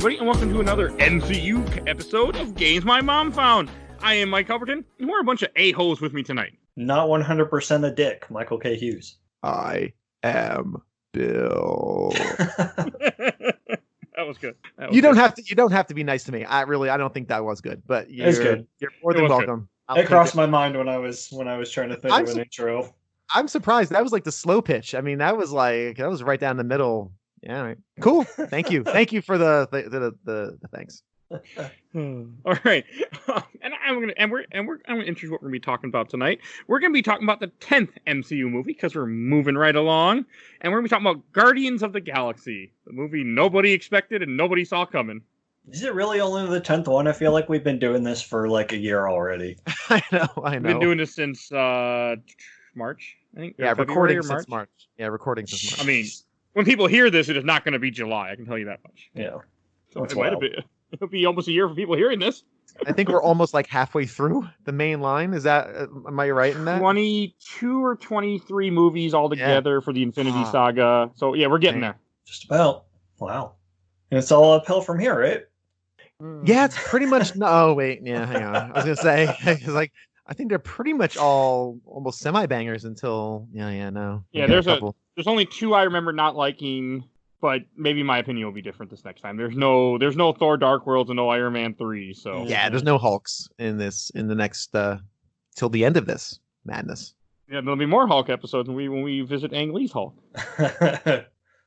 everybody, and welcome to another MCU episode of Games My Mom Found. I am Mike Albertin, and we're a bunch of a-holes with me tonight. Not 100% a dick, Michael K. Hughes. I am Bill. That was good. You don't have to be nice to me. I don't think that was good, but it's good. You're more than welcome. It crossed my mind when I was trying to think of an intro. I'm surprised. That was like the slow pitch. I mean, that was right down the middle. Yeah, all right. Cool. Thank you. Thank you for the thanks. All right. And I'm gonna introduce what we're gonna be talking about tonight. We're gonna be talking about the 10th MCU movie because we're moving right along, and we're gonna be talking about Guardians of the Galaxy, the movie nobody expected and nobody saw coming. Is it really only the 10th one? I feel like we've been doing this for like a year already. I know. We've been doing this since March, I think. Yeah, recording since March. Yeah, recording since March. I mean, when people hear this, it is not going to be July. I can tell you that much. Yeah. So it'll be almost a year for people hearing this. I think we're almost like halfway through the main line. Is that, am I right in that? 22 or 23 movies altogether for the Infinity Saga. So yeah, we're getting there. Just about. Wow. And it's all uphill from here, right? Yeah, it's pretty much. No, oh, wait. Yeah, hang on. I was going to say, like, I think they're pretty much all almost semi-bangers until, no. Yeah, there's only two I remember not liking, but maybe my opinion will be different this next time. There's no Thor Dark Worlds and no Iron Man 3, so. Yeah, there's no Hulks in the next, till the end of this madness. Yeah, there'll be more Hulk episodes when we visit Ang Lee's Hulk.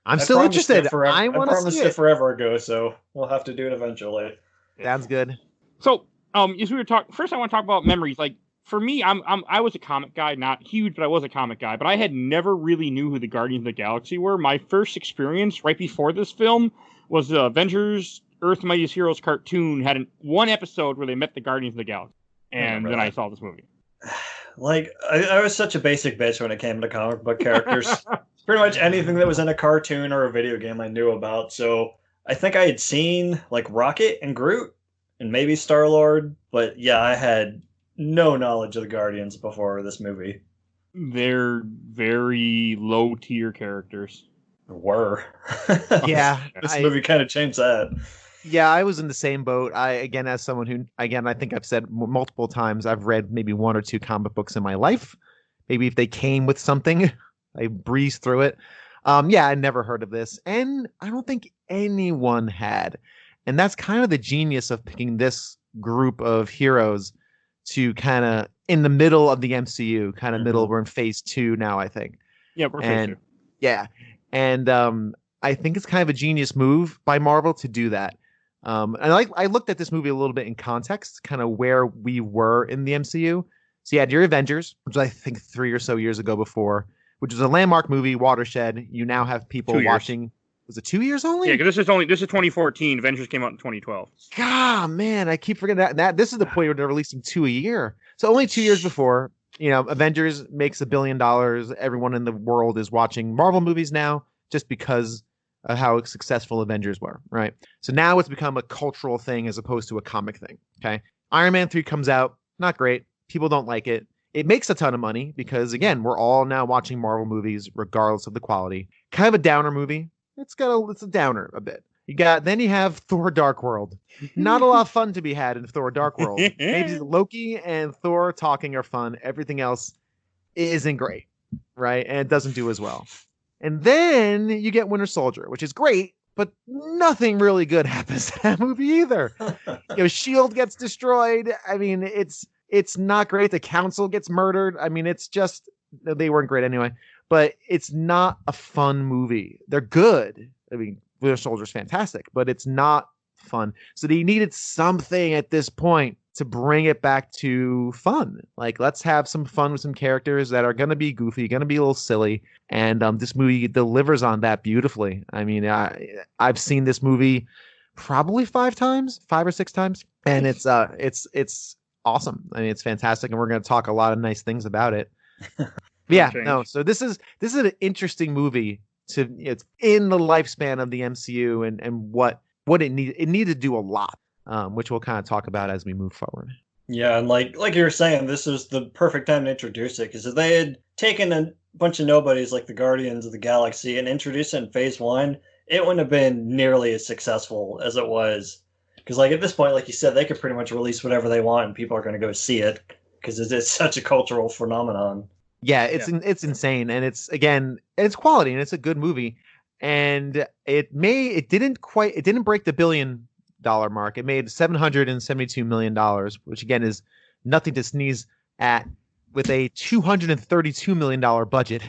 I'm still interested. I promised it forever ago, so we'll have to do it eventually. Sounds good. So, as we were talking, first I want to talk about memories. Like, for me, I was a comic guy, not huge, but I was a comic guy. But I had never really knew who the Guardians of the Galaxy were. My first experience right before this film was the Avengers Earth's Mightiest Heroes cartoon had one episode where they met the Guardians of the Galaxy. And then I saw this movie. Like, I was such a basic bitch when it came to comic book characters. Pretty much anything that was in a cartoon or a video game I knew about. So I think I had seen, like, Rocket and Groot and maybe Star-Lord. But yeah, I had no knowledge of the Guardians before this movie. They're very low tier characters. Were. Yeah. This movie kind of changed that. Yeah, I was in the same boat. As someone who, I think I've said multiple times, I've read maybe one or two comic books in my life. Maybe if they came with something, I breezed through it. I never heard of this. And I don't think anyone had. And that's kind of the genius of picking this group of heroes to kind of in the middle of the MCU, kind of middle. We're in phase 2 now, I think. Yeah, we're phase 2. Yeah. And I think it's kind of a genius move by Marvel to do that. And I looked at this movie a little bit in context, kind of where we were in the MCU. So you had your Avengers, which I think 3 or so years ago before, which was a landmark movie, watershed. You now have people watching. Was it 2 years only? Yeah, because this is 2014. Avengers came out in 2012. God, man, I keep forgetting that. This is the point where they're releasing 2 a year. So only 2 years before, Avengers makes $1 billion. Everyone in the world is watching Marvel movies now just because of how successful Avengers were, right? So now it's become a cultural thing as opposed to a comic thing, okay? Iron Man 3 comes out, not great. People don't like it. It makes a ton of money because, again, we're all now watching Marvel movies regardless of the quality. Kind of a downer movie. It's a downer a bit. Then you have Thor Dark World. Not a lot of fun to be had in Thor Dark World. Maybe Loki and Thor talking are fun. Everything else isn't great, right? And it doesn't do as well. And then you get Winter Soldier, which is great, but nothing really good happens to that movie either. S.H.I.E.L.D. gets destroyed. I mean, it's not great. The council gets murdered. I mean, it's just, they weren't great anyway. But it's not a fun movie. They're good. I mean, Winter Soldier's fantastic, but it's not fun. So they needed something at this point to bring it back to fun. Like, let's have some fun with some characters that are going to be goofy, going to be a little silly. And this movie delivers on that beautifully. I mean, I've seen this movie probably 5 or 6 times. And it's awesome. I mean, it's fantastic. And we're going to talk a lot of nice things about it. Yeah, no. So this is an interesting movie it's in the lifespan of the MCU and what it needed to do a lot, which we'll kind of talk about as we move forward. Yeah, and like you were saying, this is the perfect time to introduce it because if they had taken a bunch of nobodies like the Guardians of the Galaxy and introduced it in Phase 1, it wouldn't have been nearly as successful as it was. Because like at this point, like you said, they could pretty much release whatever they want, and people are going to go see it because it is such a cultural phenomenon. Yeah, it's insane, and it's quality, and it's a good movie, and it didn't break the $1 billion mark. It made $772 million, which again is nothing to sneeze at. With a $232 million budget,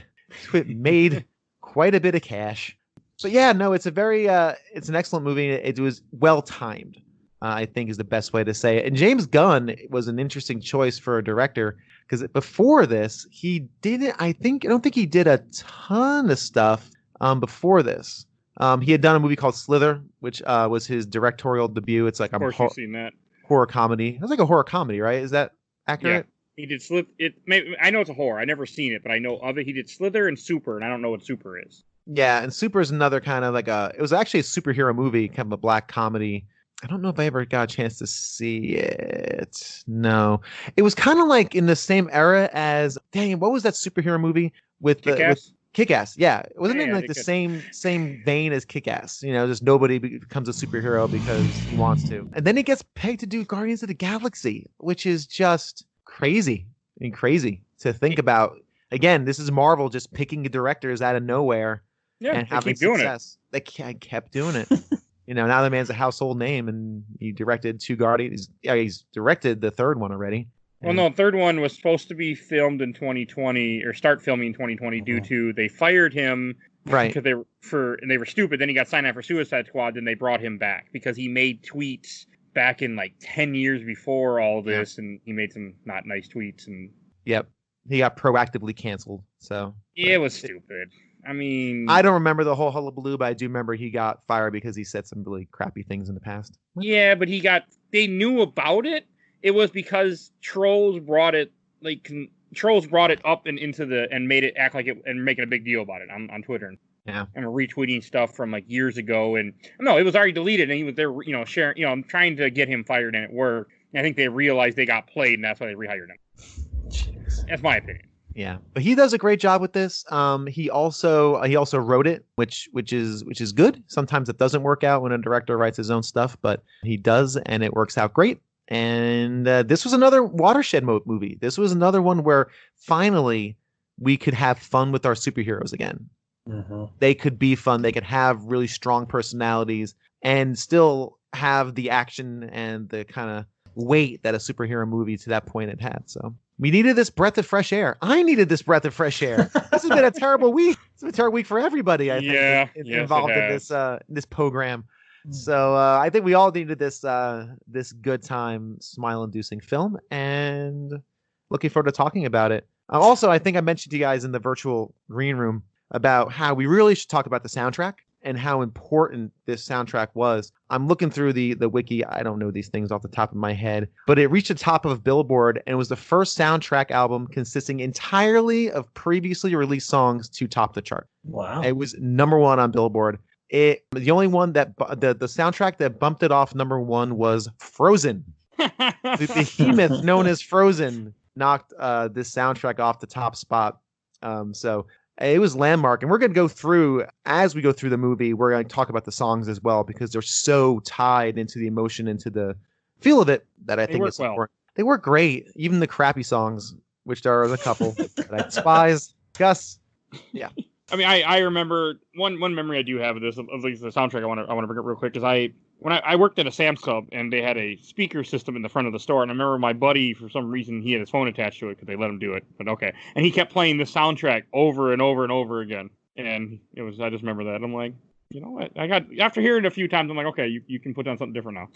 it made quite a bit of cash. But yeah, no, it's it's an excellent movie. It was well timed, I think is the best way to say it. And James Gunn was an interesting choice for a director because before this, I don't think he did a ton of stuff before this. He had done a movie called Slither, which was his directorial debut. It's like of course, you've seen that horror comedy. It's like a horror comedy, right? Is that accurate? Yeah. He did I know it's a horror. I've never seen it, but I know of it. He did Slither and Super, and I don't know what Super is. Yeah, and Super is another kind of like it was actually a superhero movie, kind of a black comedy. I don't know if I ever got a chance to see it. No. It was kind of like in the same era as, what was that superhero movie with Kick-Ass? Kick-Ass, yeah. Wasn't it Yeah, like the same vein as Kick-Ass? Just nobody becomes a superhero because he wants to. And then he gets pegged to do Guardians of the Galaxy, which is just crazy. I mean, crazy to think about. Again, this is Marvel just picking directors out of nowhere and having success. They kept doing it. Now the man's a household name, and he directed 2 Guardians. He's directed the 3rd one already. Well, no, the 3rd one was supposed to be filmed in 2020 or start filming in 2020 due to they fired him because they were stupid. Then he got signed out for Suicide Squad. Then they brought him back because he made tweets back in like 10 years before all this, and he made some not nice tweets. And yep, he got proactively canceled. So it was stupid. I mean, I don't remember the whole hullabaloo, but I do remember he got fired because he said some really crappy things in the past. Yeah, but they knew about it. It was because trolls brought it up and and made it act like it and making a big deal about it on Twitter. Yeah, and retweeting stuff from like years ago, and no, it was already deleted, and he was there, sharing. I'm trying to get him fired, and it worked. And I think they realized they got played, and that's why they rehired him. Jeez. That's my opinion. Yeah, but he does a great job with this. He also wrote it, which is good. Sometimes it doesn't work out when a director writes his own stuff, but he does, and it works out great. And this was another watershed movie. This was another one where finally we could have fun with our superheroes again. Mm-hmm. They could be fun. They could have really strong personalities and still have the action and the kind of weight that a superhero movie to that point had. So we needed this breath of fresh air. I needed this breath of fresh air. This has been a terrible week. It's been a terrible week for everybody, I think, involved in this program. So I think we all needed this good time, smile-inducing film, and looking forward to talking about it. Also, I think I mentioned to you guys in the virtual green room about how we really should talk about the soundtrack and how important this soundtrack was. I'm looking through the wiki. I don't know these things off the top of my head, but it reached the top of Billboard and was the first soundtrack album consisting entirely of previously released songs to top the chart. Wow. It was #1 on Billboard. The only one that the soundtrack that bumped it off #1 was Frozen. The behemoth known as Frozen knocked this soundtrack off the top spot. So it was landmark, and we're going to go through, as we go through the movie, we're going to talk about the songs as well, because they're so tied into the emotion, into the feel of it, that I think it's important. They work great, even the crappy songs, which there are a couple that I despise. Gus, yeah. I mean, I remember one memory I do have of this, of the soundtrack I want to bring up real quick, because when I worked at a Sam's Club, and they had a speaker system in the front of the store, and I remember my buddy, for some reason, he had his phone attached to it because they let him do it, but okay. And he kept playing the soundtrack over and over and over again, and I just remember that. I'm like, you know what? After hearing it a few times, I'm like, okay, you can put down something different now.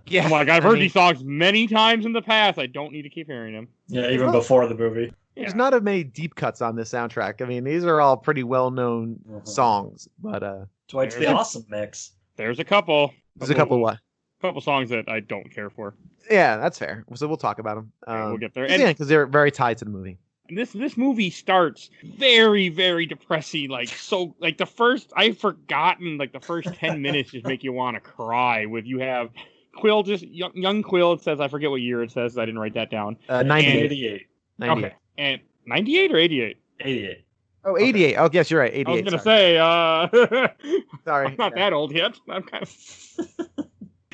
Yeah, I'm like, I've heard these songs many times in the past. I don't need to keep hearing them. Yeah, even before the movie. There's not many deep cuts on this soundtrack. I mean, these are all pretty well-known songs, but it's the awesome mix. There's a couple. There's a couple what? Couple songs that I don't care for. Yeah, that's fair. So we'll talk about them. We'll get there. Because they're very tied to the movie. And this movie starts very, very depressing. The first, I've forgotten, the first 10 minutes just make you want to cry. You have Quill, just young Quill. It says, I forget what year it says. I didn't write that down. 98. Okay. And 98 or 88? 88. Oh, 88. Oh, yes, you're right. 88. I was gonna say, sorry, I'm not that old yet. I'm kind of.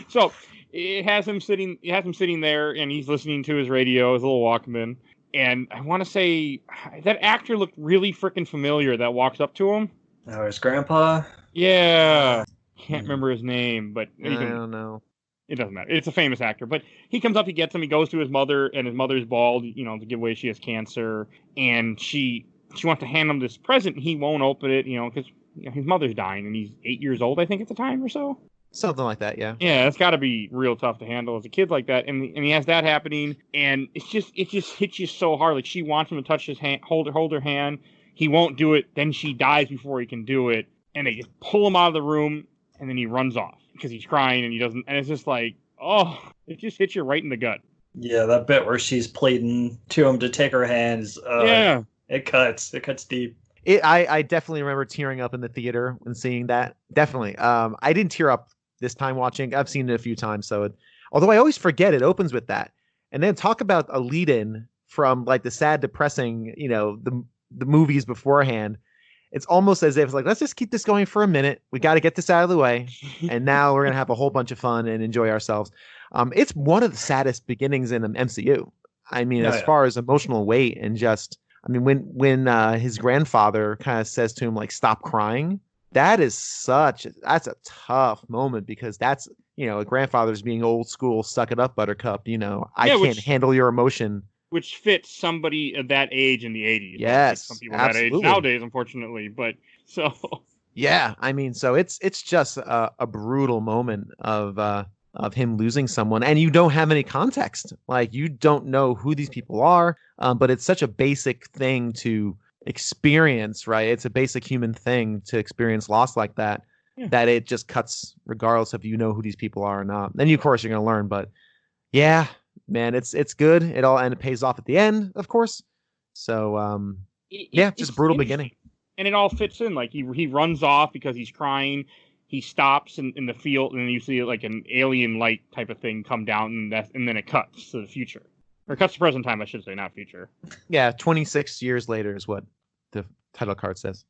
So it has him sitting. It has him sitting there, and he's listening to his radio, his little Walkman. And I want to say that actor looked really freaking familiar. That walks up to him. Oh, his grandpa. Yeah, can't remember his name, but I don't know. It doesn't matter. It's a famous actor, but he comes up, he gets him, he goes to his mother, and his mother's bald, to give away she has cancer, and she wants to hand him this present, and he won't open it, because his mother's dying, and he's 8 years old, I think, at the time or so. Something like that, yeah. Yeah, it's got to be real tough to handle as a kid like that, and he has that happening, and it just hits you so hard. Like, she wants him to touch his hand, hold her hand. He won't do it. Then she dies before he can do it, and they just pull him out of the room, and then he runs off because he's crying and he doesn't. And it's just like, oh, it just hits you right in the gut. Yeah, that bit where she's pleading to him to take her hands. Yeah, it cuts deep. I definitely remember tearing up in the theater when seeing that. Definitely. I didn't tear up this time watching. I've seen it a few times, although I always forget it opens with that, and then talk about a lead-in from like the sad, depressing, the movies beforehand. It's almost as if it's like, let's just keep this going for a minute. We got to get this out of the way, and now we're gonna have a whole bunch of fun and enjoy ourselves. It's one of the saddest beginnings in the MCU. I mean, as far as emotional weight and just, I mean, when his grandfather kind of says to him like, "Stop crying." That's a tough moment, because that's, a grandfather's being old school, suck it up, buttercup, I can't handle your emotion. Which fits somebody of that age in the 80s. Yes, some people that age nowadays, unfortunately, but so. Yeah, I mean, so it's just a brutal moment of him losing someone, and you don't have any context. Like, you don't know who these people are, but it's such a basic thing to experience, right? It's a basic human thing to experience loss like that, that it just cuts regardless if you know who these people are or not. Then, of course, you're going to learn, but yeah, man, it's good. And it pays off at the end, of course. So, just brutal beginning. And it all fits in. Like, he runs off because he's crying. He stops in the field, and then you see like an alien light type of thing come down, and then it cuts to the future. Or cuts to present time, I should say, not future. Yeah, 26 years later is what the title card says.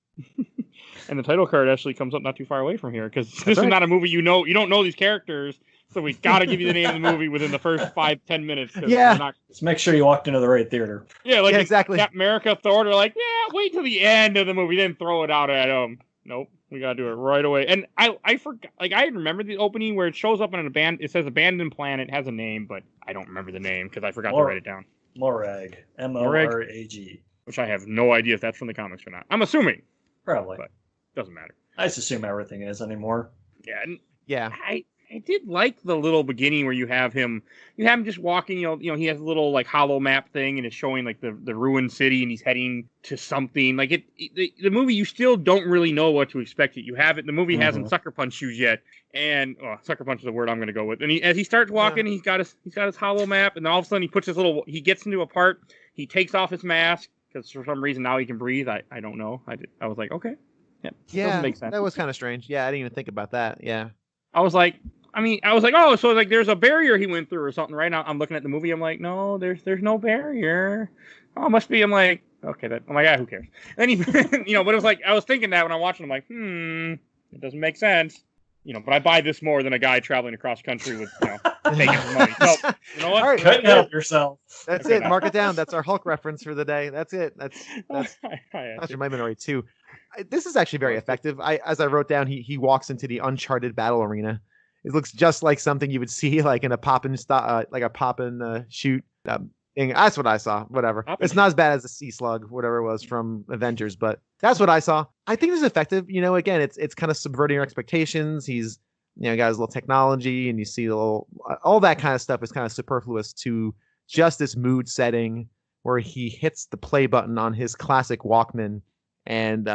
And the title card actually comes up not too far away from here, because this is not a movie you don't know these characters, so we got to give you the name of the movie within the first 5-10 minutes. Yeah, let's make sure you walked into the right theater. Yeah, like exactly. Captain America, Thor, they're like, wait till the end of the movie, then throw it out at them. Nope, we got to do it right away. And I forgot, like, I remember the opening where it shows up on it says Abandoned Planet, has a name, but I don't remember the name because I forgot to write it down. Morag. Morag. Which I have no idea if that's from the comics or not. I'm assuming. Probably. But doesn't matter. I just assume everything is anymore. Yeah. I did like the little beginning where you have him just walking, he has a little like hollow map thing, and it's showing like the ruined city, and he's heading to something. Like the movie, you still don't really know what to expect. You have it. The movie hasn't sucker punched you yet, and sucker punch is the word I'm going to go with. And as he starts walking, he's got his hollow map, and then all of a sudden he puts he gets into a part. He takes off his mask because for some reason now he can breathe. I don't know. I was like, okay, yeah, make sense. That was kind of strange. Yeah, I didn't even think about that. Yeah. I was like, oh, so like there's a barrier he went through or something, right? Now I'm looking at the movie. I'm like, no, there's no barrier. Oh, it must be. I'm like, okay, who cares? And then he, but it was like, I was thinking that when I'm watching, I'm like, it doesn't make sense. But I buy this more than a guy traveling across country with, taking his money. So, you know what? All right, couldn't help yourself. That's it. Mark it down. That's our Hulk reference for the day. That's it. That's your minority too. This is actually very effective. As I wrote down, he walks into the uncharted battle arena. It looks just like something you would see like in a pop and shoot thing. That's what I saw. Whatever. It's not as bad as the Sea Slug, whatever it was from Avengers, but that's what I saw. I think this is effective. Again, it's kind of subverting your expectations. He's got his little technology, and you see all that kind of stuff is kind of superfluous to just this mood setting where he hits the play button on his classic Walkman, and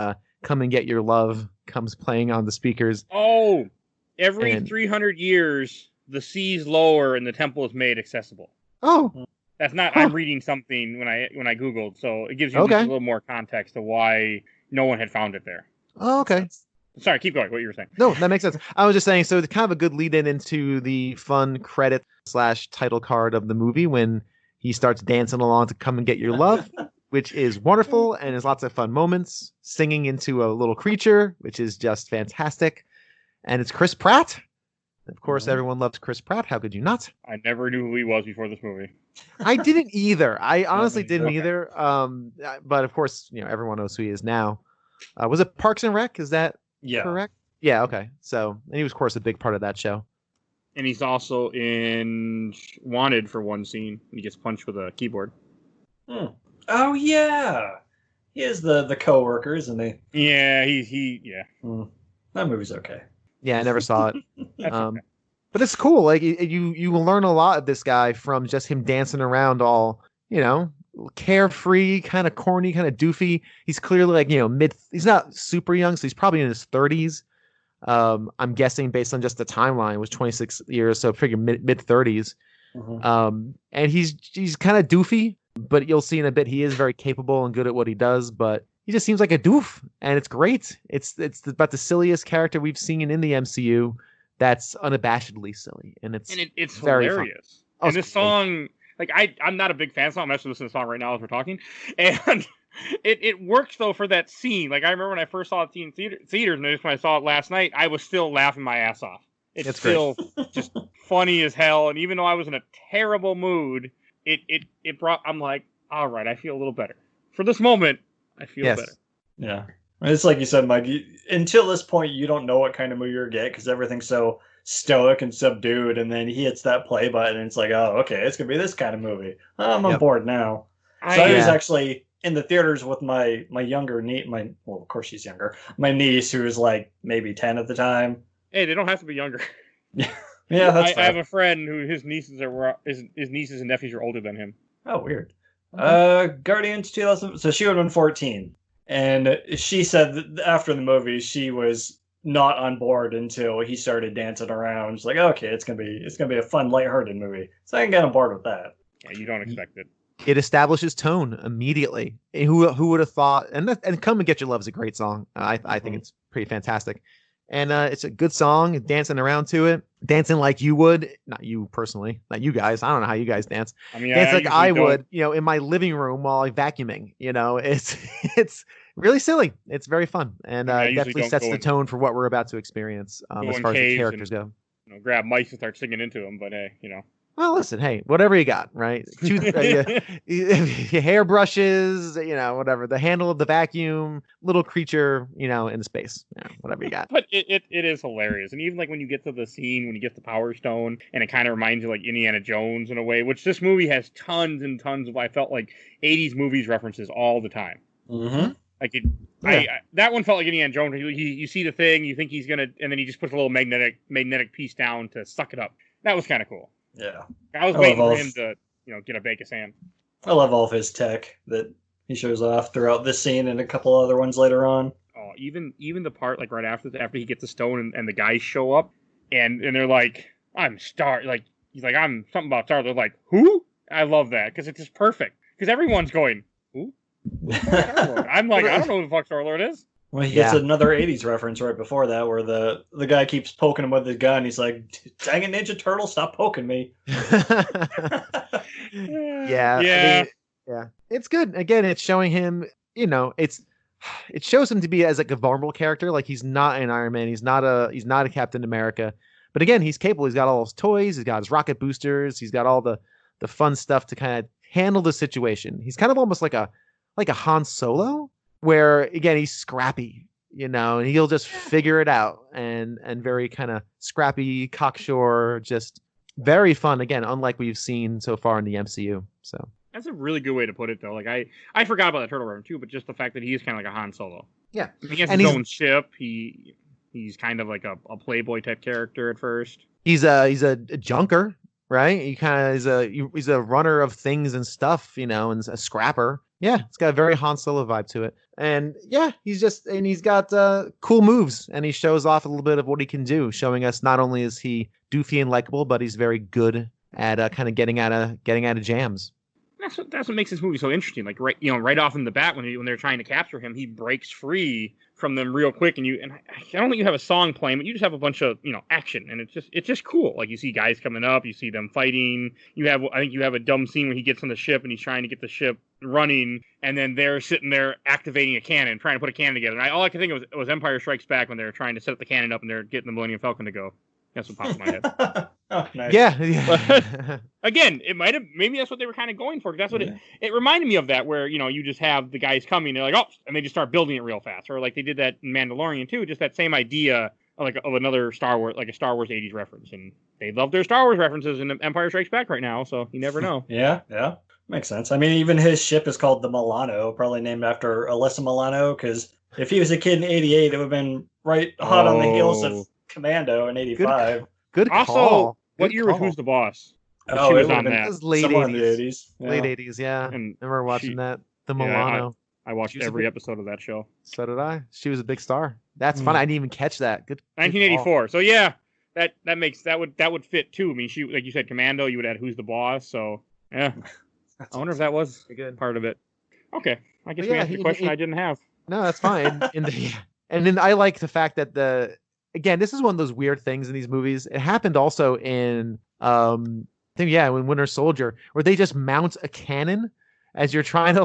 Come and Get Your Love comes playing on the speakers. Oh, every 300 years, the sea's lower and the temple is made accessible. Oh, that's not. I'm reading something when I googled, so it gives you a little more context to why no one had found it there. Oh, okay. Sorry, keep going. What you were saying? No, that makes sense. I was just saying, so it's kind of a good lead-in into the fun credit / title card of the movie when he starts dancing along to Come and Get Your Love. which is wonderful and has lots of fun moments. Singing into a little creature, which is just fantastic. And it's Chris Pratt. Of course, everyone loves Chris Pratt. How could you not? I never knew who he was before this movie. I didn't either. I honestly didn't either. But of course, everyone knows who he is now. Was it Parks and Rec? Is that correct? Yeah. Okay. So, and he was, of course, a big part of that show. And he's also in Wanted for one scene. He gets punched with a keyboard. Oh yeah, he is the co-worker, isn't he? Yeah, That movie's okay. Yeah, I never saw it. But it's cool. Like you will learn a lot of this guy from just him dancing around all, carefree, kind of corny, kind of doofy. He's clearly like, he's not super young, so he's probably in his 30s. I'm guessing based on just the timeline, it was 26 years, so figure mid 30s. And he's kind of doofy, but you'll see in a bit he is very capable and good at what he does, but he just seems like a doof, and it's great. It's about the silliest character we've seen in the MCU that's unabashedly silly, and it's very hilarious. Fun. And this song, like I'm not a big fan, so I'm actually listening to the song right now as we're talking, and it works though for that scene. Like I remember when I first saw it in theaters, and when I saw it last night, I was still laughing my ass off. It's still just funny as hell, and even though I was in a terrible mood, it brought. I'm like, all right, I feel a little better for this moment. I feel better. Yeah. It's like you said, Mike, until this point, you don't know what kind of movie you're going to get because everything's so stoic and subdued. And then he hits that play button and it's like, oh, okay, it's going to be this kind of movie. I'm on board now. I was actually in the theaters with my younger niece. Well, of course she's younger. My niece, who was like maybe 10 at the time. Hey, they don't have to be younger. Yeah, that's I have a friend who his nieces and nephews are older than him. Oh, weird. Guardians 2000. So she would have been 14. And she said that after the movie, she was not on board until he started dancing around. She's like, okay, it's gonna be a fun, lighthearted movie. So I can get on board with that. Yeah, you don't expect it. It establishes tone immediately. Who would have thought? And "Come and Get Your Love" is a great song. I think it's pretty fantastic, and it's a good song. Dancing around to it, dancing like you would. Not you personally, not you guys. I don't know how you guys dance. I mean, dance like I would, in my living room while I'm vacuuming. It's really silly. It's very fun, and definitely sets the tone for what we're about to experience as far as the characters go. Grab mics and start singing into them, but hey, Well, listen, hey, whatever you got, right? Your hairbrushes, whatever. The handle of the vacuum, little creature, in space, whatever you got. But it is hilarious, and even like when you get to the scene when you get the Power Stone, and it kind of reminds you like Indiana Jones in a way, which this movie has tons and tons of. I felt like 80s movies references all the time. Mm-hmm. Like that one felt like Indiana Jones. You see the thing, you think he's gonna, and then he just puts a little magnetic piece down to suck it up. That was kind of cool. Yeah, I was waiting for him to, get a Vegas hand. I love all of his tech that he shows off throughout this scene and a couple other ones later on. Oh, even the part like right after he gets the stone and the guys show up and they're like, I'm Star, like he's like, I'm something about Star. They're like, who? I love that because it's just perfect because everyone's going, who? I'm like, I don't know who the fuck Star-Lord is. Well, he gets another 80s reference right before that where the guy keeps poking him with his gun. He's like, dang it, Ninja Turtle, stop poking me. Yeah. It's good. Again, it's showing him, it shows him to be as like a vulnerable character. Like he's not an Iron Man. He's not a Captain America. But again, he's capable. He's got all his toys. He's got his rocket boosters. He's got all the fun stuff to kind of handle the situation. He's kind of almost like a Han Solo, where again he's scrappy, and he'll just figure it out, and very kind of scrappy, cocksure, just very fun. Again, unlike we've seen so far in the MCU. So that's a really good way to put it, though. Like I forgot about the turtle reference too, but just the fact that he is kind of like a Han Solo. Yeah, he has his own ship. He's kind of like a Playboy type character at first. He's a junker, right? He kind of he's a runner of things and stuff, and a scrapper. Yeah, it's got a very Han Solo vibe to it. And yeah, he's got cool moves, and he shows off a little bit of what he can do, showing us not only is he doofy and likable, but he's very good at kind of getting out of jams. That's what makes this movie so interesting. Like right off in the bat when they're trying to capture him, he breaks free from them real quick, and I don't think you have a song playing, but you just have a bunch of action, and it's just cool. Like you see guys coming up, you see them fighting. I think you have a dumb scene where he gets on the ship and he's trying to get the ship running, and then they're sitting there activating a cannon, trying to put a cannon together. And all I could think of was Empire Strikes Back when they were trying to set the cannon up and they're getting the Millennium Falcon to go. That's what popped in my head. Oh, nice. Yeah. Again, maybe that's what they were kind of going for. That's what it reminded me of, that where you just have the guys coming, they're like, oh, and they just start building it real fast, or like they did that in Mandalorian too. Just that same idea of another Star Wars, like a Star Wars '80s reference, and they love their Star Wars references in Empire Strikes Back right now. So you never know. Yeah, makes sense. I mean, even his ship is called the Milano, probably named after Alyssa Milano, because if he was a kid in '88, it would have been right hot on the heels of Commando in '85. Good call. Also, what year was Who's the Boss? Oh, she was it on been that. It was late somewhere 80s. in the '80s. Yeah. Late 80s, yeah. And I remember watching that. The Yeah, Milano. I watched every episode of that show. So did I. She was a big star. That's fun. I didn't even catch that. Good. 1984. So yeah, that would fit too. I mean, she, like you said, Commando. You would add Who's the Boss. So yeah, I wonder if that was part of it. Okay, I guess we answered the question I didn't have. No, that's fine. And then I like the fact that again, this is one of those weird things in these movies. It happened also in when Winter Soldier, where they just mount a cannon as you're trying to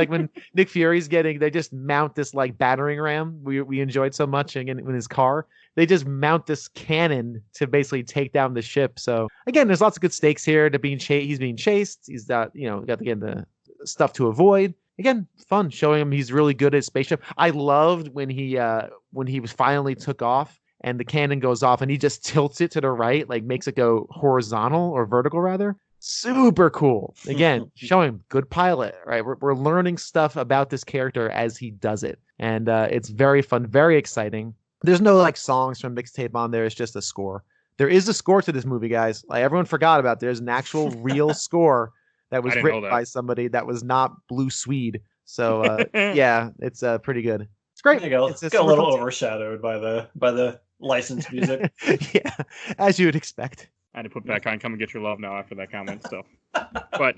when Nick Fury's they just mount this like battering ram we enjoyed so much again in his car. They just mount this cannon to basically take down the ship. So again, there's lots of good stakes here. He's being chased. He's got the stuff to avoid. Again, fun showing him he's really good at spaceship. I loved when he was finally took off and the cannon goes off and he just tilts it to the right, like makes it go horizontal or vertical rather. Super cool. Again, showing him good pilot, right? We're learning stuff about this character as he does it. And it's very fun, very exciting. There's no like songs from mixtape on there. It's just a score. There is a score to this movie, guys. Like everyone forgot about. There's an actual real score that was written by somebody that was not Blue Swede. So yeah, it's pretty good. It's great. It's a little overshadowed by the licensed music. Yeah, as you would expect. I had to put back on Come and Get Your Love now after that comment. So, but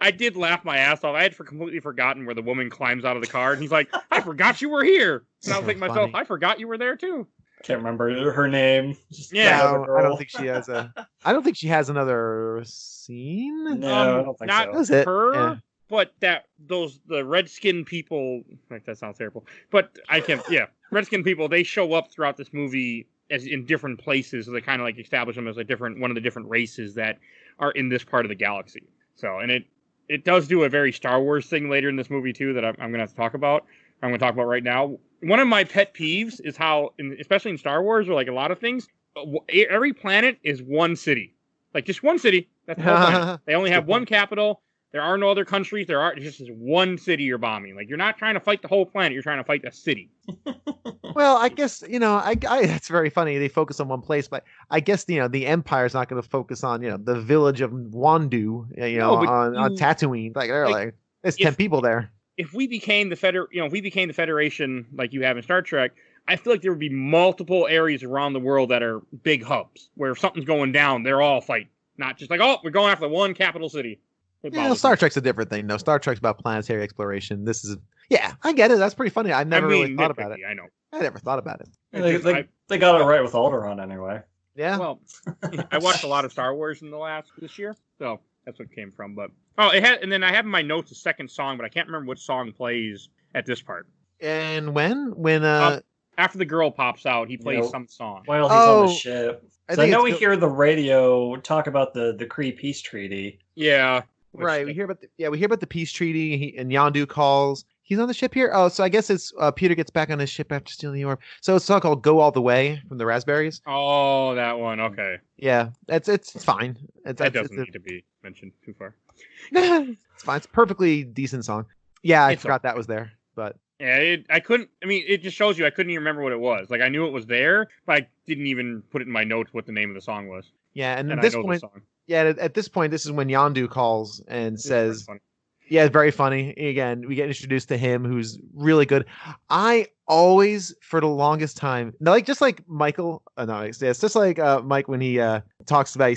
I did laugh my ass off. I had completely forgotten where the woman climbs out of the car, and he's like, "I forgot you were here." And I was thinking to myself, "I forgot you were there too." Can't remember her name. Yeah, I don't think she has I don't think she has another scene. No, I don't think not so. Her, but the Redskin people. Like, that sounds terrible, but I can't. Yeah, Redskin people. They show up throughout this movie as in different places, so they kind of like establish them as one of the different races that are in this part of the galaxy. So, and it does do a very Star Wars thing later in this movie too that I'm going to have to talk about. I'm going to talk about right now. One of my pet peeves is how, especially in Star Wars or like a lot of things, every planet is one city, like just one city. That's the whole planet. They only have one capital. There are no other countries. It's just one city you're bombing. Like, you're not trying to fight the whole planet. You're trying to fight a city. Well, I guess, I that's very funny. They focus on one place, but I guess, the Empire's not going to focus on, the village of Yondu, on Tatooine. Like, they're like there's 10 people there. If we became the Federation like you have in Star Trek, I feel like there would be multiple areas around the world that are big hubs where if something's going down, they're all fighting. Not just like, oh, we're going after one capital city. Star Trek's a different thing. No, Star Trek's about planetary exploration. This is, I get it. That's pretty funny. I never really thought about it. I know. I never thought about it. They got it right with Alderaan anyway. Yeah. Well, I watched a lot of Star Wars this year, so that's what it came from. But and then I have in my notes a second song, but I can't remember which song plays at this part. And when after the girl pops out, he plays some song while he's on the ship. I know we hear the radio talk about the Kree peace treaty. Yeah. Right, we hear about the peace treaty, and Yondu calls. He's on the ship here. Oh, so I guess it's Peter gets back on his ship after stealing the orb. So it's a song called "Go All the Way" from the Raspberries. Oh, that one. Okay. Yeah, it's fine. That doesn't need to be mentioned too far. It's fine. It's a perfectly decent song. Yeah, I forgot that was there, but yeah, I couldn't. I mean, it just shows you I couldn't even remember what it was. Like, I knew it was there, but I didn't even put it in my notes what the name of the song was. Yeah, and at this point. Yeah, at this point, this is when Yondu calls and says, yeah, it's very funny. Again, we get introduced to him, who's really good. I always, for the longest time, just like Michael, it's just like Mike when he talks about,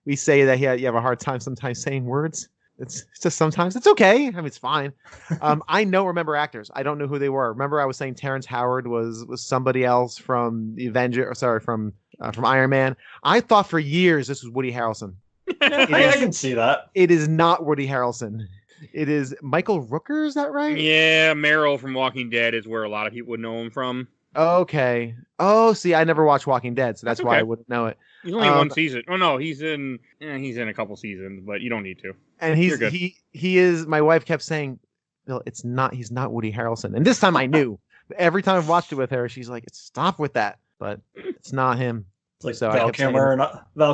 we say that you have a hard time sometimes saying words. It's just sometimes it's okay. I mean, it's fine. I remember actors. I don't know who they were. Remember, I was saying Terrence Howard was somebody else from the Avenger. Or sorry, from Iron Man. I thought for years this was Woody Harrelson. I can see that. It is not Woody Harrelson. It is Michael Rooker. Is that right? Yeah, Meryl from Walking Dead is where a lot of people would know him from. Okay. Oh, see, I never watched Walking Dead, so that's why I wouldn't know it. He's only in one season. Oh no, he's in a couple seasons, but you don't need to. And he is. My wife kept saying, "Bill, he's not Woody Harrelson." And this time I knew. Every time I've watched it with her, she's like, "Stop with that." But it's not him. It's like so Val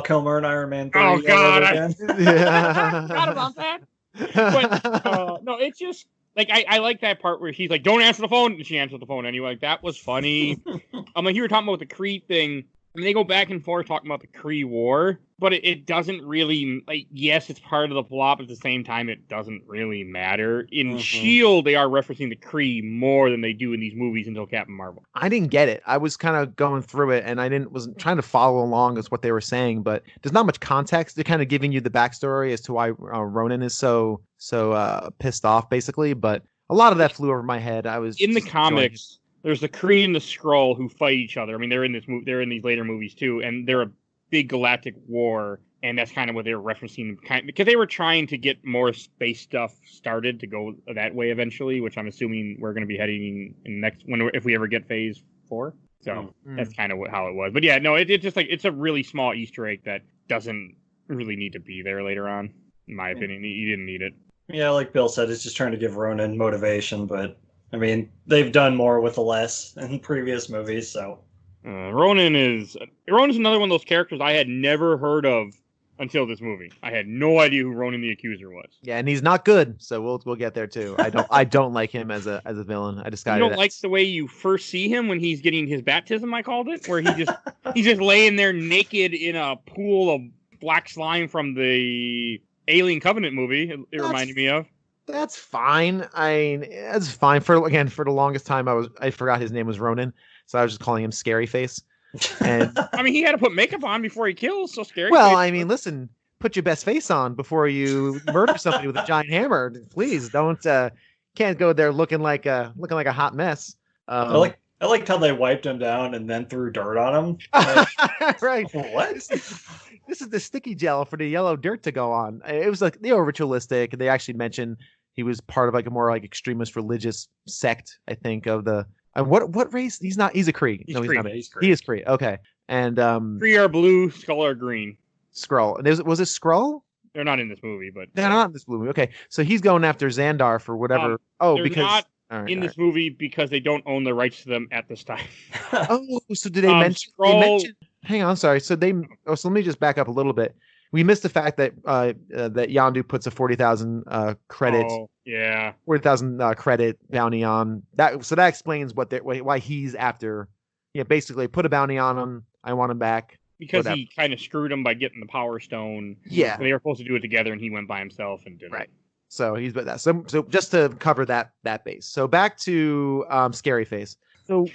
Kilmer and Iron Man 3. Oh God, I forgot about that. But no, it's just like I like that part where she's like, "Don't answer the phone," and she answers the phone anyway. Like, that was funny. Like you were talking about the Kree thing. I mean, they go back and forth talking about the Kree War, but it doesn't really, like, yes, it's part of the plot, but at the same time, it doesn't really matter. In S.H.I.E.L.D., they are referencing the Kree more than they do in these movies until Captain Marvel. I didn't get it. I was kind of going through it, and wasn't trying to follow along as what they were saying, but there's not much context. They're kind of giving you the backstory as to why Ronan is so pissed off, basically, but a lot of that flew over my head. I was in the comics. There's the Kree and the Skrull who fight each other. I mean, they're in these later movies too, and they're a big galactic war, and that's kind of what they were referencing, because they were trying to get more space stuff started to go that way eventually, which I'm assuming we're going to be heading in if we ever get Phase 4. So that's kind of how it was. But yeah, no, it's just like it's a really small Easter egg that doesn't really need to be there later on, in my opinion. You didn't need it. Yeah, like Bill said, it's just trying to give Ronan motivation, but. I mean, they've done more with less in previous movies, so. Ronan is another one of those characters I had never heard of until this movie. I had no idea who Ronan the Accuser was. Yeah, and he's not good, so we'll get there too. I don't like him as a villain. I just got. You don't like the way you first see him when he's getting his baptism, I called it, where he's just laying there naked in a pool of black slime from the Alien Covenant movie. It reminded me of. That's fine. That's fine. For the longest time, I forgot his name was Ronan, so I was just calling him Scary Face. And I mean, he had to put makeup on before he kills, so Scary. Well, Face. I mean, listen, put your best face on before you murder somebody with a giant hammer. Please don't. Can't go there looking like a hot mess. I liked how they wiped him down and then threw dirt on him. Right. What? This is the sticky gel for the yellow dirt to go on. It was like they were ritualistic. They actually mentioned he was part of like a more like extremist religious sect, I think, of the what race? He's not. He's a Kree. He's no, Kree. He's not. He's Kree. He is Kree. Okay. And Kree are blue, Skrull are green. Skrull. And was it Skrull? They're not in this movie, but they're not in this movie. Okay, so he's going after Xandar for whatever. Because not this movie because they don't own the rights to them at this time. So did they mention? Skrull... They mentioned. Hang on, sorry. So so let me just back up a little bit. We missed the fact that that Yondu puts a 40,000 credit. Oh, yeah. 40,000 credit bounty on that. So that explains why he's after. Yeah, basically put a bounty on him. I want him back. Because he kind of screwed him by getting the Power Stone. Yeah. So they were supposed to do it together, and he went by himself and did it. Right. So he's but that. So just to cover that base. So back to Scary Face. So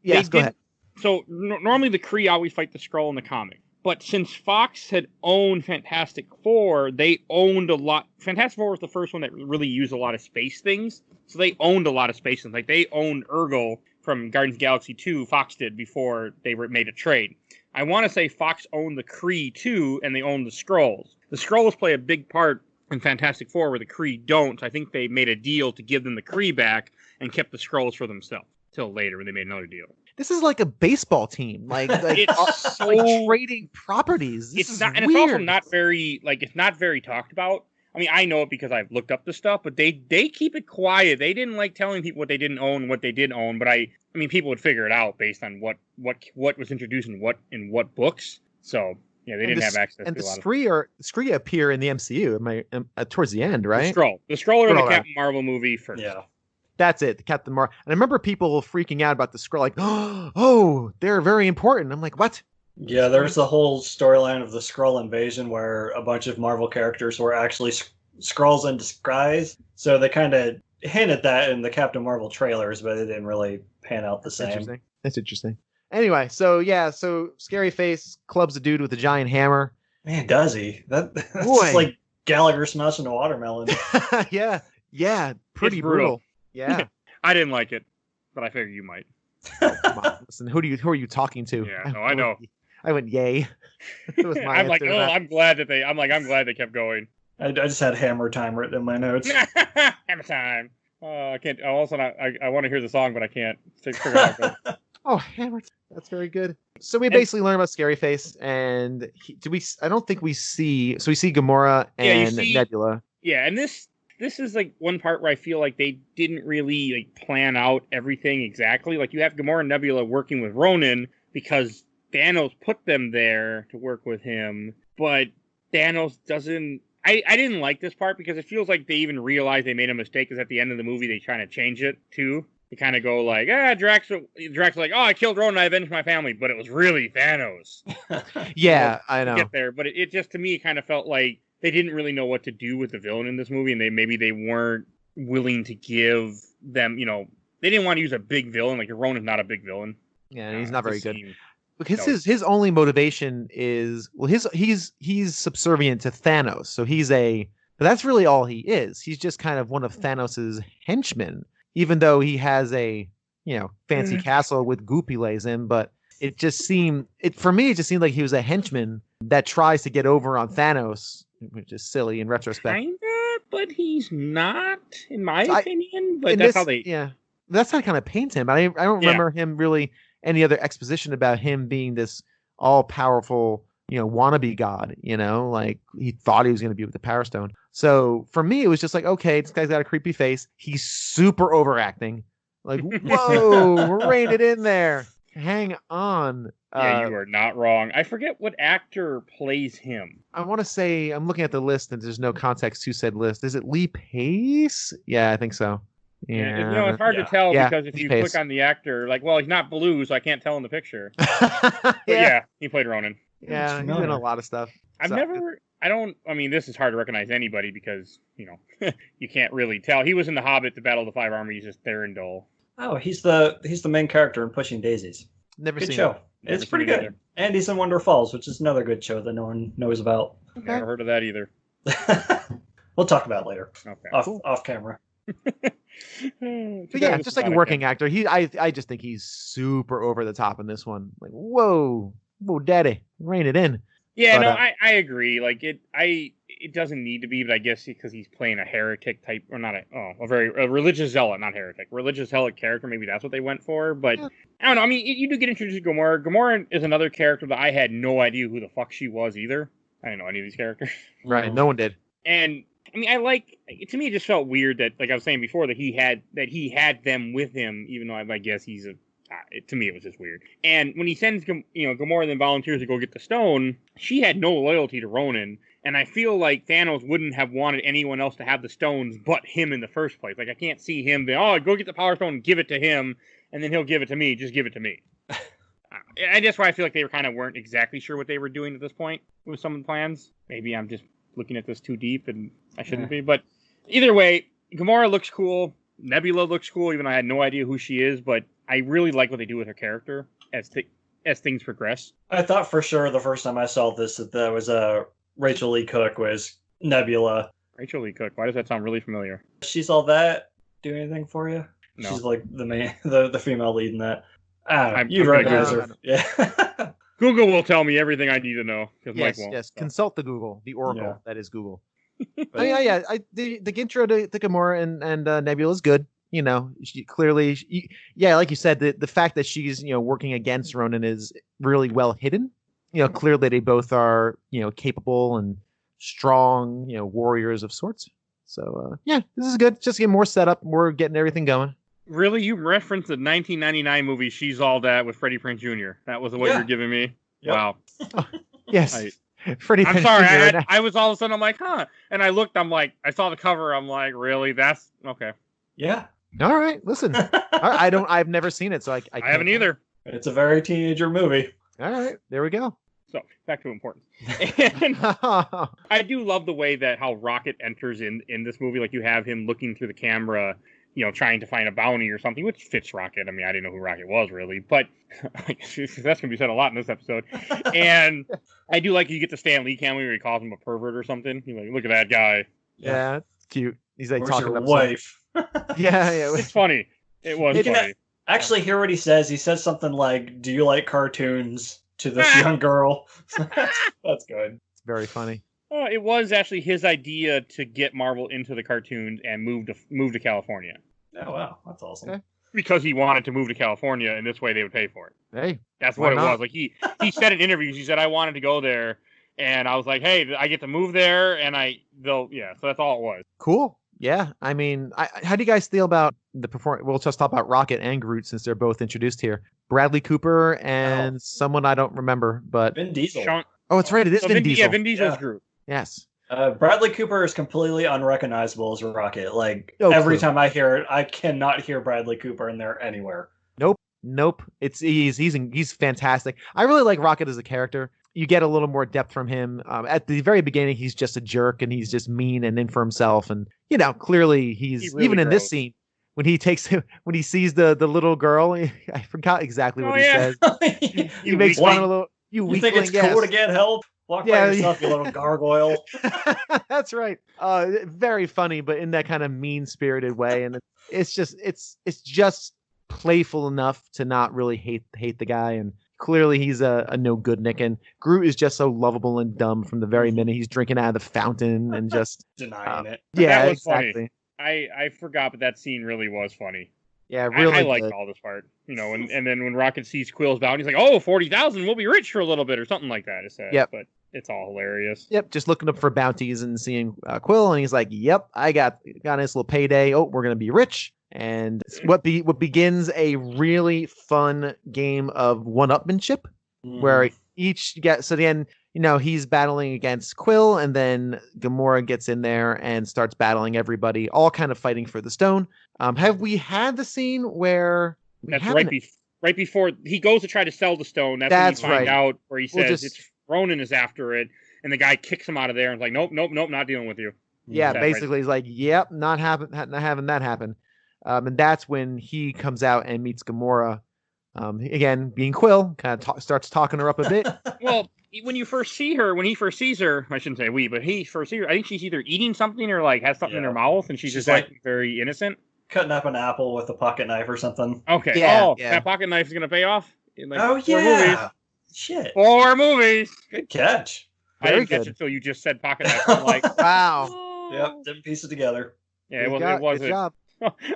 yes, go ahead. So normally the Kree always fight the Skrull in the comic. But since Fox had owned Fantastic Four, they owned a lot. Fantastic Four was the first one that really used a lot of space things. So they owned a lot of space things. Like they owned Urgle from Guardians of the Galaxy 2, Fox did, before they made a trade. I want to say Fox owned the Kree too, and they owned the Skrulls. The Skrulls play a big part in Fantastic Four where the Kree don't. I think they made a deal to give them the Kree back and kept the Skrulls for themselves. Till later when they made another deal. This is like a baseball team, like it's so, like trading properties. It's also not very talked about. I mean, I know it because I've looked up the stuff, but they keep it quiet. They didn't like telling people what they didn't own, what they did own. But I mean, people would figure it out based on what was introduced in what books. So yeah, they didn't have access. And the Skrull appear in the MCU. Towards the end, right? The Skrull are in the Captain Marvel movie first. Yeah. That's it, Captain Marvel. And I remember people freaking out about the Skrull, like, oh, they're very important. I'm like, what? Yeah, there's the whole storyline of the Skrull invasion where a bunch of Marvel characters were actually Skrulls in disguise. So they kind of hinted that in the Captain Marvel trailers, but it didn't really pan out the same. That's interesting. Anyway, so Scary Face clubs a dude with a giant hammer. Man, does he? That's Boy. just like Gallagher smashing a watermelon. yeah, pretty It's brutal. brutal. Yeah. I didn't like it, but I figure you might. Come on, listen, who are you talking to? Yeah, no, I know. I went yay. That was my I'm like, answer to oh, that. I'm glad they kept going. I just had hammer time written in my notes. Hammer time. I can't. I want to hear the song, but I can't figure out how it goes. Oh, hammer. That's very good. So we basically learn about Scary Face, and I don't think we see. So we see Gamora and Nebula. Yeah, and this is like one part where I feel like they didn't really like plan out everything exactly. Like you have Gamora and Nebula working with Ronan because Thanos put them there to work with him, but Thanos doesn't. I didn't like this part because it feels like they even realized they made a mistake. Because at the end of the movie, they try to change it too. They kind of go like, Drax like, oh, I killed Ronan, I avenged my family, but it was really Thanos. Yeah, I know. Get there, but it just to me kind of felt like they didn't really know what to do with the villain in this movie, and they weren't willing to give them, they didn't want to use a big villain. Like Ronan's not a big villain. Yeah, and he's not very good. Because his only motivation is he's subservient to Thanos, so but that's really all he is. He's just kind of one of Thanos's henchmen, even though he has a fancy castle with goopy lays in. But it just seemed like he was a henchman that tries to get over on Thanos, which is silly in retrospect. Kinda, but he's not, in my opinion. But that's how they. Yeah, that's how I kind of paint him. I don't remember him really. Any other exposition about him being this all-powerful, wannabe god, like he thought he was going to be with the Power Stone. So for me, it was just like, okay, this guy's got a creepy face. He's super overacting. Like, whoa, rein it in there. Hang on. Yeah, you are not wrong. I forget what actor plays him. I want to say, I'm looking at the list and there's no context to said list. Is it Lee Pace? Yeah, I think so. Yeah, it's hard to tell because if you click on the actor, like, well, he's not blue, so I can't tell in the picture. But he played Ronan. Yeah, he's in a lot of stuff. This is hard to recognize anybody because, you can't really tell. He was in The Hobbit, The Battle of the Five Armies, just Thranduil. Oh, he's the main character in Pushing Daisies. Never good seen show. it. It's pretty good. Either. And he's in Wonder Falls, which is another good show that no one knows about. Okay. Never heard of that either. We'll talk about it later. Okay. Off camera. But yeah, just like a working actor. I just think he's super over the top in this one. Like, whoa, daddy, rein it in. Yeah, but, I agree. Like it doesn't need to be, but I guess because he's playing a heretic type, or not a religious zealot, not heretic, religious zealot character. Maybe that's what they went for. But yeah. I don't know. I mean, you do get introduced to Gamora. Gamora is another character that I had no idea who the fuck she was either. I didn't know any of these characters. Right, no one did. And I mean, to me, it just felt weird that, like I was saying before, that he had them with him, even though I guess he's to me, it was just weird. And when he sends, Gamora and then volunteers to go get the stone, she had no loyalty to Ronan. And I feel like Thanos wouldn't have wanted anyone else to have the stones but him in the first place. Like, I can't see him being, go get the Power Stone and give it to him, and then he'll give it to me. Just give it to me. And that's why I feel like they weren't exactly sure what they were doing at this point with some of the plans. Maybe I'm just looking at this too deep and I shouldn't be. But either way, Gamora looks cool. Nebula looks cool, even though I had no idea who she is. But I really like what they do with her character as things progress. I thought for sure the first time I saw this that there was Rachel Lee Cook was Nebula. Rachel Lee Cook. Why does that sound really familiar? She's all that. Do anything for you? No. She's like the female lead in that. You've recognized her. Yeah. Google will tell me everything I need to know. Yes, Mike won't, yes. So. Consult the Google, the Oracle that is Google. The intro to Gamora and Nebula is good. She clearly, like you said, the fact that she's working against Ronan is really well hidden. Clearly they both are capable and strong warriors of sorts. So this is good. Just get more setup. We're getting everything going. Really? You referenced the 1999 movie She's All That with Freddie Prinze Jr. That was what you're giving me? Yep. Wow. Yes. Freddie I'm sorry. I was all of a sudden, I'm like, huh. And I looked, I'm like, I saw the cover. I'm like, really? That's okay. Yeah. All right. Listen, I've never seen it. So I haven't either. It's a very teenager movie. All right. There we go. So back to importance. And I do love the way that how Rocket enters in this movie. Like you have him looking through the camera trying to find a bounty or something, which fits Rocket. I mean, I didn't know who Rocket was really, but that's going to be said a lot in this episode. And I do like you get the Stan Lee cameo where he calls him a pervert or something. He's like, look at that guy. Yeah, it's cute. He's like Where's talking your about wife. Yeah. It's funny. It was funny. Actually hear what he says. He says something like, "Do you like cartoons?" to this young girl. That's good. It's very funny. It was actually his idea to get Marvel into the cartoons and move to California. Oh wow, that's awesome. Okay. Because he wanted to move to California, and this way they would pay for it. Hey, that's what it was. Like he said in interviews, he said, "I wanted to go there," and I was like, "Hey, I get to move there," and so that's all it was. Cool. Yeah, I mean, how do you guys feel about the performance? We'll just talk about Rocket and Groot since they're both introduced here. Bradley Cooper and someone I don't remember, but Vin Diesel. Oh, it's right. It is Vin Diesel. Yeah, Vin Diesel's Groot. Yes. Bradley Cooper is completely unrecognizable as Rocket. Like every time I hear it, I cannot hear Bradley Cooper in there anywhere. Nope. He's fantastic. I really like Rocket as a character. You get a little more depth from him. At the very beginning, he's just a jerk and he's just mean and in for himself. And clearly he's really even in this scene when he sees the little girl. I forgot exactly what he says. he makes fun of a little. You think it's cool to get help? Walk by yourself, you little gargoyle. That's right. Very funny, but in that kind of mean-spirited way, and it's just playful enough to not really hate the guy. And clearly, he's a no good Nick. And Groot is just so lovable and dumb from the very minute he's drinking out of the fountain and just denying it. Yeah, exactly. Funny. I forgot, but that scene really was funny. Yeah, really. I liked all this part, and then when Rocket sees Quill's bounty, he's like, "Oh, 40,000, we'll be rich for a little bit," or something like that. It said, but it's all hilarious. Yep, just looking up for bounties and seeing Quill, and he's like, "Yep, I got a nice little payday. Oh, we're gonna be rich." And what begins a really fun game of one-upmanship, where each gets so then he's battling against Quill, and then Gamora gets in there and starts battling everybody, all kind of fighting for the stone. Have we had the scene where that's right before he goes to try to sell the stone? That's when we find out where he says it's Ronan is after it, and the guy kicks him out of there and is like, nope, not dealing with you. Yeah, basically he's like, yep, not having that happen. And that's when he comes out and meets Gamora. Again, being Quill, kind of starts talking her up a bit. Well, when he first sees her, I shouldn't say we, but he first sees her, I think she's either eating something or like has something in her mouth, and she's just like very innocent. Cutting up an apple with a pocket knife or something. Okay. Yeah, that pocket knife is going to pay off? In like 4 movies. Shit. 4 movies. Good catch. I didn't catch it until you just said pocket knife. I'm like, wow. Yep, didn't piece it together. Yeah, it wasn't. Good job.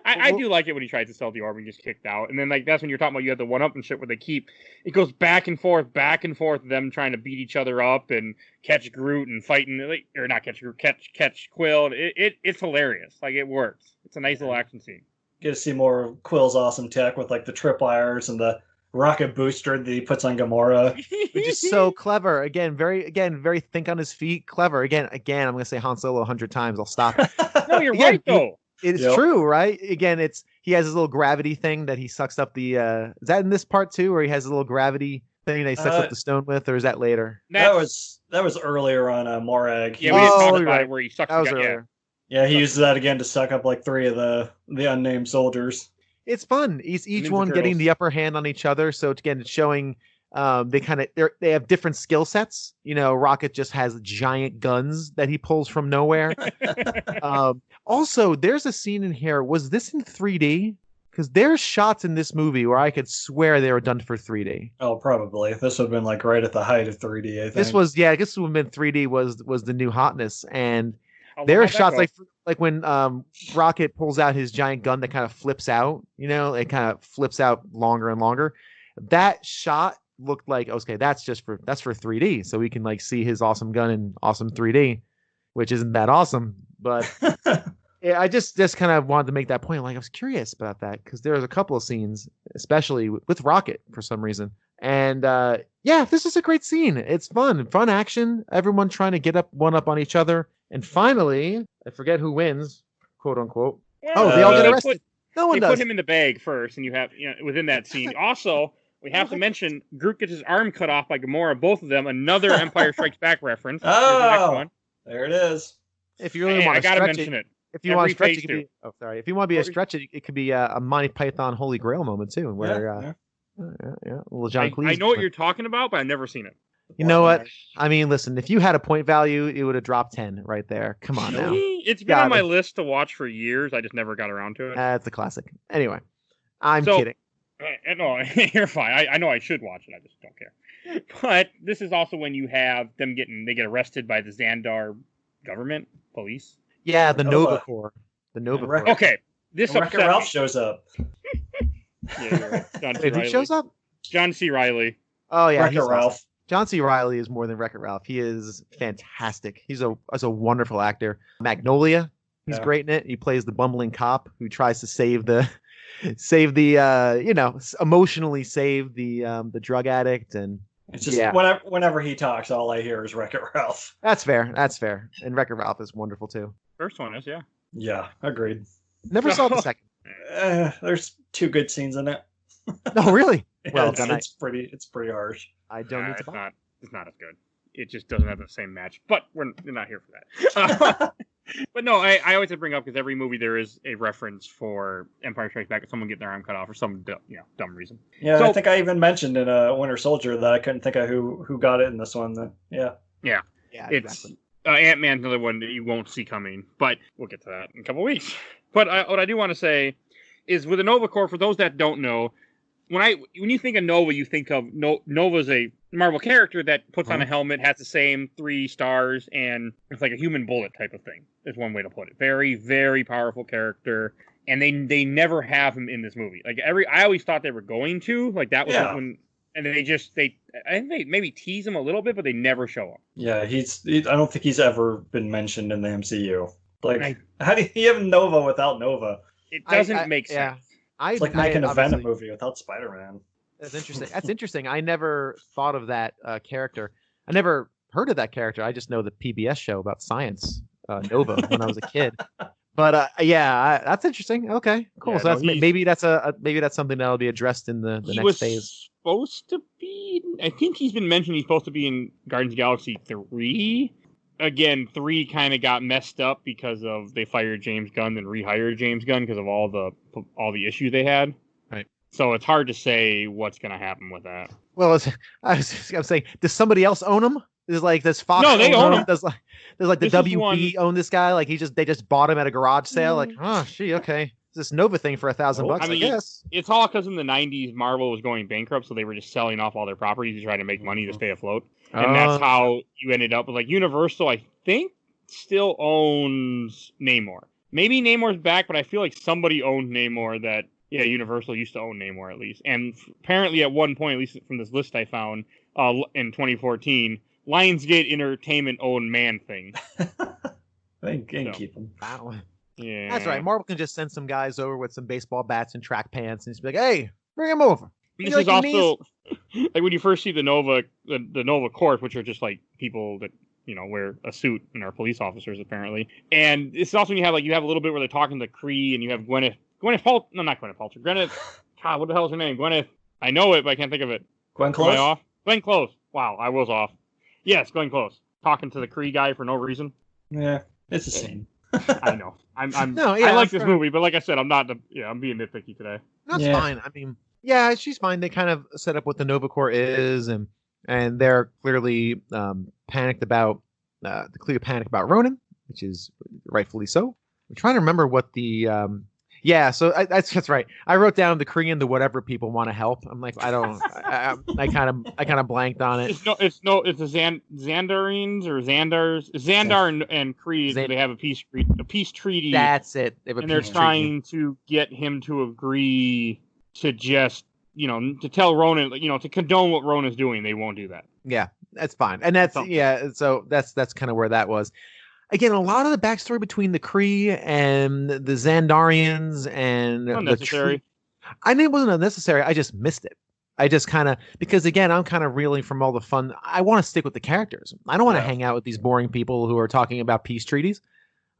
I do like it when he tries to sell the orb and gets kicked out. And then that's when you're talking about you have the one-upmanship where it goes back and forth, them trying to beat each other up and catch Groot and fighting, or not catch Groot, catch Quill. It's hilarious. Like, it works. It's a nice little action scene. Get to see more of Quill's awesome tech with like the tripwires and the rocket booster that he puts on Gamora. Which is so clever. Again, very think on his feet. Clever. Again, I'm going to say Han Solo 100 times. I'll stop. No, you're right, though. It's true, right? Again, he has his little gravity thing that he sucks up the. Is that in this part too, where he has a little gravity thing that he sucks up the stone with, or is that later? That was earlier on Morag. Yeah, we didn't talk about it where he sucks. That was earlier. Yeah, he uses that again to suck up like 3 of the unnamed soldiers. It's fun. Each one getting the upper hand on each other. So again, it's showing they have different skill sets. Rocket just has giant guns that he pulls from nowhere. Also, there's a scene in here. Was this in 3D? Because there's shots in this movie where I could swear they were done for 3D. Oh, probably. This would have been like right at the height of 3D, I think. This would have been 3D was the new hotness. And there are shots like when Rocket pulls out his giant gun that kind of flips out, it kind of flips out longer and longer. That shot looked like, okay, that's for 3D. So we can like see his awesome gun in awesome 3D, which isn't that awesome. But I just kind of wanted to make that point. Like, I was curious about that because there's a couple of scenes, especially with Rocket for some reason. And this is a great scene. It's fun action. Everyone trying to get one up on each other. And finally, I forget who wins, quote unquote. Well, they all get arrested. No one does. They put him in the bag first, and you have within that scene. Also, we have to mention Groot gets his arm cut off by Gamora. Both of them. Another Empire Strikes Back reference. Oh, there it is. If you really want to I gotta stretch mention it. if you want to stretch, phase it could two. be. Oh, sorry. If you want to be a stretch, it could be a Monty Python Holy Grail moment too, where little John Cleese. I know what you're talking about, but I've never seen it. You know what? I mean, listen. If you had a point value, it would have dropped 10 right there. Come on now. It's been on my list to watch for years. I just never got around to it. That's a classic. Anyway, I'm kidding. No, you're fine. I know I should watch it. I just don't care. But this is also when you have them they get arrested by the Xandar government police. Yeah, the Nova Corps. The Nova Corps. Okay, this Wreck-It Ralph shows up. Yeah, you're right. Wait, who shows up? John C. Reilly. Oh yeah, Wreck-It Ralph. Awesome. John C. Reilly is more than Wreck-It Ralph. He is fantastic. He's a wonderful actor. Magnolia, he's great in it. He plays the bumbling cop who tries to save the emotionally save the drug addict. And it's just whenever he talks, all I hear is Wreck-It Ralph. That's fair. And Wreck-It Ralph is wonderful too. First one is, yeah. Yeah, agreed. Never saw the second. There's 2 good scenes in it. Oh, really? Well, it's pretty harsh. I don't need to. It's not as good. It just doesn't have the same match. But we're not here for that. But no, I always have to bring up because every movie there is a reference for Empire Strikes Back. Someone getting their arm cut off for some dumb reason. Yeah, so, I think I even mentioned in Winter Soldier that I couldn't think of who got it in this one. Yeah. It's exactly. Ant-Man's another one that you won't see coming, but we'll get to that in a couple of weeks. But what I do want to say is with the Nova Corps, for those that don't know, when you think of Nova, you think of Nova's a Marvel character that puts on a helmet, has the same 3 stars, and it's like a human bullet type of thing. Is one way to put it. Very, very powerful character, and they never have him in this movie. Like I always thought they were going to. Like that was when, and I think they maybe tease him a little bit, but they never show him. Yeah, I don't think he's ever been mentioned in the MCU. Like, how do you have Nova without Nova? It doesn't make sense. It's like making a Venom movie without Spider-Man. That's interesting. That's interesting. I never thought of that character. I never heard of that character. I just know the PBS show about science, Nova, when I was a kid. But that's interesting. Okay, cool. Yeah, so maybe that's something that'll be addressed in the next phase. Supposed to be. I think he's been mentioned. He's supposed to be in Guardians of the Galaxy 3. Again, 3 kind of got messed up because of they fired James Gunn and rehired James Gunn because of all the issues they had. Right. So it's hard to say what's going to happen with that. Well, I'm saying, does somebody else own him? Does Fox? No, they own him. Does the WB own this guy? Like they just bought him at a garage sale. Like, okay. This Nova thing for $1,000, I guess. It's all because in the 90s, Marvel was going bankrupt, so they were just selling off all their properties to try to make money to stay afloat. And that's how you ended up with, like, Universal, I think, still owns Namor. Maybe Namor's back, but I feel like somebody owned Namor that, Universal used to own Namor at least. And apparently at one point, at least from this list I found in 2014, Lionsgate Entertainment owned Man-Thing. They can keep them. Wow. Yeah, that's right. Marvel can just send some guys over with some baseball bats and track pants and just be like, "Hey, bring him over." This is also like when you first see the Nova Corps, which are just like people that wear a suit and are police officers apparently. And it's also when you have a little bit where they're talking to Kree, and you have Gwyneth Paltrow. No, not Gwyneth Paltrow. God, what the hell is her name? Gwyneth. I know it, but I can't think of it. Glenn Close. Am I off? Glenn Close. Wow, I was off. Yes, Glenn Close. Talking to the Kree guy for no reason. Yeah, it's a scene. I know. I like this movie, but like I said, I'm being nitpicky today. That's fine. I mean, she's fine. They kind of set up what the Nova Corps is, and they're clearly panicked about Ronan, which is rightfully so. I'm trying to remember what the so that's right. I wrote down the Korean, the whatever people want to help. I'm like, I don't. I kind of blanked on it. It's the Xandarines or Xandars. Xandar and Kree. They have a peace treaty. That's it. They're trying to get him to agree to just to tell Ronan, to condone what Ronan's doing. They won't do that. Yeah, that's fine. And that's So that's kind of where that was. Again, a lot of the backstory between the Kree and the Xandarians and unnecessary. I knew it wasn't unnecessary. I just missed it. I just because again, I'm kind of reeling from all the fun. I want to stick with the characters. I don't want to hang out with these boring people who are talking about peace treaties.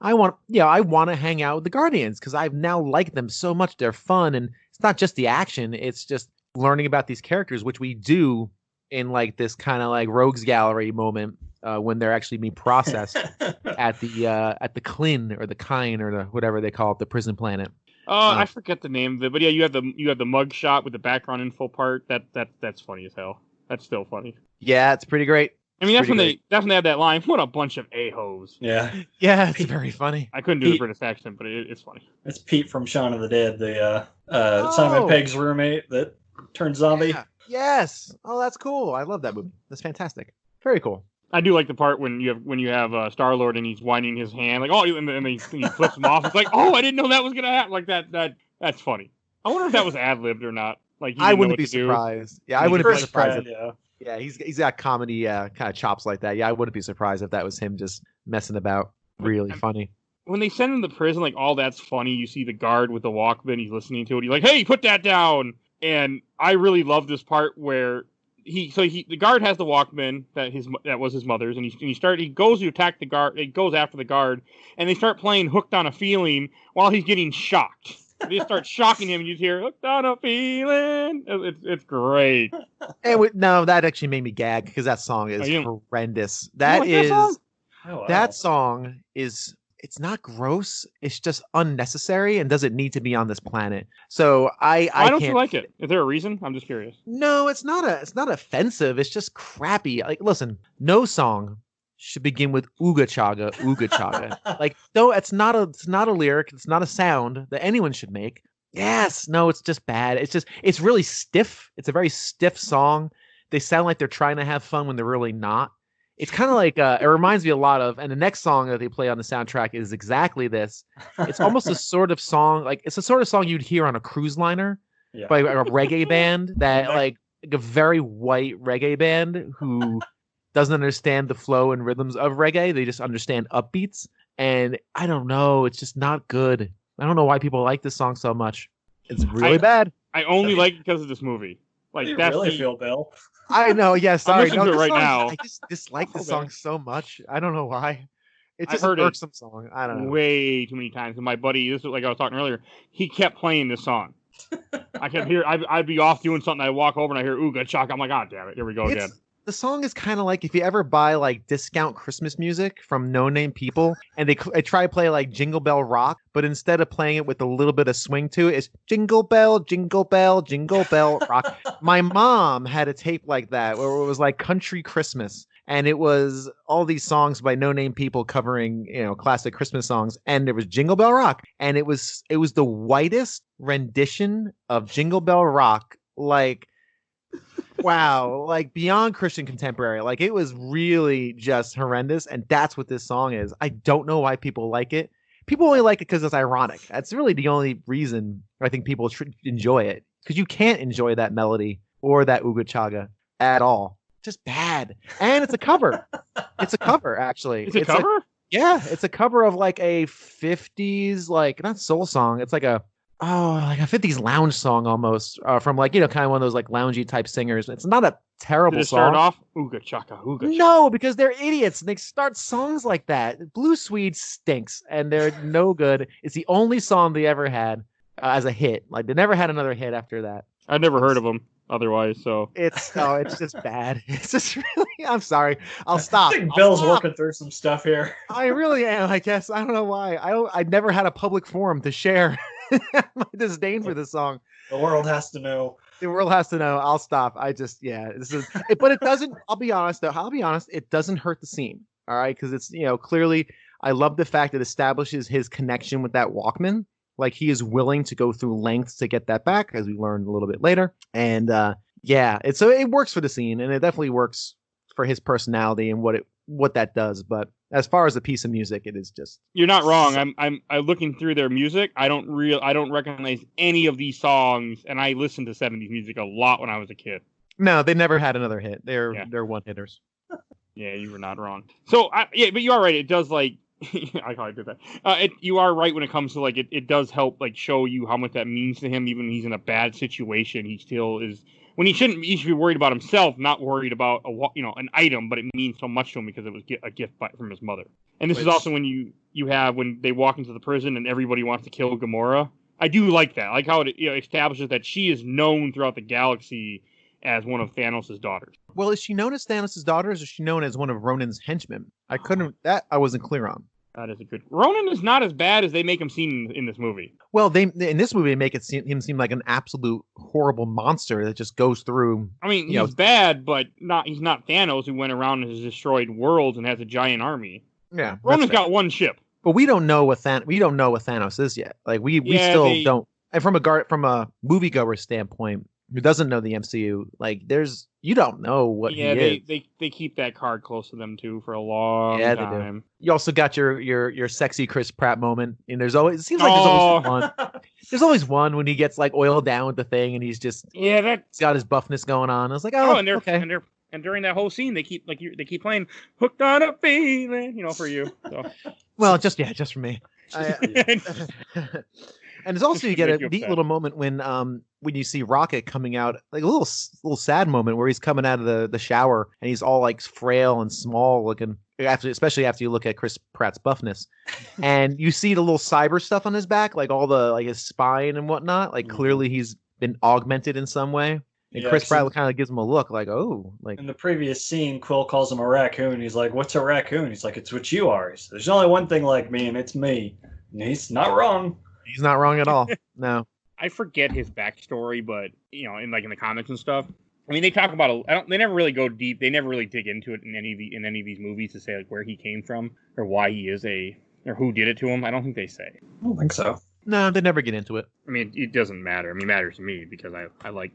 I want to hang out with the Guardians because I've now liked them so much. They're fun, and it's not just the action. It's just learning about these characters, which we do in like this kind of like rogues gallery moment when they're actually being processed at the Klin or the Kine or whatever they call it, the prison planet. I forget the name of it, but yeah, you have the mug shot with the background info part. That's funny as hell. That's still funny. Yeah, it's pretty great. I mean, that's when they have that line. What a bunch of a-hoes. Yeah. Yeah, it's very funny. I couldn't do the British accent, but it's funny. It's Pete from Shaun of the Dead, the Simon Pegg's roommate that turned zombie. Yeah. Yes. Oh, that's cool. I love that movie. That's fantastic. Very cool. I do like the part when you have Star-Lord and he's winding his hand, like, oh, and he flips him off. It's like, oh, I didn't know that was gonna happen. Like that's funny. I wonder if that was ad-libbed or not. Like, I wouldn't be surprised. Yeah, I wouldn't be surprised. Yeah, he's got comedy kind of chops like that. Yeah, I wouldn't be surprised if that was him just messing about. Really funny. When they send him to prison, like, all that's funny. You see the guard with the Walkman. He's listening to it. He's like, hey, put that down. And I really love this part where the guard has the Walkman that was his mother's, and he goes to attack the guard. He goes after the guard, and they start playing "Hooked on a Feeling" while he's getting shocked. They start shocking him, and you hear "Hooked on a Feeling." It's great. No, that actually made me gag because that song is horrendous. That song is. It's not gross. It's just unnecessary and doesn't need to be on this planet. So why don't you like it? Is there a reason? I'm just curious. No, it's not offensive. It's just crappy. Like, listen, no song should begin with ooga chaga, ooga chaga. Like, no, it's not a lyric. It's not a sound that anyone should make. Yes, no, it's just bad. It's really stiff. It's a very stiff song. They sound like they're trying to have fun when they're really not. It's kind of like, it reminds me a lot of, and the next song that they play on the soundtrack is exactly this. It's almost a sort of song, like, it's a sort of song you'd hear on a cruise liner by a reggae band that, like a very white reggae band who doesn't understand the flow and rhythms of reggae. They just understand upbeats. And I don't know, it's just not good. I don't know why people like this song so much. It's really bad. I only like it because of this movie. Like, that's really feel, Bill. I know, yeah, sorry. I'm listening to it right now. I just dislike the song so much. I don't know why. It's just an irksome song. I don't know. Way too many times. And my buddy, this is like I was talking earlier, he kept playing this song. I kept hearing, I'd be off doing something, I walk over and I hear Ooga Chaka. I'm like, oh, damn it, here we go again. The song is kind of like if you ever buy like discount Christmas music from no-name people and they try to play like Jingle Bell Rock, but instead of playing it with a little bit of swing to it, it's Jingle Bell, Jingle Bell, Jingle Bell Rock. My mom had a tape like that where it was like Country Christmas. And it was all these songs by no-name people covering, classic Christmas songs. And there was Jingle Bell Rock. And it was the whitest rendition of Jingle Bell Rock, like, wow, like beyond Christian contemporary. Like, it was really just horrendous. And that's what this song is. I don't know why people like it. People only like it because it's ironic. That's really the only reason I think people enjoy it. Because you can't enjoy that melody or that Ooga Chaga at all. Just bad. And it's a cover. It's a cover, actually. It's a cover? Yeah, it's a cover of like a 50s, like, not soul song. It's like a 50s lounge song almost, from like, kind of one of those like loungy type singers. It's not a terrible song. Start off Ooga Chaka, Ooga Chaka. No, because they're idiots and they start songs like that. Blue Swede stinks and they're no good. It's the only song they ever had as a hit. Like, they never had another hit after that. I'd never heard of them otherwise, so it's just bad. It's just really, I'm sorry, I'll stop. I think Bill's working through some stuff here. I really am. I guess I don't know why. I never had a public forum to share my disdain for this song. The world has to know. The world has to know. I'll stop. This is but it doesn't, I'll be honest, it doesn't hurt the scene. All right, because it's clearly, I love the fact it establishes his connection with that Walkman. Like, he is willing to go through lengths to get that back, as we learned a little bit later. And it works for the scene, and it definitely works for his personality and what that does. But as far as a piece of music, it is just. You're not wrong. I'm looking through their music. I don't recognize any of these songs, and I listened to 70s music a lot when I was a kid. No, they never had another hit. They're one hitters. Yeah, you were not wrong. So but you are right. It does like. I probably did that. You are right when it comes to like it does help like show you how much that means to him. Even when he's in a bad situation, he still is. When he should be worried about himself, not worried about an item, but it means so much to him because it was a gift from his mother. And this is also when you have when they walk into the prison and everybody wants to kill Gamora. I do like that. I like how it establishes that she is known throughout the galaxy as one of Thanos' daughters. Well, is she known as Thanos' daughter, or is she known as one of Ronan's henchmen? I wasn't clear on. That is a good. Ronan is not as bad as they make him seem in this movie. Well, in this movie they make him seem like an absolute horrible monster that just goes through. I mean, he's bad, but he's not Thanos, who went around and has destroyed worlds and has a giant army. Yeah, Ronan's got one ship. But we don't know what Thanos is yet. Like we still don't. And from a moviegoer standpoint, who doesn't know the MCU, like you don't know what he is. They keep that card close to them too for a long time. They do. You also got your sexy Chris Pratt moment, and there's always one. There's always one when he gets like oiled down with the thing, and he's just he's got his buffness going on. I was like, and during that whole scene, they keep playing "Hooked on a Feeling," for you. So. Well, just for me. And it's also you get a neat little moment when you see Rocket coming out, like a little sad moment where he's coming out of the shower and he's all like frail and small looking, especially after you look at Chris Pratt's buffness, and you see the little cyber stuff on his back, like all the like his spine and whatnot. Like clearly he's been augmented in some way. And Chris Pratt kind of gives him a look like, oh, like in the previous scene, Quill calls him a raccoon. He's like, "What's a raccoon?" He's like, "It's what you are." He says, "There's only one thing like me, and it's me." And he's not wrong. He's not wrong at all. No. I forget his backstory, but in the comics and stuff. I mean, they talk about they never really go deep. They never really dig into it in any of these movies to say like where he came from or why he is or who did it to him. I don't think they say. I don't think so. No, they never get into it. I mean, it doesn't matter. I mean, it matters to me because I like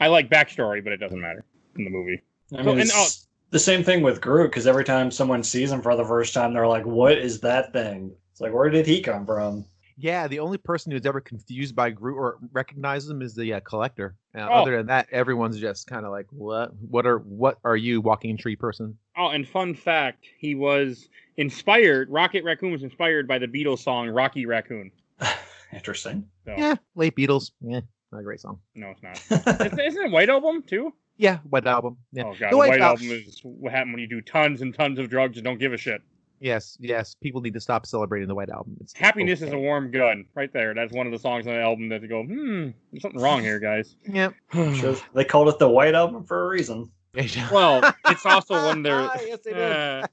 I like backstory, but it doesn't matter in the movie. I mean, it's the same thing with Groot, because every time someone sees him for the first time, they're like, "What is that thing?" It's like, where did he come from? Yeah, the only person who's ever confused by Groot or recognizes him is the Collector. Other than that, everyone's just kind of like, "What? What are you, walking tree person?" Oh, and fun fact, he was inspired. Rocket Raccoon was inspired by the Beatles song "Rocky Raccoon." Interesting. So. Yeah, late Beatles. Yeah, not a great song. No, it's not. Isn't it White Album too? Yeah, White Album. Yeah. Oh god, the White Album is what happened when you do tons and tons of drugs and don't give a shit. Yes. People need to stop celebrating the White Album. Happiness is a Warm Gun, right there. That's one of the songs on the album that they go, there's something wrong here, guys. Yep. They called it the White Album for a reason. Well, it's also one of their yes, they did.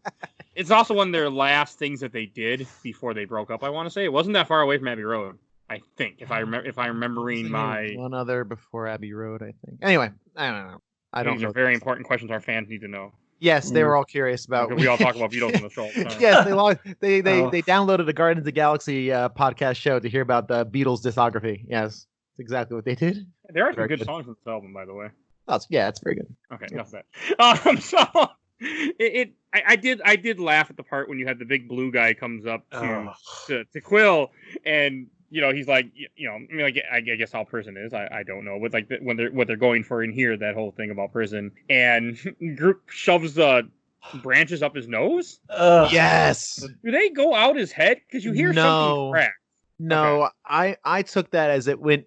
it's also one of their last things that they did before they broke up. I want to say it wasn't that far away from Abbey Road. I think if I'm remembering my one other before Abbey Road, I think. Anyway, I don't know. I don't know. These are very important questions our fans need to know. Yes, they were all curious about. We all talk about Beatles on the show. Yes, they downloaded the Guardians of the Galaxy podcast show to hear about the Beatles discography. Yes, that's exactly what they did. There are some good songs on this album, by the way. It's very good. Okay, enough of that. So I did laugh at the part when you had the big blue guy comes up to Quill and. He's like, I guess how prison is. I don't know, but like what they're going for in here, that whole thing about prison, and Groot shoves the branches up his nose. Yes. Do they go out his head? Because you hear something crack. No, okay. I took that as it went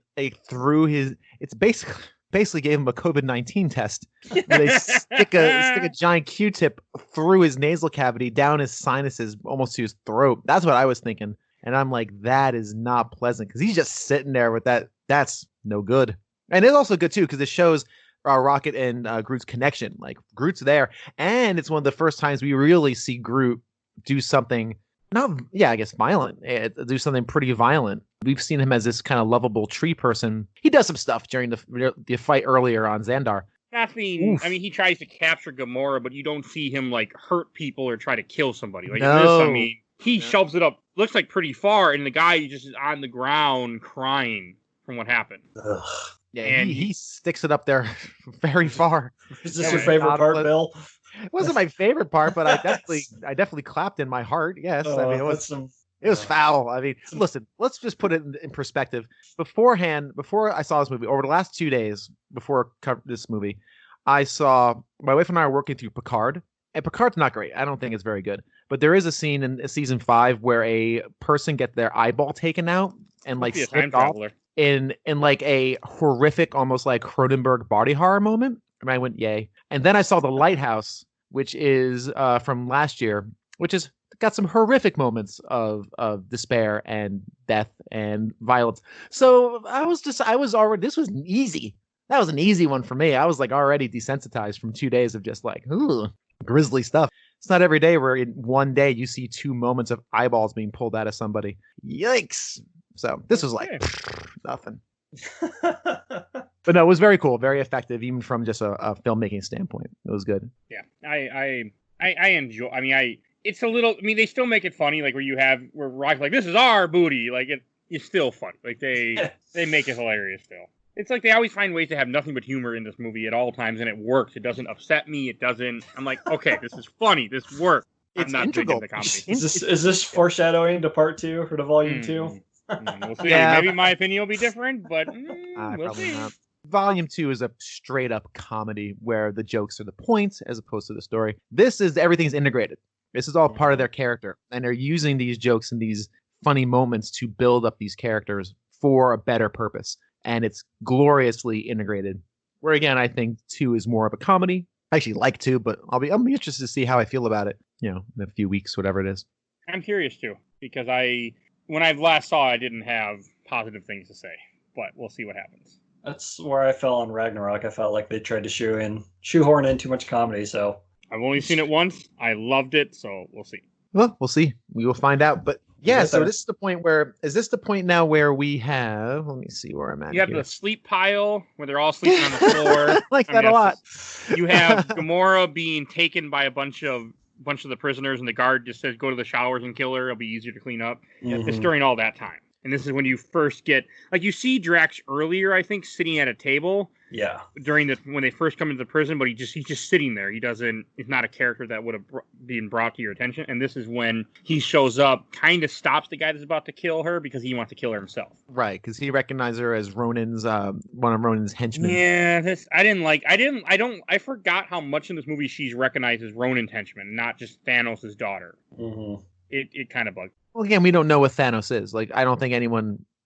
through his. It's basically gave him a COVID-19 test. Where they stick a giant Q-tip through his nasal cavity, down his sinuses, almost to his throat. That's what I was thinking. And I'm like, that is not pleasant because he's just sitting there with that. That's no good. And it's also good, too, because it shows Rocket and Groot's connection. Like, Groot's there. And it's one of the first times we really see Groot do something, violent. Do something pretty violent. We've seen him as this kind of lovable tree person. He does some stuff during the fight earlier on Xandar. Nothing. I mean, he tries to capture Gamora, but you don't see him, like, hurt people or try to kill somebody. Like, in this, he shoves it up, looks like pretty far, and the guy just is on the ground crying from what happened. Ugh. Yeah, and he sticks it up there very far. Is this your favorite part, Bill? It wasn't my favorite part, but I definitely clapped in my heart. Yes, I mean it was foul. I mean, listen, let's just put it in perspective. Before I saw this movie, over the last 2 days before this movie, I saw my wife and I are working through Picard. And Picard's not great. I don't think it's very good. But there is a scene in season 5 where a person gets their eyeball taken out and like slipped off in like a horrific, almost like Cronenberg body horror moment. And I went, yay. And then I saw The Lighthouse, which is from last year, which has got some horrific moments of despair and death and violence. So this was easy. that was an easy one for me. I was like already desensitized from 2 days of just like, ooh, grisly stuff. It's not every day where in one day you see 2 moments of eyeballs being pulled out of somebody. Yikes. So this was like nothing. But no, it was very cool, very effective, even from just a filmmaking standpoint. It was good. Yeah, I enjoy. I mean, it's a little. I mean, they still make it funny, like where Rock's like, "This is our booty." Like it's still funny. Like they make it hilarious still. It's like they always find ways to have nothing but humor in this movie at all times, and it works. It doesn't upset me. It doesn't. I'm like, okay, this is funny. This works. It's I'm not integral. the comedy. Is this foreshadowing to part 2 or to volume 2? We'll see. Yeah. Maybe my opinion will be different, but we'll see. Not. Volume 2 is a straight up comedy where the jokes are the point as opposed to the story. This is everything's integrated. This is all part of their character, and they're using these jokes and these funny moments to build up these characters for a better purpose, and it's gloriously integrated. Where again, I think 2 is more of a comedy. I actually like 2, but I'll be interested to see how I feel about it. In a few weeks, whatever it is. I'm curious too, because when I last saw it, I didn't have positive things to say, but we'll see what happens. That's where I fell on Ragnarok. I felt like they tried to shoehorn in too much comedy, so. I've only seen it once. I loved it, so we'll see. Well, we'll see. We will find out. But yeah, so there. this is the point where, is this the point now where we have, let me see where I'm at. You have here. the sleep pile where they're all sleeping on the floor. I like that a lot. You have Gamora being taken by a bunch of the prisoners, and the guard just says, go to the showers and kill her. It'll be easier to clean up. Mhm. It's during all that time. And this is when you first get, like, you see Drax earlier, I think, sitting at a table. Yeah. When they first come into the prison, but he's just sitting there. He's not a character that would have been brought to your attention. And this is when he shows up, kind of stops the guy that's about to kill her because he wants to kill her himself. Right, because he recognized her as Ronan's, one of Ronan's henchmen. Yeah, I forgot how much in this movie she's recognized as Ronan's henchman, not just Thanos' daughter. Mm-hmm. It kind of bugged. Well, again, we don't know what Thanos is. Like, I don't think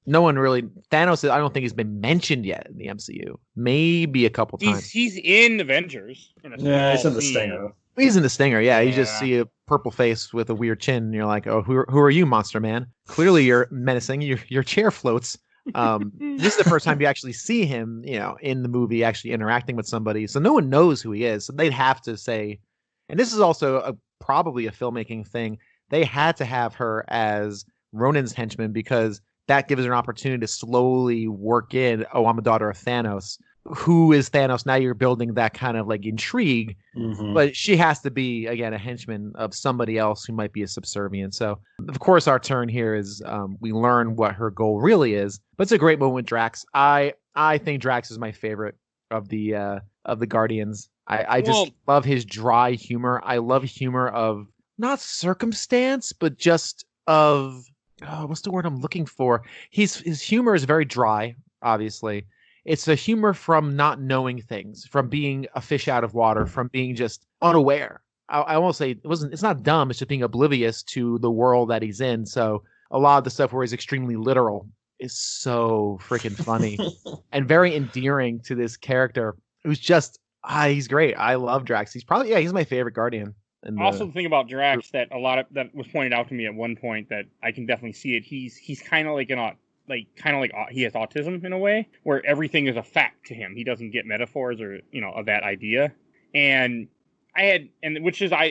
no one really, Thanos, I don't think he's been mentioned yet in the MCU. Maybe a couple times. He's in Avengers. Yeah, he's in the Stinger. He's in the Stinger, yeah. You just see a purple face with a weird chin, and you're like, oh, who are you, Monster Man? Clearly you're menacing. Your chair floats. This is the first time you actually see him, in the movie, actually interacting with somebody. So no one knows who he is. So they'd have to say, and this is also probably a filmmaking thing, they had to have her as Ronan's henchman because that gives her an opportunity to slowly work in, oh, I'm a daughter of Thanos. Who is Thanos? Now you're building that kind of like intrigue. Mm-hmm. But she has to be, again, a henchman of somebody else who might be a subservient. So, of course, our turn here is we learn what her goal really is. But it's a great moment with Drax. I think Drax is my favorite of the Guardians. I just love his dry humor. I love humor of not circumstance, but just of what's the word I'm looking for? His humor is very dry, obviously. It's a humor from not knowing things, from being a fish out of water, from being just unaware. I won't say it's not dumb, it's just being oblivious to the world that he's in. So a lot of the stuff where he's extremely literal is so freaking funny and very endearing to this character who's just he's great. I love Drax. He's my favorite Guardian. Also, the thing about Drax that that was pointed out to me at one point that I can definitely see it. He's kind of like he has autism in a way where everything is a fact to him. He doesn't get metaphors or of that idea. And I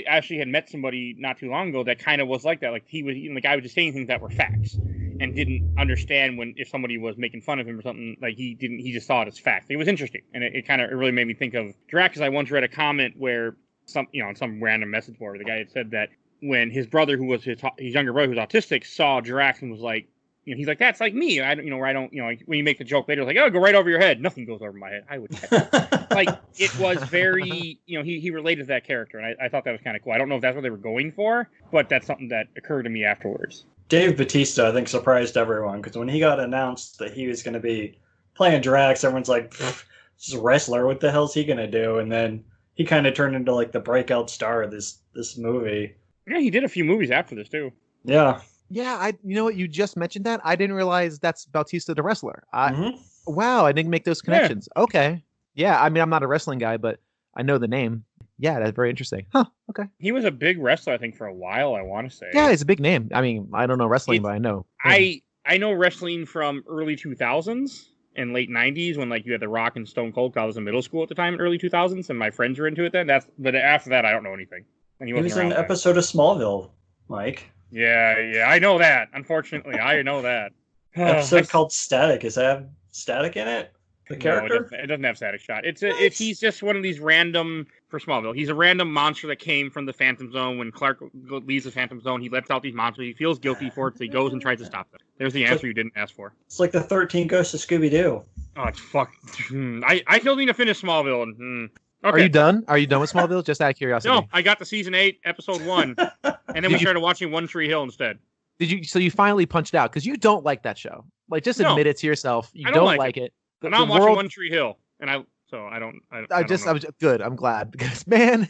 actually had met somebody not too long ago that kind of was like that. Like the guy was just saying things that were facts and didn't understand if somebody was making fun of him or something. Like he just saw it as facts. It was interesting, and it really made me think of Drax. Because I once read a comment where on some random message board, the guy had said that when his brother, who was his younger brother, who was autistic, saw Drax and was like, he's like, that's like me. Like when you make the joke later, like, oh, go right over your head. Nothing goes over my head. I would like it was very, he related to that character, and I thought that was kind of cool. I don't know if that's what they were going for, but that's something that occurred to me afterwards. Dave Batista, I think, surprised everyone because when he got announced that he was going to be playing Drax, everyone's like, this is a wrestler. What the hell is he going to do? And then he kind of turned into like the breakout star of this movie. Yeah, he did a few movies after this too. Yeah. Yeah, you know what? You just mentioned that. I didn't realize that's Bautista the wrestler. Wow, I didn't make those connections. Yeah. Okay. Yeah, I mean, I'm not a wrestling guy, but I know the name. Yeah, that's very interesting. Huh, okay. He was a big wrestler, I think, for a while, I want to say. Yeah, he's a big name. I mean, I don't know wrestling, but I know. I know wrestling from early 2000s, in late 90s when like you had The Rock and Stone Cold. I was in middle school at the time, early 2000s, and my friends were into it then. But after that, I don't know anything. And he was in an episode of Smallville, Mike. Yeah, I know that. Unfortunately, I know that. Episode called Static. Does that have Static in it? The character? No, it doesn't have Static Shot. He's just one of these random, for Smallville, he's a random monster that came from the Phantom Zone. When Clark leaves the Phantom Zone, he lets out these monsters. He feels guilty for it, so he goes and tries to stop them. There's the answer you didn't ask for. It's like the 13 Ghosts of Scooby-Doo. Oh, it's fuck. I still need to finish Smallville. Okay. Are you done? Are you done with Smallville? Just out of curiosity. No, I got to season 8, episode 1, and then we started watching One Tree Hill instead. Did you? So you finally punched out because you don't like that show. Like, just admit it to yourself. You don't like it. But now I'm watching One Tree Hill, and I was good. I'm glad because man,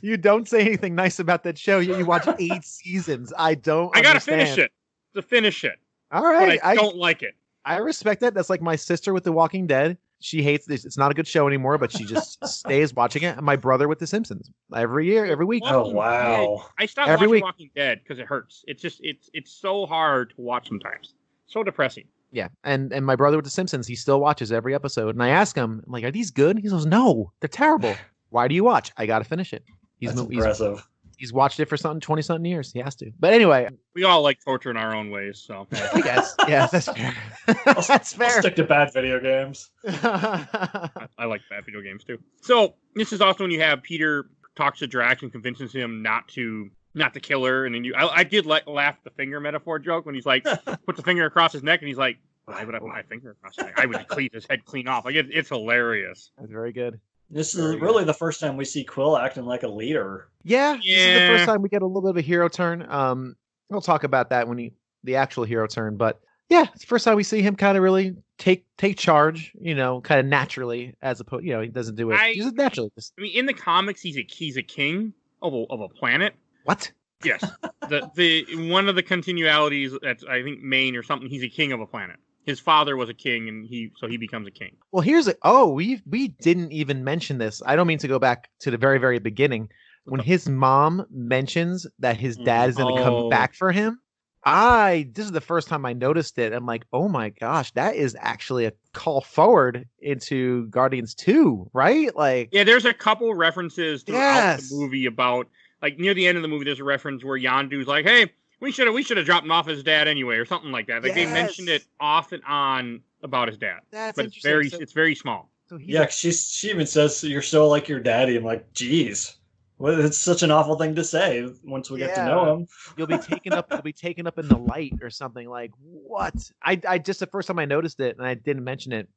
you don't say anything nice about that show. You watch 8 seasons. I gotta finish it. To finish it. All right. But I don't like it. I respect that. That's like my sister with The Walking Dead. She hates this. It's not a good show anymore, but she just stays watching it. And my brother with The Simpsons every week. Oh wow! I stopped watching Walking Dead because it hurts. It's just it's so hard to watch sometimes. So depressing. Yeah, and my brother with The Simpsons, he still watches every episode. And I ask him, like, are these good? He goes, no, they're terrible. Why do you watch? I got to finish it. That's impressive. He's watched it for 20-something years. He has to. But anyway. We all like torture in our own ways, so. I guess. Yeah, that's fair. That's fair. I'll stick to bad video games. I like bad video games, too. So, this is also when you have Peter talks to Drax and convinces him not to kill her. And then I did laugh at the finger metaphor joke when he's like, put the finger across his neck, and he's like, why would I put my finger across his neck? I would cleave his head clean off. Like, it's hilarious. That's very good. This is really the first time we see Quill acting like a leader. Yeah. This is the first time we get a little bit of a hero turn. We'll talk about that when the actual hero turn. But yeah, it's the first time we see him kind of really take charge, kind of naturally, as opposed, he doesn't do it. He's naturally. I mean, in the comics, he's a king of a planet. What? Yes. the one of the continualities that's I think Maine or something. He's a king of a planet. His father was a king, and he becomes a king. Well, we didn't even mention this. I don't mean to go back to the very, very beginning. When his mom mentions that his dad is going to come back for him, this is the first time I noticed it. I'm like, oh my gosh, that is actually a call forward into Guardians 2, right? Like, yeah, there's a couple references throughout the movie about, like, near the end of the movie, there's a reference where Yondu's like, hey, we should have dropped him off his dad anyway, or something like that. Like they mentioned it off and on about his dad. But it's very small. So she even says you're so like your daddy. I'm like, geez. Well, it's such an awful thing to say once we get to know him. You'll be taken up in the light or something. Like, what? I just the first time I noticed it, and I didn't mention it,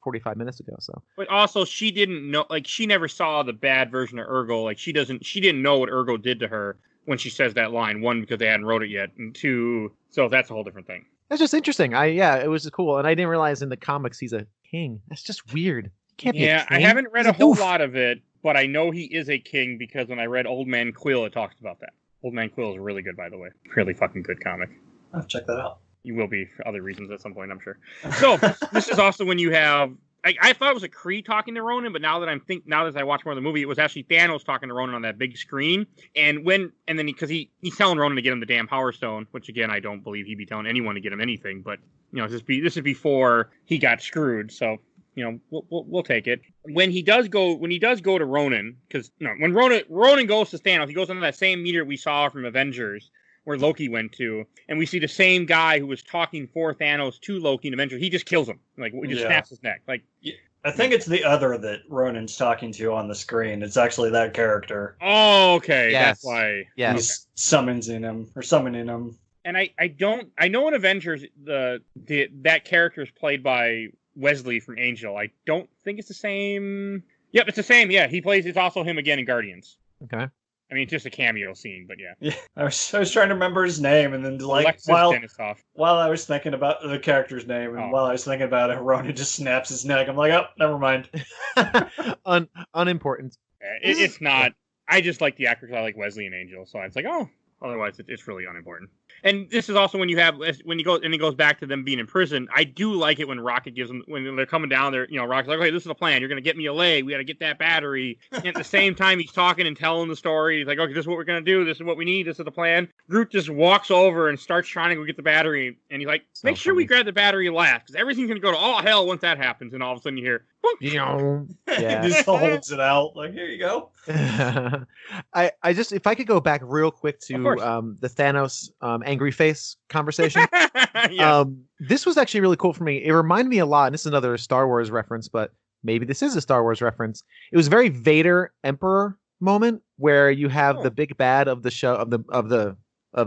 45 minutes ago. So, but also she didn't know, like she never saw the bad version of Ergo. Like she didn't know what Ergo did to her when she says that line. 1, because they hadn't wrote it yet, and 2, so that's a whole different thing. That's just interesting. It was cool, and I didn't realize in the comics he's a king. That's just weird. He can't be a king. I haven't read a whole lot of it, but I know he is a king because when I read Old Man Quill, it talks about that. Old Man Quill is really good, by the way. Really fucking good comic. I'll check that out. You will be for other reasons at some point, I'm sure. So this is also when you have. I thought it was a Kree talking to Ronan, but now that I watch more of the movie, it was actually Thanos talking to Ronan on that big screen. And then because he's telling Ronan to get him the damn Power Stone, which again I don't believe he'd be telling anyone to get him anything. But this is before he got screwed, so we'll take it. When he does go to Ronan, because when Ronan goes to Thanos, he goes under that same meter we saw from Avengers, where Loki went to, and we see the same guy who was talking for Thanos to Loki in Avengers. He just kills him. Like, he just snaps his neck. Like, I think it's the other that Ronan's talking to on the screen. It's actually that character. Oh, okay. Yes. That's why. Yes. He's summoning him. And I know in Avengers, that character is played by Wesley from Angel. I don't think it's the same. Yep, it's the same. Yeah, it's also him again in Guardians. Okay. I mean, it's just a cameo scene, but yeah. I was trying to remember his name, and then while I was thinking about the character's name, and while I was thinking about it, Ronan just snaps his neck. I'm like, oh, never mind. Unimportant. It's not. I just like the actors. I like Wesley and Angel, so it's like, oh. Otherwise, it's really unimportant. And this is also when you have when you go and it goes back to them being in prison. I do like it when Rocket gives them when they're coming down there. You know, Rocket's like, "Okay, this is the plan. You're gonna get me a leg. We got to get that battery." And at the same time, he's talking and telling the story. He's like, "Okay, this is what we're gonna do. This is what we need. This is the plan." Groot just walks over and starts trying to go get the battery, and he's like, "Make sure we grab the battery last, because everything's gonna go to all hell once that happens." And all of a sudden, you hear, Yeah. He just holds it out like, "Here you go." I just, if I could go back real quick to the Thanos angry face conversation. This was actually really cool for me. It reminded me a lot, and this is another Star Wars reference, but maybe this is a Star Wars reference. It was very Vader Emperor moment where you have the big bad of the show of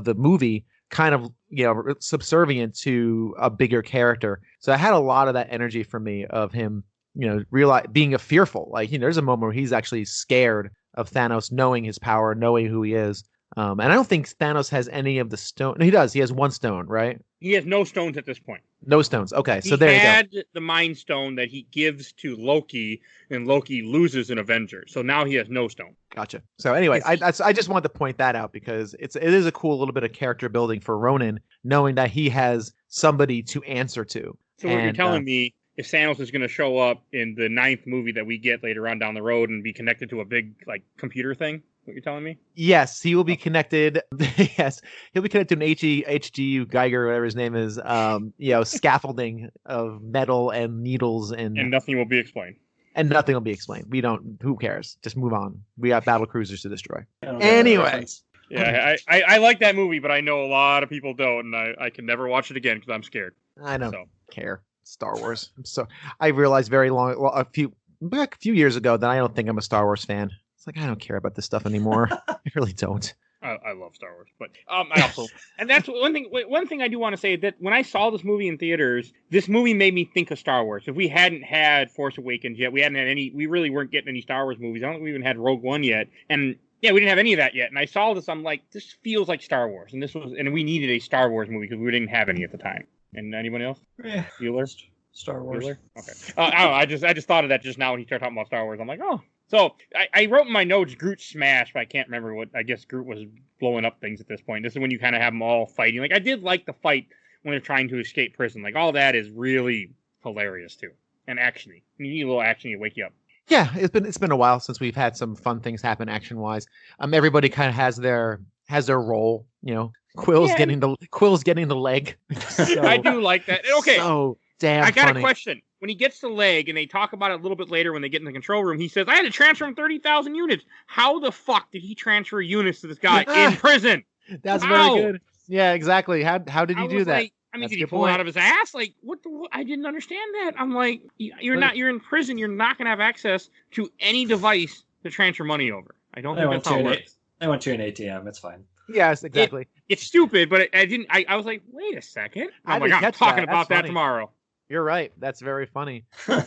the movie kind of, you know, subservient to a bigger character. So I had a lot of that energy for me of him, you know, being a fearful, like, you know, there's a moment where he's actually scared of Thanos knowing his power, knowing who he is. And I don't think Thanos has any of the stone. No, he does. He has one stone, right? He has no stones at this point. No stones. Okay, so there you go. He had the Mind Stone that he gives to Loki, and Loki loses in Avengers. So now he has no stone. Gotcha. So anyway, I just wanted to point that out because it is a cool little bit of character building for Ronan, knowing that he has somebody to answer to. So what you're telling me, if Thanos is going to show up in the 9th movie that we get later on down the road and be connected to a big like computer thing, what you're telling me? Yes, he will be connected. Yes, he'll be connected to an HGU Geiger, whatever his name is. You know, scaffolding of metal and needles, and nothing will be explained. And nothing will be explained. We don't. Who cares? Just move on. We got battle cruisers to destroy. Anyway. Yeah, I like that movie, but I know a lot of people don't, and I can never watch it again because I'm scared. I don't care. Star Wars. So I realized a few years ago that I don't think I'm a Star Wars fan. It's like I don't care about this stuff anymore. I really don't. I love Star Wars, but I also and that's one thing. One thing I do want to say that when I saw this movie in theaters, this movie made me think of Star Wars. If we hadn't had Force Awakens yet, we hadn't had any. We really weren't getting any Star Wars movies. I don't think we even had Rogue One yet, and yeah, we didn't have any of that yet. And I saw this, I'm like, this feels like Star Wars, and we needed a Star Wars movie because we didn't have any at the time. And anyone else? Yeah, Bueller? Star Wars. Bueller? Okay. I just thought of that just now when he started talking about Star Wars. I'm like, oh. So I wrote in my notes Groot smash, but I can't remember what. I guess Groot was blowing up things at this point. This is when you kind of have them all fighting. Like I did like the fight when they're trying to escape prison. Like all that is really hilarious too, and actiony. You need a little action to wake you up. Yeah, it's been a while since we've had some fun things happen action wise. Everybody kind of has their role. You know, Quill's getting the leg. So, I do like that. Okay, so damn. I got a question. When he gets the leg, and they talk about it a little bit later when they get in the control room, he says, "I had to transfer him 30,000 units." How the fuck did he transfer units to this guy in prison? That's very good. Yeah, exactly. How did he do that? Like, I mean, did he pull it out of his ass? Like, what? I didn't understand that. I'm like, you're in prison. You're not gonna have access to any device to transfer money over. I don't think that's how it works. I went to an ATM. It's fine. Yes, exactly. It's stupid, but I didn't. I was like, wait a second. I'm talking about that tomorrow. You're right. That's very funny. I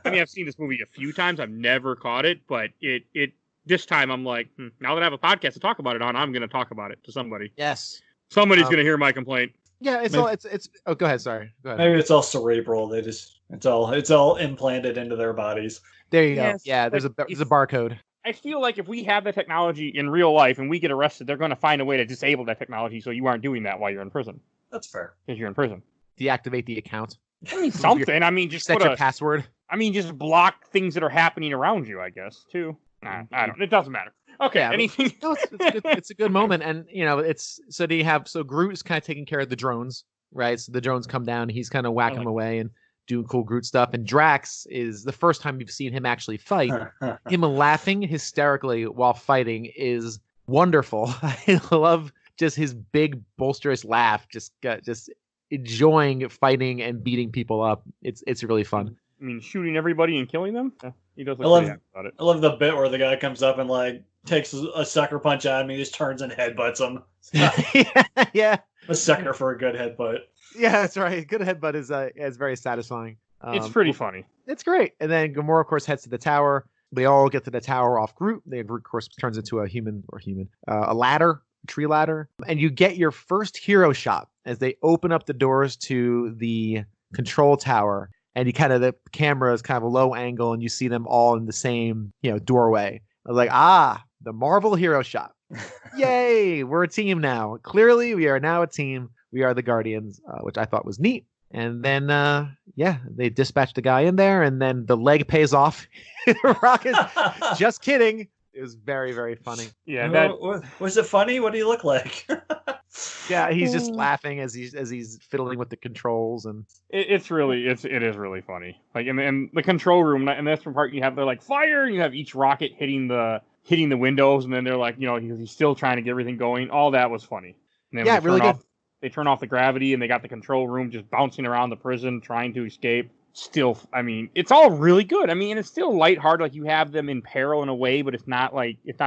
mean, I've seen this movie a few times. I've never caught it, but it this time I'm like, now that I have a podcast to talk about it on, I'm going to talk about it to somebody. Yes. Somebody's going to hear my complaint. Yeah, it's oh, go ahead. Sorry. Go ahead. Maybe it's all cerebral. It's all implanted into their bodies. There you go. Yeah, there's a barcode. I feel like if we have the technology in real life and we get arrested, they're going to find a way to disable that technology so you aren't doing that while you're in prison. That's fair. Because you're in prison. Deactivate the account. I mean, something. I mean, just set your password. I mean, just block things that are happening around you, I guess, too. Nah, I don't. It doesn't matter. Okay, yeah, anything. No, it's a good moment, and you know, so Groot is kind of taking care of the drones, right? So the drones come down, he's kind of whacking them away and doing cool Groot stuff. And Drax is the first time you've seen him actually fight. Him laughing hysterically while fighting is wonderful. I love just his big bolsterous laugh, just enjoying fighting and beating people up. It's really fun. I mean, shooting everybody and killing them? He does look pretty happy about it. I love the bit where the guy comes up and like takes a sucker punch at him, he just turns and headbutts him. Yeah. A sucker for a good headbutt. Yeah, that's right. Good headbutt is very satisfying. It's pretty funny. It's great. And then Gamora, of course, heads to the tower. They all get to the tower off Groot. Groot, of course, turns into a ladder, tree ladder. And you get your first hero shot as they open up the doors to the control tower. And the camera is kind of a low angle and you see them all in the same, doorway. I was like, the Marvel hero shot. Yay! We're a team now. Clearly, we are now a team. We are the Guardians, which I thought was neat. And then, they dispatched the guy in there, and then the leg pays off. Rocket, just kidding. It was very, very funny. Yeah, was it funny? What do you look like? Yeah, he's just laughing as he's fiddling with the controls, and it is really funny. Like in the control room, and that's the part you have. They're like fire, and you have each rocket hitting the windows, and then they're like, he's still trying to get everything going. All that was funny. And then really good. They turn off the gravity, and they got the control room just bouncing around the prison, trying to escape. Still, it's all really good. And it's still lighthearted. Like, you have them in peril in a way, but it's not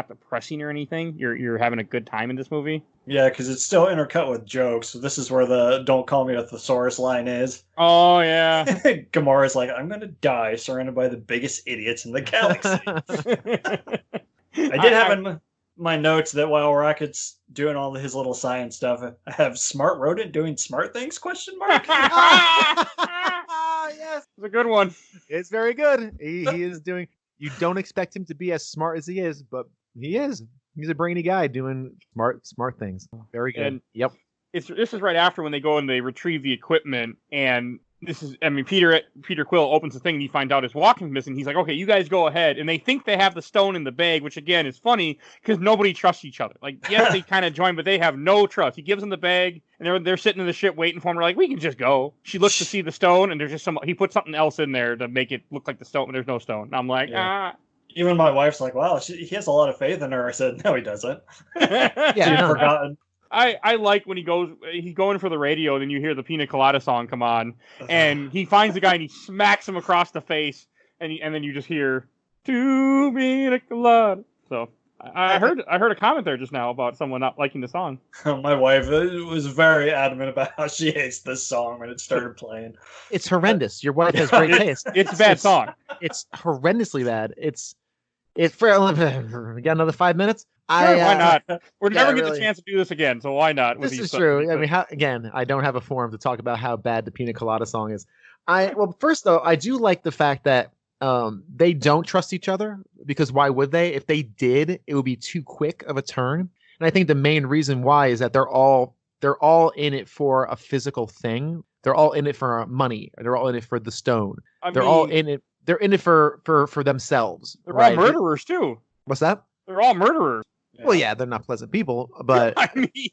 depressing or anything. You're having a good time in this movie. Yeah, because it's still intercut with jokes. So this is where the "Don't call me a thesaurus" line is. Oh yeah. Gamora's like, "I'm gonna die surrounded by the biggest idiots in the galaxy." I did have in my notes that while Rocket's doing all his little science stuff, I have Smart Rodent doing smart things? ? Yes, it's a good one. It's very good. He is doing. You don't expect him to be as smart as he is, but he is. He's a brainy guy doing smart things. Very good. And yep. This is right after when they go and they retrieve the equipment, and this is, Peter Quill opens the thing and he finds out his walking's missing. He's like, okay, you guys go ahead. And they think they have the stone in the bag, which again is funny because nobody trusts each other. Like, yes, they kind of join, but they have no trust. He gives them the bag, and they're sitting in the ship waiting for him. We're like, we can just go. She looks to see the stone, and there's just he put something else in there to make it look like the stone, but there's no stone. And I'm like, Even my wife's like, wow, he has a lot of faith in her. I said, no, he doesn't. Yeah, forgotten. I like when he's going for the radio, and then you hear the Pina Colada song come on, and he finds the guy and he smacks him across the face, and then you just hear "To Pina Colada." So I heard a comment there just now about someone not liking the song. My wife was very adamant about how she hates this song when it started playing. It's horrendous. Your wife has great taste. It's a bad song. It's horrendously bad. It's for we got another 5 minutes. Sure, why not? We're never getting a chance to do this again, so why not? This is true. Again, I don't have a forum to talk about how bad the Pina Colada song is. First though, I do like the fact that they don't trust each other, because why would they? If they did, it would be too quick of a turn. And I think the main reason why is that they're all in it for a physical thing. They're all in it for money. They're all in it for the stone. All in it. They're in it for themselves. They're all murderers too. What's that? They're all murderers. Well, yeah, they're not pleasant people, but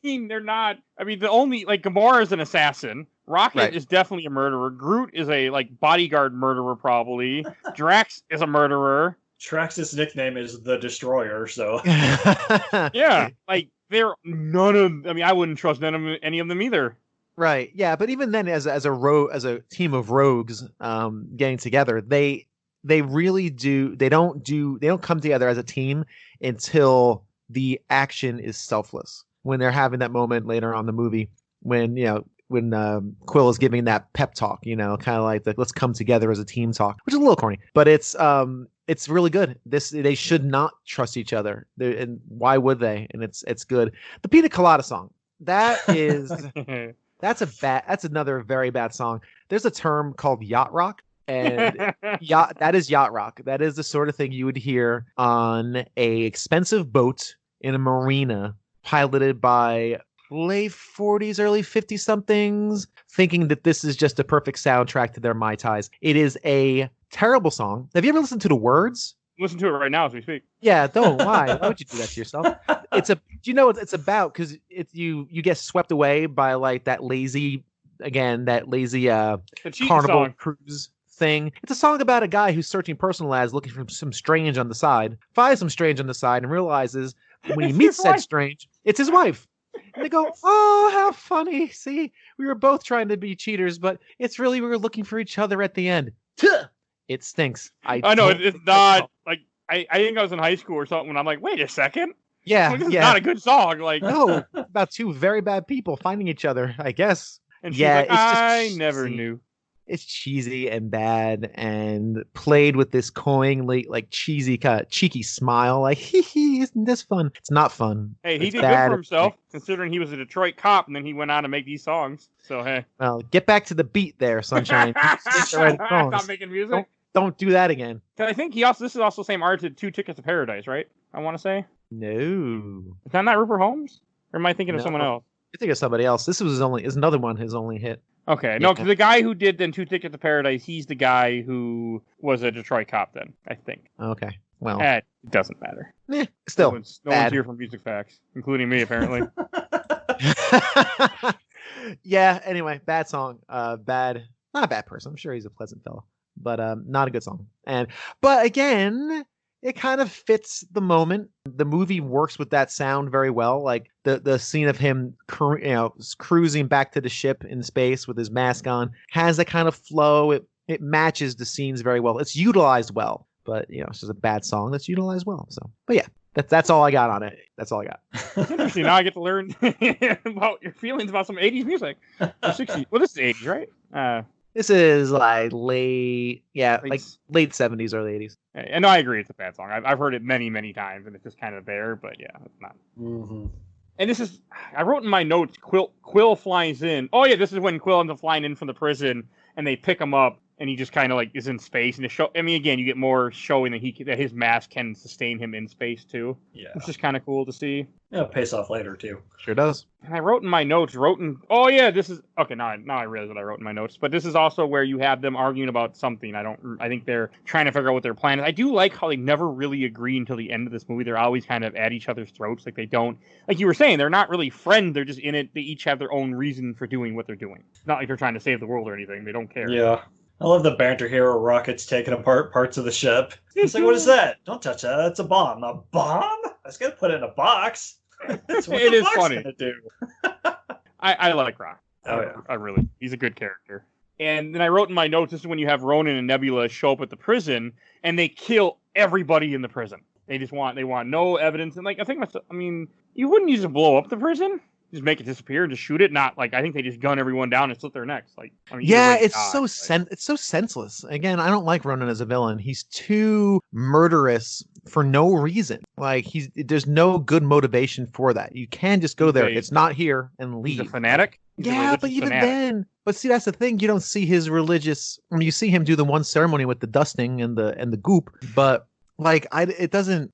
they're not. The only Gamora is an assassin. Rocket is definitely a murderer. Groot is a bodyguard murderer, probably. Drax is a murderer. Drax's nickname is the Destroyer, so yeah, they're none of. I wouldn't trust any of them either. Right. Yeah, but even then, as a team of rogues getting together, they really do. They don't come together as a team until the action is selfless. When they're having that moment later on in the movie, when Quill is giving that pep talk, kind of like the let's come together as a team talk, which is a little corny, but it's really good. They should not trust each other, and why would they? And it's good. The Pina Colada song, that is that's another very bad song. There's a term called yacht rock. And that is yacht rock. That is the sort of thing you would hear on a expensive boat in a marina, piloted by late 40s, early 50 somethings, thinking that this is just a perfect soundtrack to their Mai Tais. It is a terrible song. Have you ever listened to the words? Listen to it right now as we speak. Yeah, don't. Why would you do that to yourself? Do you know what it's about? Because you get swept away by that lazy Carnival cruise thing. It's a song about a guy who's searching personal ads, looking for some strange on the side, finds some strange on the side, and realizes when he meets said strange, it's his wife. And they go, oh, how funny. See, we were both trying to be cheaters, but it's really we were looking for each other at the end. It stinks. I know, it's not I think I was in high school or something when I'm like, wait a second. Yeah, this is not a good song. No, about two very bad people finding each other, I guess. And she's like, I never knew. It's cheesy and bad and played with this cloying, cheesy, kind of cheeky smile. Isn't this fun? It's not fun. Hey, he did good for himself, considering he was a Detroit cop, and then he went on to make these songs. So, hey. Well, get back to the beat there, Sunshine. Stop making music. Don't do that again. I think this is also the same art to 2 Tickets to Paradise, right? I want to say. No. Is that not Rupert Holmes? Or am I thinking of No. someone else? I think of somebody else. This was his another one, his only hit. Okay, no, because the guy who did then Two Tickets to Paradise, he's the guy who was a Detroit cop then, I think. Okay. Well, it doesn't matter. Still, no one's here for Music Facts, including me, apparently. Yeah, anyway, bad song. Not a bad person. I'm sure he's a pleasant fellow, but not a good song. But again, it kind of fits the moment. The movie works with that sound very well. Like the scene of him, cruising back to the ship in space with his mask on has a kind of flow. It matches the scenes very well. It's utilized well, but it's just a bad song that's utilized well. So, but yeah, that's all I got on it. That's all I got. It's interesting. Now I get to learn about your feelings about some 80s music. Or 60s. Well, this is 80s, right? This is like late 70s, early 80s. And I agree, it's a bad song. I've heard it many, many times, and it's just kind of there. But yeah, it's not. Mm-hmm. And this is, I wrote in my notes, Quill flies in. Oh yeah, this is when Quill ends up flying in from the prison, and they pick him up, and he just kind of like is in space. And again, you get more showing that his mask can sustain him in space too. Yeah, which is kind of cool to see. Yeah, it pays off later too. Sure does. And I wrote in my notes, oh yeah, this is okay. Now I realize what I wrote in my notes, but this is also where you have them arguing about something. I think they're trying to figure out what their plan is. I do like how they never really agree until the end of this movie. They're always kind of at each other's throats. Like they don't, like you were saying, they're not really friends. They're just in it. They each have their own reason for doing what they're doing. It's not like they're trying to save the world or anything. They don't care. Yeah. I love the banter here where Rocket's taking apart parts of the ship. He's like, what is that? Don't touch that. That's a bomb. A bomb? I was going to put it in a box. That's what it is box funny. Gonna do. I like Rock. Oh, yeah. I really. He's a good character. And then I wrote in my notes, this is when you have Ronan and Nebula show up at the prison, and they kill everybody in the prison. They want no evidence. And you wouldn't use to blow up the prison. Just make it disappear and just shoot it. Not like I think they just gun everyone down and slit their necks. It's so senseless. Again, I don't like Ronan as a villain. He's too murderous for no reason. Like there's no good motivation for that. You can just go there. It's not here and leave. He's a fanatic. But even then, see, that's the thing. You don't see his religious. I mean, you see him do the one ceremony with the dusting and the goop, but. Like it doesn't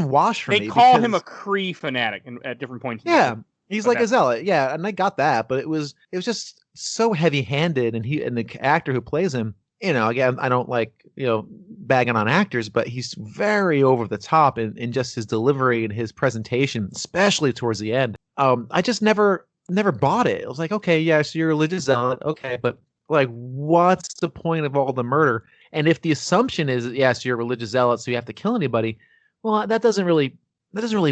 wash for me. They call him a Kree fanatic at different points. Yeah, he's like a zealot. Yeah, and I got that, but it was just so heavy-handed, and the actor who plays him, again, I don't like bagging on actors, but he's very over the top in just his delivery and his presentation, especially towards the end. I just never bought it. It was like, okay, yeah, so you're a religious zealot, okay, but like, what's the point of all the murder? And if the assumption is, yes, you're a religious zealot, so you have to kill anybody, well, that doesn't really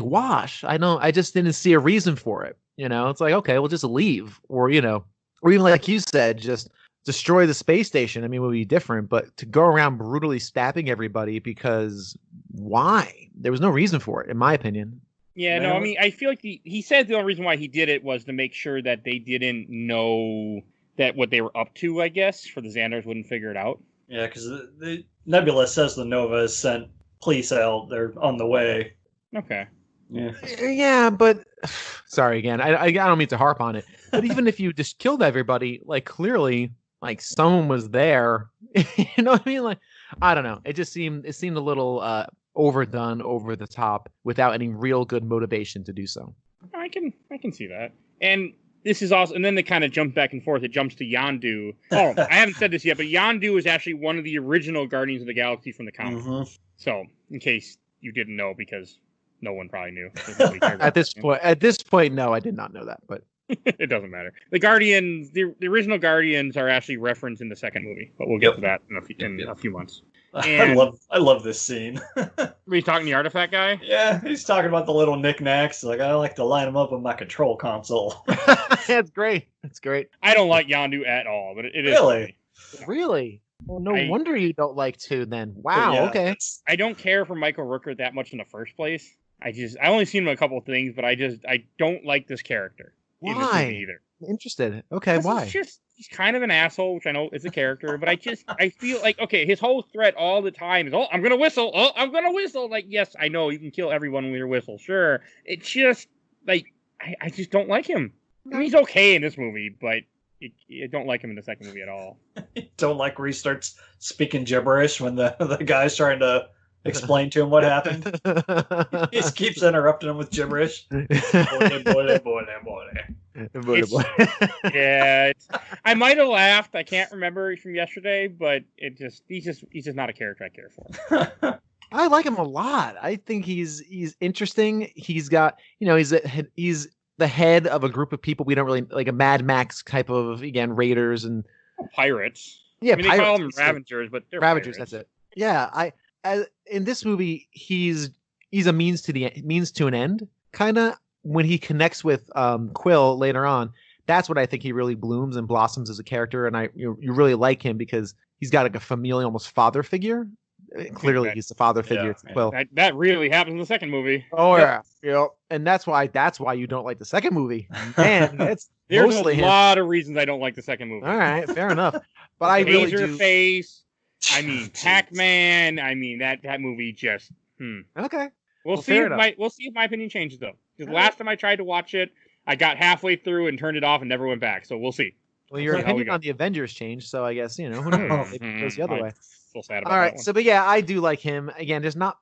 wash. I just didn't see a reason for it. It's like, okay, we'll just leave, or even like you said, just destroy the space station. I mean, it would be different, but to go around brutally stabbing everybody because why? There was no reason for it, in my opinion. Yeah, no, I mean, I feel like he said the only reason why he did it was to make sure that they didn't know that what they were up to, I guess, for the Xandars wouldn't figure it out. Yeah, because the Nebula says the Nova has sent police out. They're on the way. Okay. Yeah, but sorry again. I don't mean to harp on it, but even if you just killed everybody, like clearly, like someone was there. You know what I mean? Like I don't know. It seemed a little overdone, over the top, without any real good motivation to do so. I can see that. And this is also, and then they kind of jump back and forth. It jumps to Yondu. Oh, I haven't said this yet, but Yondu is actually one of the original Guardians of the Galaxy from the comics. Mm-hmm. So, in case you didn't know, because no one probably knew. At this point, no, I did not know that, but it doesn't matter. The Guardians, the original Guardians, are actually referenced in the second movie, but we'll get to that in a few months. And I love this scene. Were you talking the artifact guy? Yeah, he's talking about the little knicknacks. Like, I like to line them up on my control console. That's great. That's great. I don't like Yondu at all, but it is really funny. Really. Well, no wonder you don't like to then. Wow. Yeah, okay. I don't care for Michael Rooker that much in the first place. I only seen him a couple of things, but I don't like this character. Why? Either. Interested. Okay, why? He's kind of an asshole, which I know is a character, but I feel like, okay, his whole threat all the time is, oh, I'm gonna whistle. Oh, I'm gonna whistle. Like, yes, I know you can kill everyone with your whistle. Sure. It's just like I just don't like him. I mean, he's okay in this movie, but I don't like him in the second movie at all. Don't like where he starts speaking gibberish when the guy's trying to explain to him what happened. He just keeps interrupting him with gibberish. Yeah, I might have laughed. I can't remember from yesterday, but he's just not a character I care for. I like him a lot. I think he's interesting. He's got, he's the head of a group of people we don't really like, a Mad Max type of, again, raiders and pirates. Yeah, I mean, they call them Ravagers, but they're Ravagers. pirates. That's it. Yeah, in this movie, he's a means to an end, kind of. When he connects with Quill later on, that's what I think he really blooms and blossoms as a character, and you really like him because he's got like a familial, almost father figure. Clearly, he's the father figure to Quill. That really happens in the second movie. Oh yeah, and that's why you don't like the second movie. Man, it's there's mostly a lot of reasons I don't like the second movie. All right, fair enough. But I really do. Face. I mean, Pac-Man. I mean, that movie just. Okay. We'll see if my opinion changes though. Because last time I tried to watch it, I got halfway through and turned it off and never went back. So we'll see. Well, your opinion on the Avengers changed, so I guess who knows? Maybe it goes the other way. Feel sad about all right, that one. so but yeah, I do like him. Again, there's not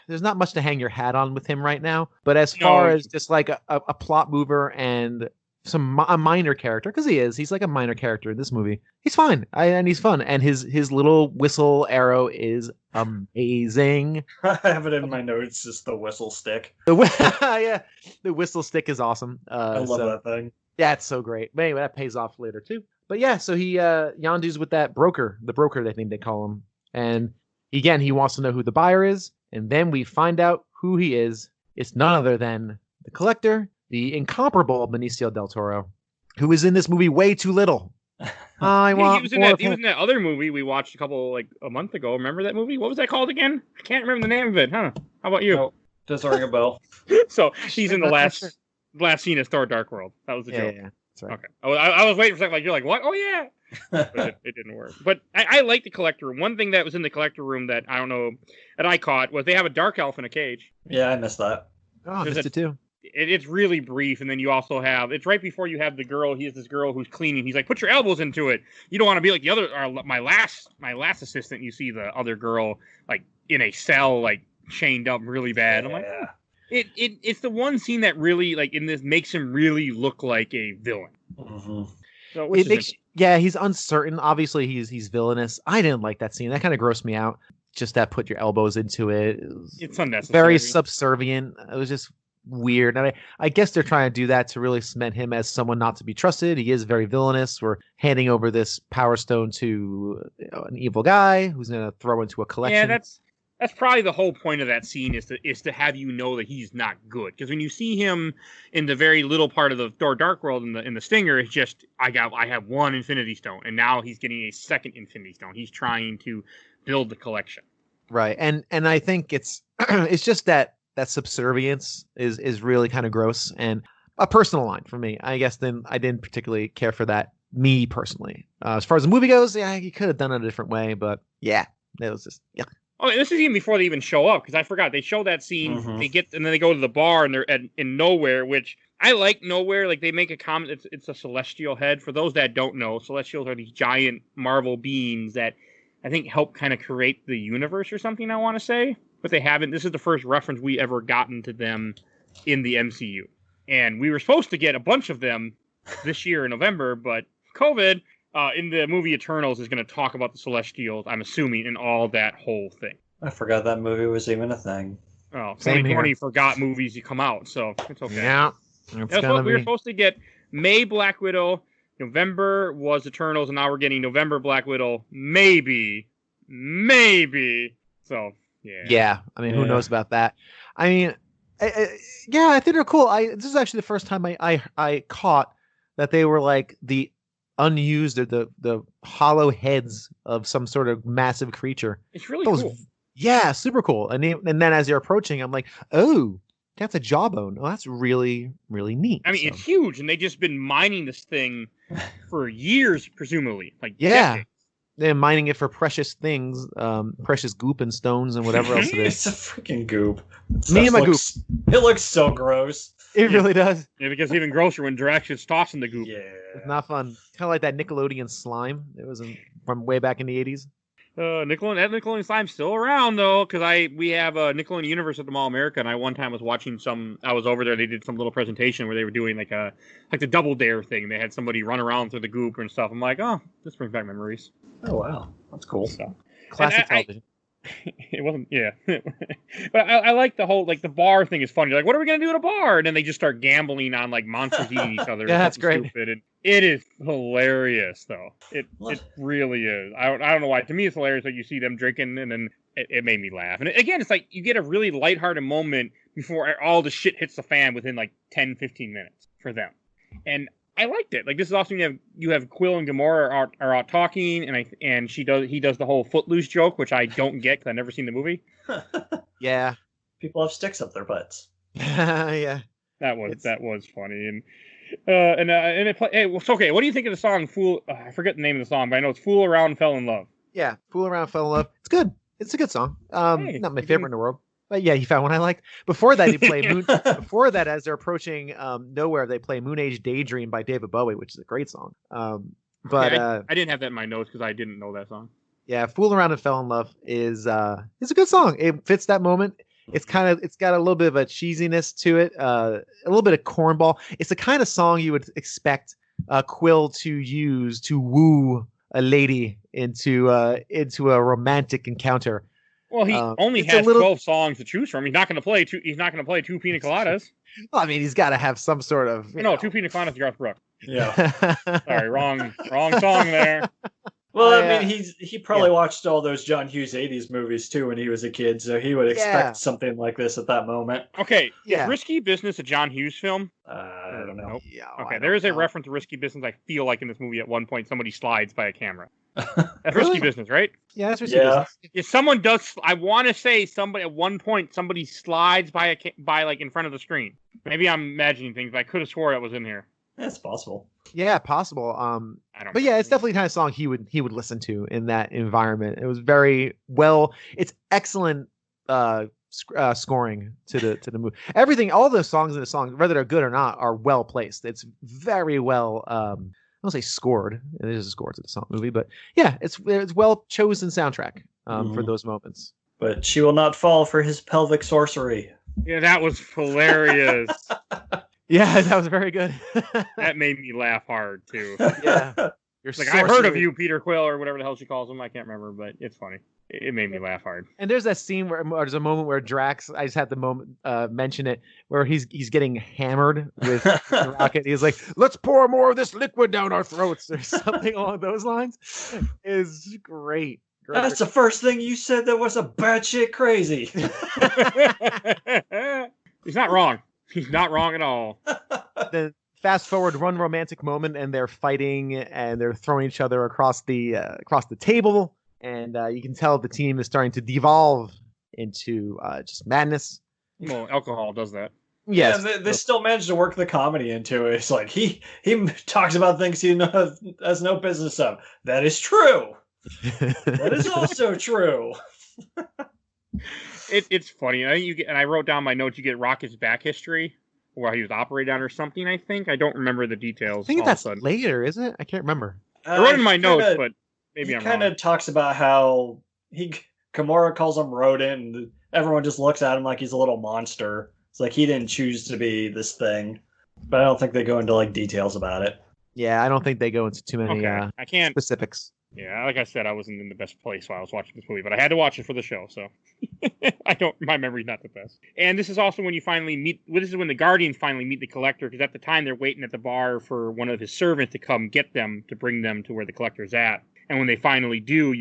much to hang your hat on with him right now. But as far as just like a plot mover and a minor character, because he's like a minor character in this movie. He's fine, and he's fun, and his little whistle arrow is amazing. I have it in my notes, just the whistle stick. The whistle stick is awesome. I love that thing. Yeah, it's so great. But anyway, that pays off later too. But yeah, so he Yondu's with that broker, the broker I think they call him, and again he wants to know who the buyer is, and then we find out who he is. It's none other than the Collector, the incomparable Benicio del Toro, who is in this movie way too little. He was in that other movie we watched a month ago. Remember that movie? What was that called again? I can't remember the name of it. Huh? How about you? No, doesn't ring a bell. So he's in the last scene of Thor: Dark World. That was the joke. Yeah. That's right. Okay. I was waiting for something you're like, what? Oh yeah. But it didn't work. But I like the Collector room. One thing that was in the Collector room that I don't know that I caught was they have a dark elf in a cage. Yeah, I missed that. Oh, I missed it too. It's really brief, and then you also have it's right before you have the girl. He has this girl who's cleaning. He's like, "Put your elbows into it." You don't want to be like the other. My last assistant. You see the other girl like in a cell, like chained up really bad. Yeah. I'm like, it's the one scene that really like in this makes him really look like a villain. Mm-hmm. So he's uncertain. Obviously, he's villainous. I didn't like that scene. That kind of grossed me out. Just that put your elbows into it. It's unnecessary. Very subservient. It was just weird. I guess they're trying to do that to really cement him as someone not to be trusted. He is very villainous. We're handing over this Power Stone to an evil guy who's going to throw into a collection. Yeah, that's probably the whole point of that scene is to have you know that he's not good. Because when you see him in the very little part of the Thor: Dark World in the Stinger, it's just I have one Infinity Stone, and now he's getting a second Infinity Stone. He's trying to build the collection. Right, and I think it's just that subservience is really kind of gross and a personal line for me. I guess then I didn't particularly care for that, me personally. As far as the movie goes, yeah, he could have done it a different way, but yeah, it was just yeah. Oh, this is even before they even show up, because I forgot. They show that scene, They get, and then they go to the bar, and they're in Nowhere, which I like Nowhere. Like, they make a comment, it's a celestial head. For those that don't know, celestials are these giant Marvel beings that I think help kind of create the universe or something, I want to say. But they haven't. This is the first reference we ever gotten to them in the MCU. And we were supposed to get a bunch of them this year in November, but COVID... in the movie Eternals is going to talk about the Celestials, I'm assuming, and all that whole thing. I forgot that movie was even a thing. Oh, 2020 forgot movies you come out, so it's okay. Yeah. That's what we were supposed to get. May Black Widow, November was Eternals, and now we're getting November Black Widow. Maybe. So, yeah. Yeah, I mean, who knows about that? I mean, I think they're cool. This is actually the first time I caught that they were like the unused or the hollow heads of some sort of massive creature. It's really cool. Yeah, super cool. And then as you're approaching, I'm like, oh, that's a jawbone. Oh, that's really, really neat. I mean, it's huge, and they've just been mining this thing for years, presumably. Decades. They're mining it for precious things, precious goop and stones and whatever else it is. It's a freaking goop. Me and my goop. It looks so gross. It really does. Yeah, because even grosser when Drax is tossing the goop. Yeah. It's not fun. Kind of like that Nickelodeon slime. It was from way back in the 80s. Nickelodeon Slime's still around though, because we have a Nickelodeon Universe at the Mall America, and I one time was watching I was over there. They did some little presentation where they were doing like the Double Dare thing. They had somebody run around through the goop and stuff. I'm like, oh, this brings back memories. Oh wow, that's cool. So, Classic television. It wasn't, yeah. But I like the whole, like, the bar thing is funny. Like, what are we going to do at a bar? And then they just start gambling on, like, monsters eating each other. Yeah, that's great. Stupid. And it is hilarious, though. It really is. I don't know why. To me, it's hilarious that you see them drinking, and then it made me laugh. And again, it's like you get a really lighthearted moment before all the shit hits the fan within, like, 10, 15 minutes for them. And I liked it. Like, this is often you have Quill and Gamora are out talking, and he does the whole Footloose joke, which I don't get because I've never seen the movie. Yeah, people have sticks up their butts. Yeah, that was funny, and it's okay. What do you think of the song "Fool"? I forget the name of the song, but I know it's "Fool Around Fell in Love." Yeah, "Fool Around Fell in Love." It's good. It's a good song. Hey, not my favorite in the world. But yeah, he found one I liked. Before that, he played Before that, as they're approaching Nowhere, they play Moon Age Daydream by David Bowie, which is a great song. But I didn't have that in my notes because I didn't know that song. Yeah, "Fool Around and Fell in Love" is a good song. It fits that moment. It's got a little bit of a cheesiness to it, a little bit of cornball. It's the kind of song you would expect Quill to use to woo a lady into a romantic encounter. Well, he only has 12 songs to choose from. He's not going to play two Pina Coladas. Well, I mean, he's got to have some sort of. Two Pina Coladas, Garth Brooks. Yeah. Sorry, wrong song there. Well, I mean, he probably watched all those John Hughes 80s movies too when he was a kid, so he would expect something like this at that moment. Okay, is Risky Business a John Hughes film? I don't know. Nope. Yeah, okay, there is a reference to Risky Business. I feel like in this movie at one point somebody slides by a camera. That's Really? Risky Business, right? Yeah, that's Risky Business. If someone does, I want to say somebody at one point somebody slides by like in front of the screen. Maybe I'm imagining things, but I could have swore that was in here. That's possible. Yeah, possible. I don't. But yeah, it's definitely the kind of song he would listen to in that environment. It was very well. It's excellent scoring to the movie. Everything, all the songs in the song, whether they're good or not, are well placed. It's very well. I don't say scored. It is a score to the song movie, but yeah, it's well chosen soundtrack for those moments. But she will not fall for his pelvic sorcery. Yeah, that was hilarious. Yeah, that was very good. That made me laugh hard too. Yeah, like I heard of you, Peter Quill, or whatever the hell she calls him. I can't remember, but it's funny. It made me laugh hard. And there's that scene where there's a moment where Drax, I just had the moment mention it, where he's getting hammered with the rocket. He's like, "Let's pour more of this liquid down our throats," or something along those lines. Is great. That's the first thing you said that was a batshit crazy. He's not wrong. He's not wrong at all. Then fast forward one romantic moment, and they're fighting and they're throwing each other across the table. And you can tell the team is starting to devolve into just madness. Well, alcohol does that. Yes. Yeah, they still managed to work the comedy into it. It's like he talks about things he has no business of. That is true. That is also true. It's funny. I think and I wrote down my notes. You get Rocket's back history, while he was operated on or something. I think I don't remember the details. I think that's later, isn't it? I can't remember. I wrote in my notes, but maybe I'm wrong. He kind of talks about how Gamora calls him rodent, and everyone just looks at him like he's a little monster. It's like he didn't choose to be this thing, but I don't think they go into like details about it. Yeah, I don't think they go into too many I can't specifics. Yeah, like I said, I wasn't in the best place while I was watching this movie, but I had to watch it for the show, so my memory's not the best. And this is also when you finally meet. Well, this is when the Guardians finally meet the Collector, because at the time they're waiting at the bar for one of his servants to come get them to bring them to where the Collector's at. And when they finally do,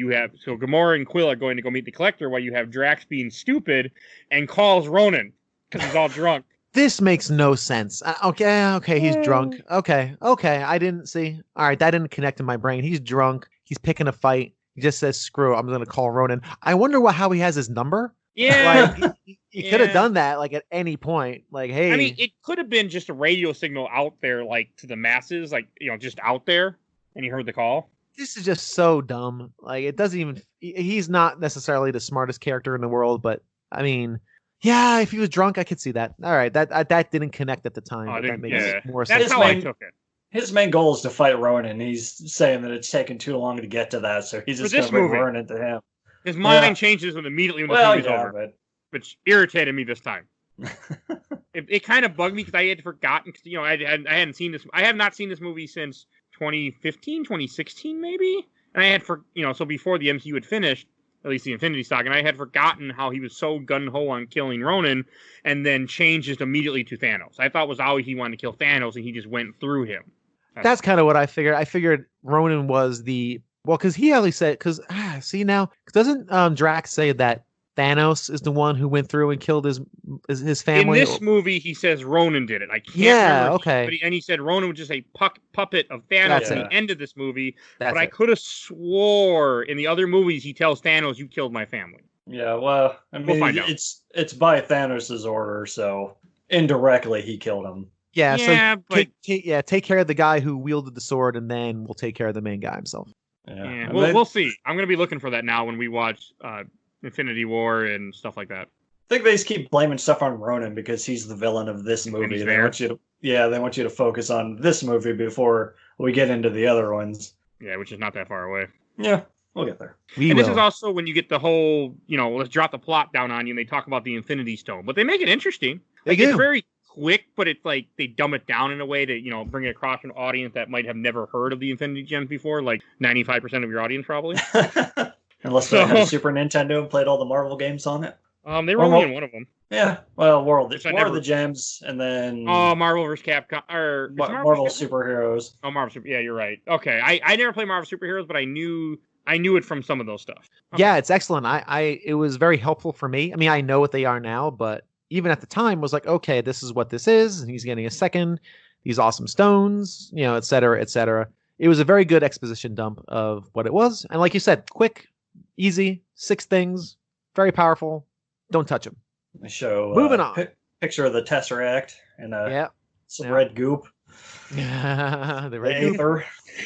so Gamora and Quill are going to go meet the Collector, while you have Drax being stupid and calls Ronan because he's all drunk. This makes no sense. Okay, he's drunk. Okay, I didn't see. All right, that didn't connect in my brain. He's drunk. He's picking a fight. He just says, "Screw it, I'm going to call Ronan." I wonder how he has his number. Yeah, like, he could have done that like at any point. Like, hey, I mean, it could have been just a radio signal out there, like to the masses, like just out there, and he heard the call. This is just so dumb. Like, it doesn't even. He's not necessarily the smartest character in the world, but I mean. Yeah, if he was drunk, I could see that. All right, that didn't connect at the time. But that makes more sense. That's how I took it. his main goal is to fight Ronan. He's saying that it's taken too long to get to that, so he's just going to bring Ronan to him. His mind changes immediately when the movie's over, which irritated me this time. It kind of bugged me because I had forgotten. Cause, I hadn't seen this. I have not seen this movie since 2015, 2016, maybe. And I had so before the MCU had finished, at least the Infinity Saga, and I had forgotten how he was so gun-ho on killing Ronan and then changed just immediately to Thanos. I thought it was always he wanted to kill Thanos and he just went through him. That's kind of what I figured. I figured Ronan was because he only said, doesn't Drax say that Thanos is the one who went through and killed his family? In this movie, he says Ronan did it. I can't remember. Okay. And he said Ronan was just a puppet of Thanos at the end of this movie. But I could have swore in the other movies he tells Thanos, "You killed my family." Yeah, well, I mean, it's by Thanos' order, so indirectly he killed him. Yeah, but take care of the guy who wielded the sword, and then we'll take care of the main guy himself. Yeah, we'll see. I'm going to be looking for that now when we watch Infinity War and stuff like that. I think they just keep blaming stuff on Ronan because he's the villain of this movie. They want you to focus on this movie before we get into the other ones. Yeah, which is not that far away. Yeah, we'll get there. This is also when you get the whole, let's drop the plot down on you, and they talk about the Infinity Stone. But they make it interesting. It's very quick, but it's like they dumb it down in a way to, bring it across to an audience that might have never heard of the Infinity Gems before, like 95% of your audience probably. Unless they had a Super Nintendo and played all the Marvel games on it. They were only in one of them. Yeah, well, War of the Gems, and then Marvel vs. Capcom, or Marvel Superheroes. Oh, Marvel Super. Yeah, you're right. Okay, I never played Marvel Superheroes, but I knew it from some of those stuff. Okay. Yeah, it's excellent. It was very helpful for me. I mean, I know what they are now, but even at the time was like, okay, this is what this is, and he's getting a second, these awesome stones, et cetera, et cetera. It was a very good exposition dump of what it was, and like you said, quick, easy, 6 things, very powerful. Don't touch them. They show moving on. Picture of the Tesseract and some red goop. The red goop.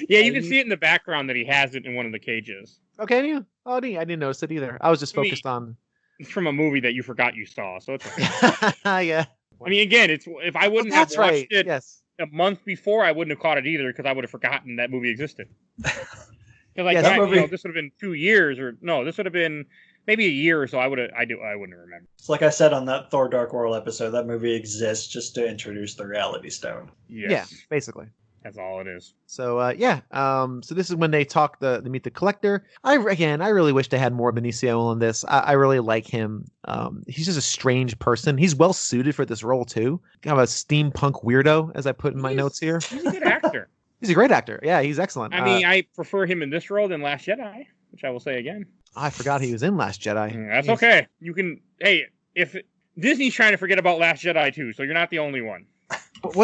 Yeah, you can see it in the background that he has it in one of the cages. Okay, yeah. Oh, I didn't notice it either. I was just focused on. It's from a movie that you forgot you saw, so it's okay. Yeah. I mean, again, if I wouldn't have watched it a month before, I wouldn't have caught it either because I would have forgotten that movie existed. Because this would have been 2 years, this would have been maybe a year or so. I wouldn't remember. It's like I said on that Thor: Dark World episode. That movie exists just to introduce the Reality Stone. Yes. Yeah, basically. That's all it is. So so this is when they they meet the Collector. I really wish they had more Benicio in this. I really like him. He's just a strange person. He's well suited for this role too. Kind of a steampunk weirdo, as I put in my notes here. He's a good actor. He's a great actor. Yeah, he's excellent. I mean, I prefer him in this role than Last Jedi, which I will say again. I forgot he was in Last Jedi. That's okay. You can. Hey, if Disney's trying to forget about Last Jedi too, so you're not the only one.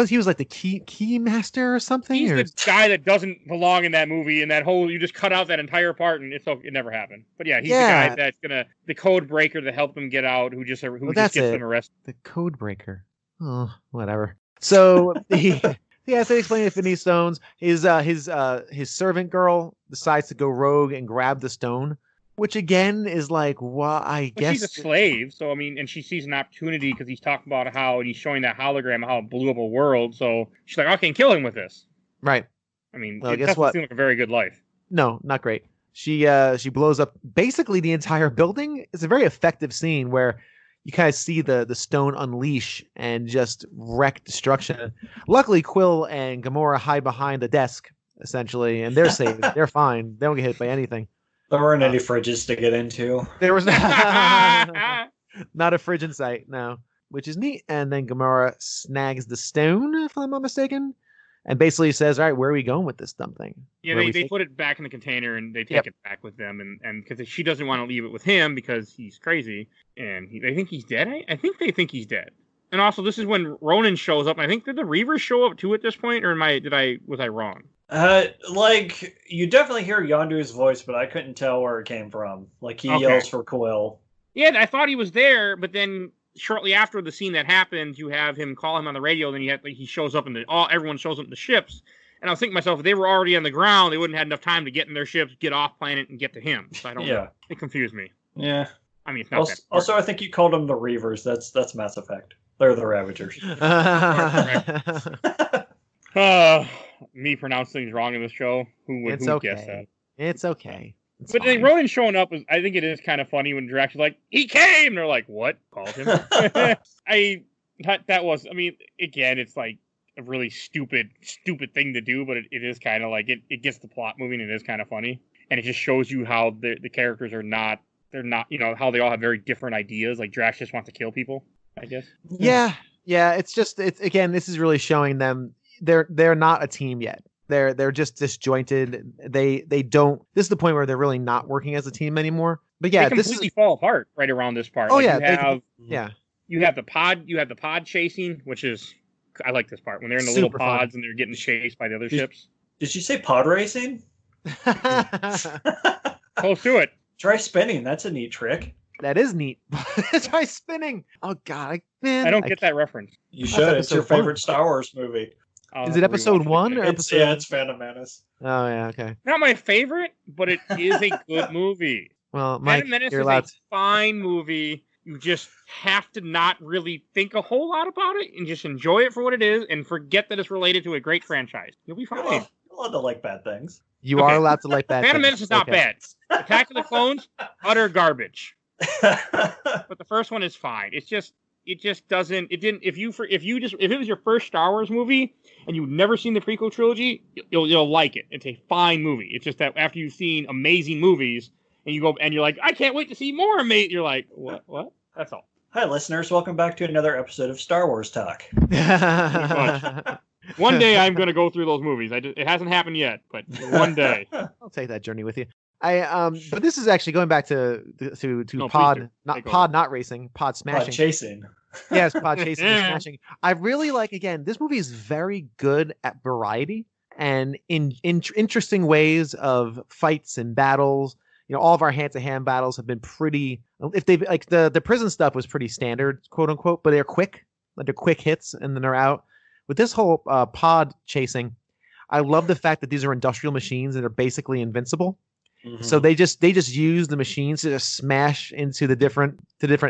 He was like the key master or something? He's the guy that doesn't belong in that movie, and that whole you just cut out that entire part, and it never happened. But yeah, he's the guy that's the code breaker to help them get out, who just gets them arrested. The code breaker. Oh, whatever. So they explain Infinity Stones. His servant girl decides to go rogue and grab the stone. Which again is like, I guess she's a slave. So I mean, and she sees an opportunity because he's talking about how and he's showing that hologram of how it blew up a world. So she's like, I can kill him with this. Right. I mean, it doesn't seem like a very good life. No, not great. She blows up basically the entire building. It's a very effective scene where you kind of see the stone unleash and just wreck destruction. Luckily, Quill and Gamora hide behind the desk essentially, and they're safe. They're fine. They don't get hit by anything. There weren't any fridges to get into. There was not a fridge in sight, no, which is neat. And then Gamora snags the stone, if I'm not mistaken, and basically says, all right, where are we going with this dumb thing? Yeah, they put it back in the container, and they take it back with them, and because she doesn't want to leave it with him because he's crazy, and they think he's dead. I think they think he's dead. And also, this is when Ronan shows up, and I think, did the Reavers show up too at this point, or was I wrong? You definitely hear Yondu's voice, but I couldn't tell where it came from. Like, he yells for Quill. Yeah, I thought he was there, but then shortly after the scene that happens, you have him call him on the radio, then he shows up, and everyone shows up in the ships. And I was thinking to myself, if they were already on the ground, they wouldn't have enough time to get in their ships, get off planet, and get to him. So I don't know. It confused me. Yeah. I mean, it's not also, I think you called them the Reavers. That's Mass Effect. They're the Ravagers. me pronounce things wrong in this show. Who would It's guess that? okay. It's okay. It's But fine. Ronan showing up is, I think it is kind of funny when Drax is like, he came. They're like, what? Called him. That was. I mean, again, it's like a really stupid thing to do, but it is kind of like it gets the plot moving. It is kind of funny, and it just shows you how the characters are not. They're not. You know how they all have very different ideas. Like Drax just wants to kill people, I guess. Yeah. It's again. This is really showing them they're not a team yet. They're just disjointed. They don't. This is the point where they're really not working as a team anymore. But yeah, they completely fall apart right around this part. Oh like yeah, You have the pod chasing, which is I like this part when they're in the Super little pods and they're getting chased by the other ships. Did you say pod racing? Close to it. Try spinning. That's a neat trick. That is neat. Try spinning. Oh God, man! I don't get that reference. You should. It's your favorite Star Wars movie. Is it episode 1 or episode? Yeah, it's Phantom Menace. Oh yeah, okay. Not my favorite, but it is a good movie. Well, Mike, Phantom Menace you're is allowed a fine movie. You just have to not really think a whole lot about it and just enjoy it for what it is and forget that it's related to a great franchise. You'll be fine. You're allowed to like bad things. You are allowed to like bad Phantom things. Menace is not bad. Attack of the Clones, utter garbage. But the first one is fine. It just doesn't. It didn't. If it was your first Star Wars movie and you've never seen the prequel trilogy, you'll like it. It's a fine movie. It's just that after you've seen amazing movies and you go and you're like, I can't wait to see more amazing. You're like, what? That's all. Hi, listeners. Welcome back to another episode of Star Wars Talk. One day I'm going to go through those movies. It hasn't happened yet, but one day. I'll take that journey with you. But this is actually going back to No, pod, please do. not racing, pod smashing. Pod chasing. Yes, pod chasing and smashing. I really like, again, this movie is very good at variety and in interesting ways of fights and battles. You know, all of our hand-to-hand battles have been pretty. If they like the prison stuff was pretty standard, quote unquote, but they're quick, like they're quick hits, and then they're out. With this whole pod chasing, I love the fact that these are industrial machines that are basically invincible. Mm-hmm. So they just use the machines to just smash into the different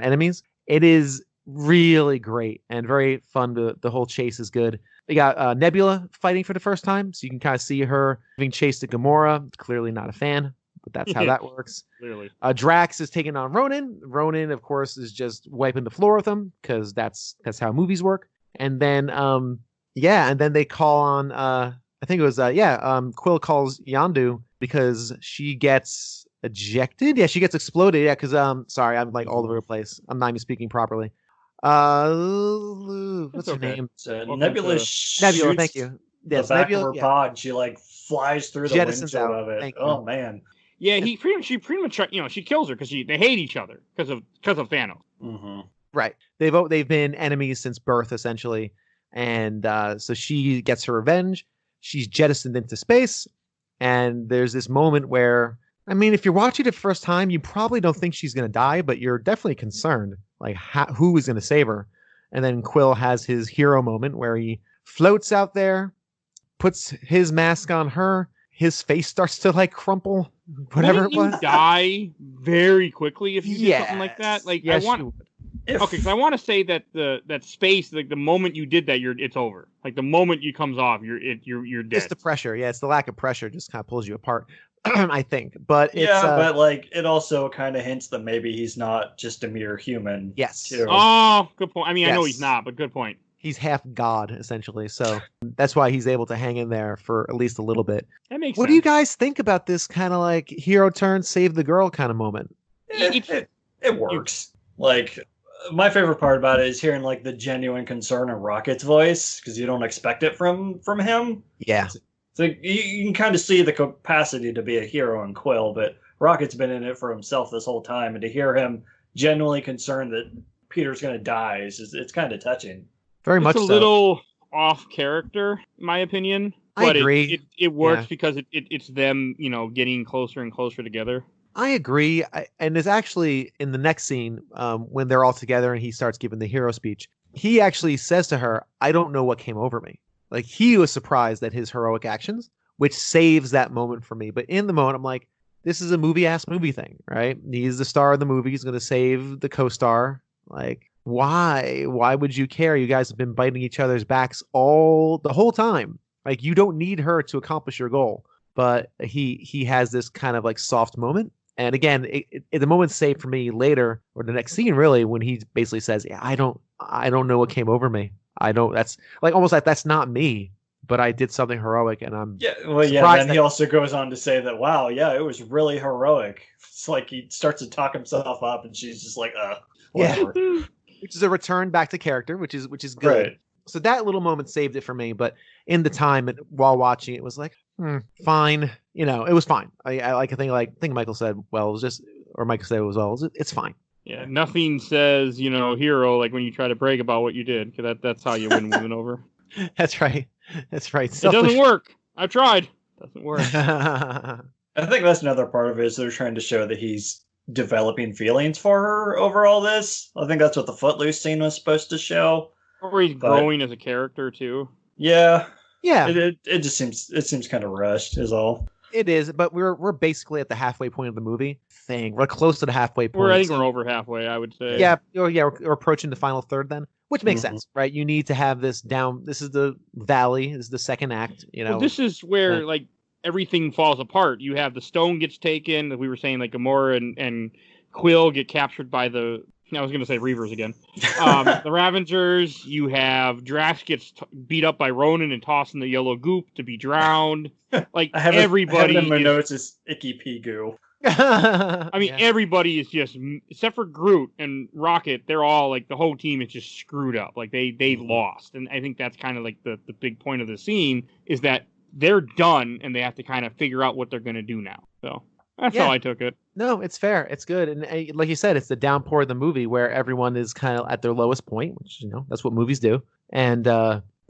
enemies. It is really great and very fun. The whole chase is good. They got Nebula fighting for the first time, so you can kind of see her being chased at Gamora. Clearly not a fan, but that's how that works. Clearly. Drax is taking on Ronan. Ronan, of course, is just wiping the floor with him because that's how movies work. And then and then they call on I think it was Quill calls Yondu because she gets ejected. Yeah, she gets exploded. Yeah, because sorry, I'm like all over the place. I'm not even speaking properly. What's her name? Nebula. Nebula, thank you. Yes, the back of her pod. She like flies through the windshield of it. Oh man. Yeah, she pretty much she kills her because they hate each other because of Thanos. Mm-hmm. Right. They've been enemies since birth essentially, and so she gets her revenge. She's jettisoned into space, and there's this moment where, I mean, if you're watching it the first time, you probably don't think she's going to die, but you're definitely concerned, like who is going to save her. And then Quill has his hero moment where he floats out there, puts his mask on her, his face starts to like crumple, whatever it was. You die very quickly if you do something like that. Like yes, I want. Okay, because I want to say that that space, like the moment you did that, it's over. Like the moment you comes off, you're dead. It's the pressure. Yeah, it's the lack of pressure just kind of pulls you apart. I think, but it's, but like it also kind of hints that maybe he's not just a mere human. Yes. Too. Oh, good point. I mean, I know he's not, but good point. He's half god essentially, so that's why he's able to hang in there for at least a little bit. That makes sense. What do you guys think about this kind of like hero turn, save the girl kind of moment? It works. Like. My favorite part about it is hearing like the genuine concern in Rocket's voice because you don't expect it from him. Yeah. So you can kind of see the capacity to be a hero in Quill, but Rocket's been in it for himself this whole time, and to hear him genuinely concerned that Peter's going to die it's kind of touching. Very much so. It's a little off character, in my opinion. I But agree. It works because it's them, getting closer and closer together. I agree. And there's actually in the next scene when they're all together and he starts giving the hero speech, he actually says to her, I don't know what came over me. Like he was surprised at his heroic actions, which saves that moment for me. But in the moment, I'm like, this is a movie thing, right? He's the star of the movie. He's going to save the co-star. Like, why? Why would you care? You guys have been biting each other's backs the whole time. Like you don't need her to accomplish your goal, but he has this kind of like soft moment. And again, the moment's saved for me later, or the next scene really, when he basically says, "Yeah, I don't know what came over me. I don't. That's like almost like that's not me, but I did something heroic, and I'm Then he also goes on to say that, wow, yeah, it was really heroic. It's like he starts to talk himself up, and she's just like, whatever. Yeah. Which is a return back to character, which is good. Right. So that little moment saved it for me. But in the time while watching, it was like, fine. It was fine. I think Michael said, well, it was just, or Michael said it was, well, it's fine. Yeah, nothing says, hero like when you try to brag about what you did, because that's how you win women over. That's right. That's right. It doesn't work. I've tried. It doesn't work. I think that's another part of it is they're trying to show that he's developing feelings for her over all this. I think that's what the Footloose scene was supposed to show. Or he's growing as a character too. Yeah. Yeah. It just seems kind of rushed is all. It is, but we're basically at the halfway point of the movie thing. We're close to the halfway point. I think we're over halfway, I would say. Yeah, we're approaching the final third then, which makes sense, right? You need to have this down. This is the valley. This is the second act. Well, this is where like everything falls apart. You have the stone gets taken. Like we were saying, like Gamora and Quill get captured by the. I was going to say Reavers again. The Ravengers. You have Drax gets beat up by Ronan and tossed in the yellow goop to be drowned. Like everybody. I have in my notes is icky pee goo. I mean, everybody is just, except for Groot and Rocket, they're all like the whole team is just screwed up. Like they lost, and I think that's kind of like the big point of the scene is that they're done and they have to kind of figure out what they're going to do now. So. That's how I took it. No, it's fair. It's good. And like you said, it's the downpour of the movie where everyone is kind of at their lowest point, which, that's what movies do. And,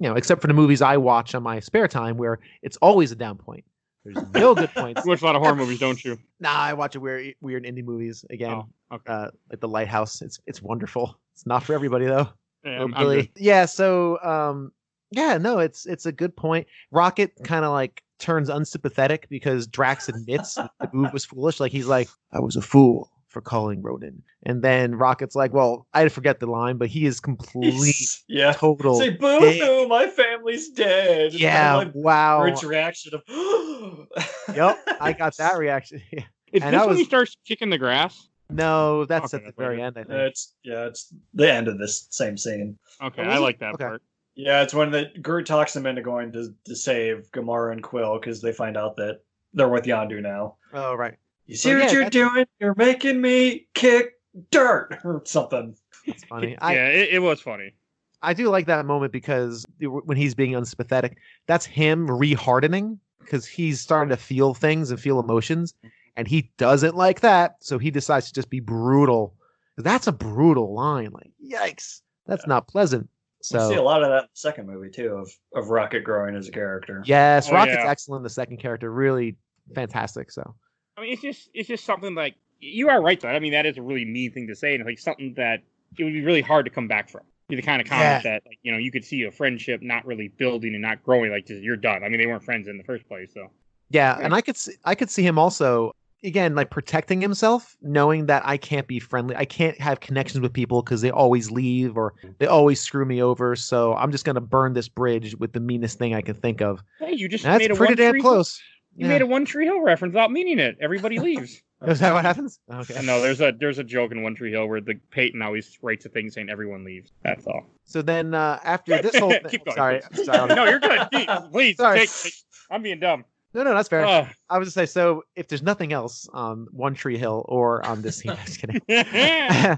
except for the movies I watch on my spare time where it's always a down point. There's no good points. You watch a lot of horror movies, don't you? Nah, I watch weird indie movies again. Oh, okay. Like The Lighthouse. It's wonderful. It's not for everybody, though. Yeah, really. Yeah, so, it's a good point. Rocket kind of like turns unsympathetic because Drax admits the move was foolish. Like he's like, I was a fool for calling Ronan. And then Rocket's like, well, I forget the line, but he is total. Say boo-hoo, my family's dead. Yeah, wow. Rich reaction of Yep, I got that reaction. Yeah. Is this when he starts kicking the grass? No, that's at the very end, I think. It's the end of this same scene. Okay, I like that part. Yeah, it's when Groot talks them into going to save Gamora and Quill because they find out that they're with Yondu now. Oh, right. You see what you're doing? You're making me kick dirt or something. It's funny. It was funny. I do like that moment because when he's being unsympathetic, that's him rehardening because he's starting to feel things and feel emotions, and he doesn't like that, so he decides to just be brutal. That's a brutal line. Like, yikes. That's not pleasant. So we see a lot of that in the second movie too, of Rocket growing as a character. Yes, Rocket's excellent. The second character, really fantastic. So I mean, it's just something like you are right though. I mean, that is a really mean thing to say, and like something that it would be really hard to come back from. Be the kind of comment that like you could see a friendship not really building and not growing. Like just, you're done. I mean, they weren't friends in the first place, so yeah. And I could see him also. Again, like protecting himself, knowing that I can't be friendly. I can't have connections with people because they always leave or they always screw me over. So I'm just going to burn this bridge with the meanest thing I can think of. Hey, you just made a pretty damn close. You made a One Tree Hill reference without meaning it. Everybody leaves. Is that what happens? Okay. No, there's a joke in One Tree Hill where the Peyton always writes a thing saying everyone leaves. That's all. So then after this whole thing, keep going. Sorry. No, you're good. Please, take. I'm being dumb. No, that's fair. I was just say, so if there's nothing else on One Tree Hill or on this scene, I'm just kidding. Hey,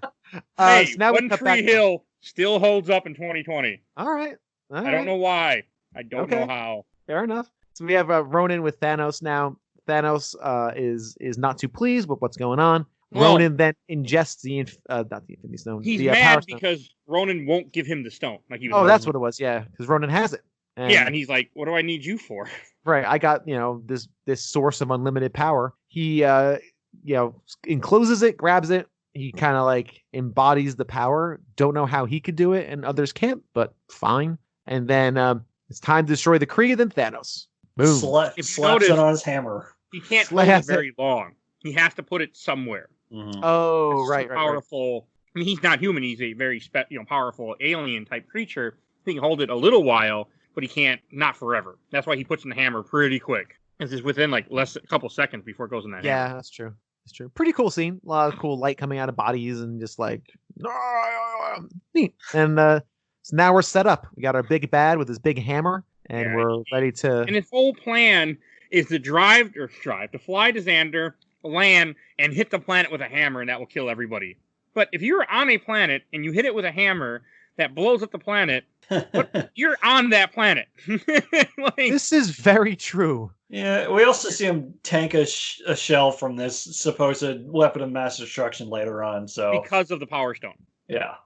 so now One Tree Hill still holds up in 2020. All right. I don't know why. I don't know how. Fair enough. So we have Ronan with Thanos now. Thanos is not too pleased with what's going on. Well, Ronan then ingests not the Infinity Stone. He's mad because Ronan won't give him the stone. Like he was. Oh, that's what it was. Yeah, because Ronan has it. And he's like, "What do I need you for?" Right, I got this source of unlimited power. He encloses it, grabs it. He kind of like embodies the power. Don't know how he could do it and others can't, but fine. And then it's time to destroy the Kree. Then Thanos, boom, slaps it on his hammer. He can't hold it very long. He has to put it somewhere. Mm-hmm. Oh, right, powerful. Right. I mean, he's not human. He's a very powerful alien type creature. He can hold it a little while. but he can't, not forever. That's why he puts in the hammer pretty quick. It's just within like a couple seconds before it goes in that hammer. Yeah, that's true. That's true. Pretty cool scene. A lot of cool light coming out of bodies and just like neat. And so now we're set up. We got our big bad with his big hammer, and we're ready to. And his whole plan is to to fly to Xander, land, and hit the planet with a hammer, and that will kill everybody. But if you're on a planet and you hit it with a hammer that blows up the planet, you're on that planet. This is very true. Yeah, we also see him tank a shell from this supposed weapon of mass destruction later on. So because of the Power Stone. Yeah.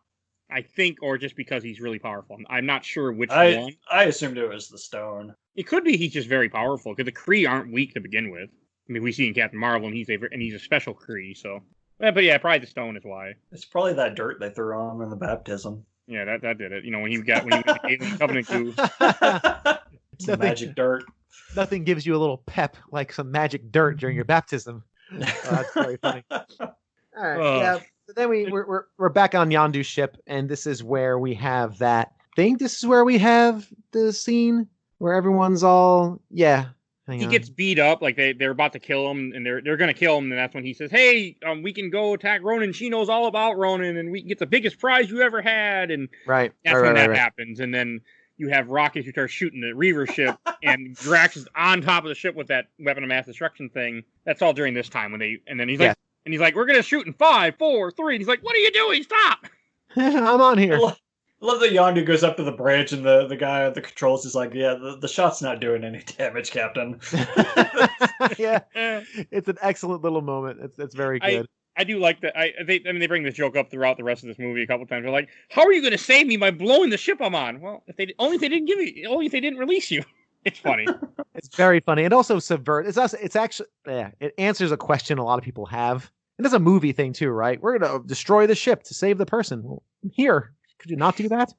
I think, or just because he's really powerful. I'm not sure which one. I assumed it was the stone. It could be he's just very powerful, because the Kree aren't weak to begin with. I mean, we see in Captain Marvel, and he's a special Kree, so. But yeah, probably the stone is why. It's probably that dirt they threw on him in the baptism. Yeah, that did it. When he went to Alien Covenant goo. It's the magic dirt. Nothing gives you a little pep like some magic dirt during your baptism. That's very funny. All right, yeah. So then we're back on Yondu's ship, and this is where we have that thing. This is where we have the scene where everyone's all He gets beat up, like they're about to kill him, and they're going to kill him, and that's when he says, hey, we can go attack Ronan. She knows all about Ronan, and we can get the biggest prize you ever had. And that's when that happens. And then you have rockets who start shooting the Reaver ship, and Drax is on top of the ship with that weapon of mass destruction thing. That's all during this time and then he's like, we're going to shoot in 5, 4, 3. And he's like, what are you doing? Stop. I'm on here. I love that Yondu goes up to the bridge and the guy at the controls is like, yeah, the shot's not doing any damage, Captain. Yeah, it's an excellent little moment. It's very good. I do like that. They bring this joke up throughout the rest of this movie a couple times. They're like, how are you going to save me by blowing the ship I'm on? Well, if they didn't release you. It's funny. It's very funny. It also subverts. It's actually it answers a question a lot of people have. And it's a movie thing too, right? We're going to destroy the ship to save the person. Well, here. Could you not do that?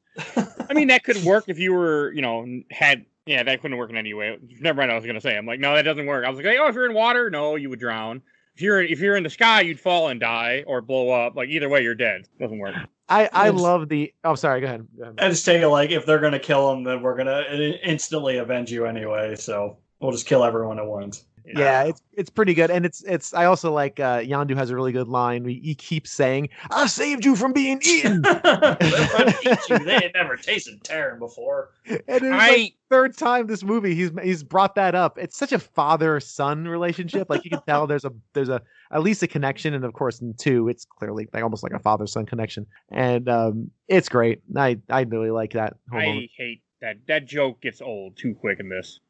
I mean, that could work if you were, that couldn't work in any way. Never mind, I was going to say. I'm like, no, that doesn't work. I was like, if you're in water, no, you would drown. If you're in the sky, you'd fall and die or blow up. Like, either way, you're dead. Doesn't work. I love the... Oh, sorry, go ahead. I just take it like, if they're going to kill him, then we're going to instantly avenge you anyway. So we'll just kill everyone at once. Yeah, it's pretty good, and it's. I also like Yondu has a really good line. He keeps saying, "I saved you from being eaten." They had never tasted Terran before. And it's like third time this movie he's brought that up. It's such a father-son relationship. Like you can tell there's a at least a connection, and of course in 2 it's clearly like almost like a father-son connection, and it's great. I really like that. I hate that joke gets old too quick in this.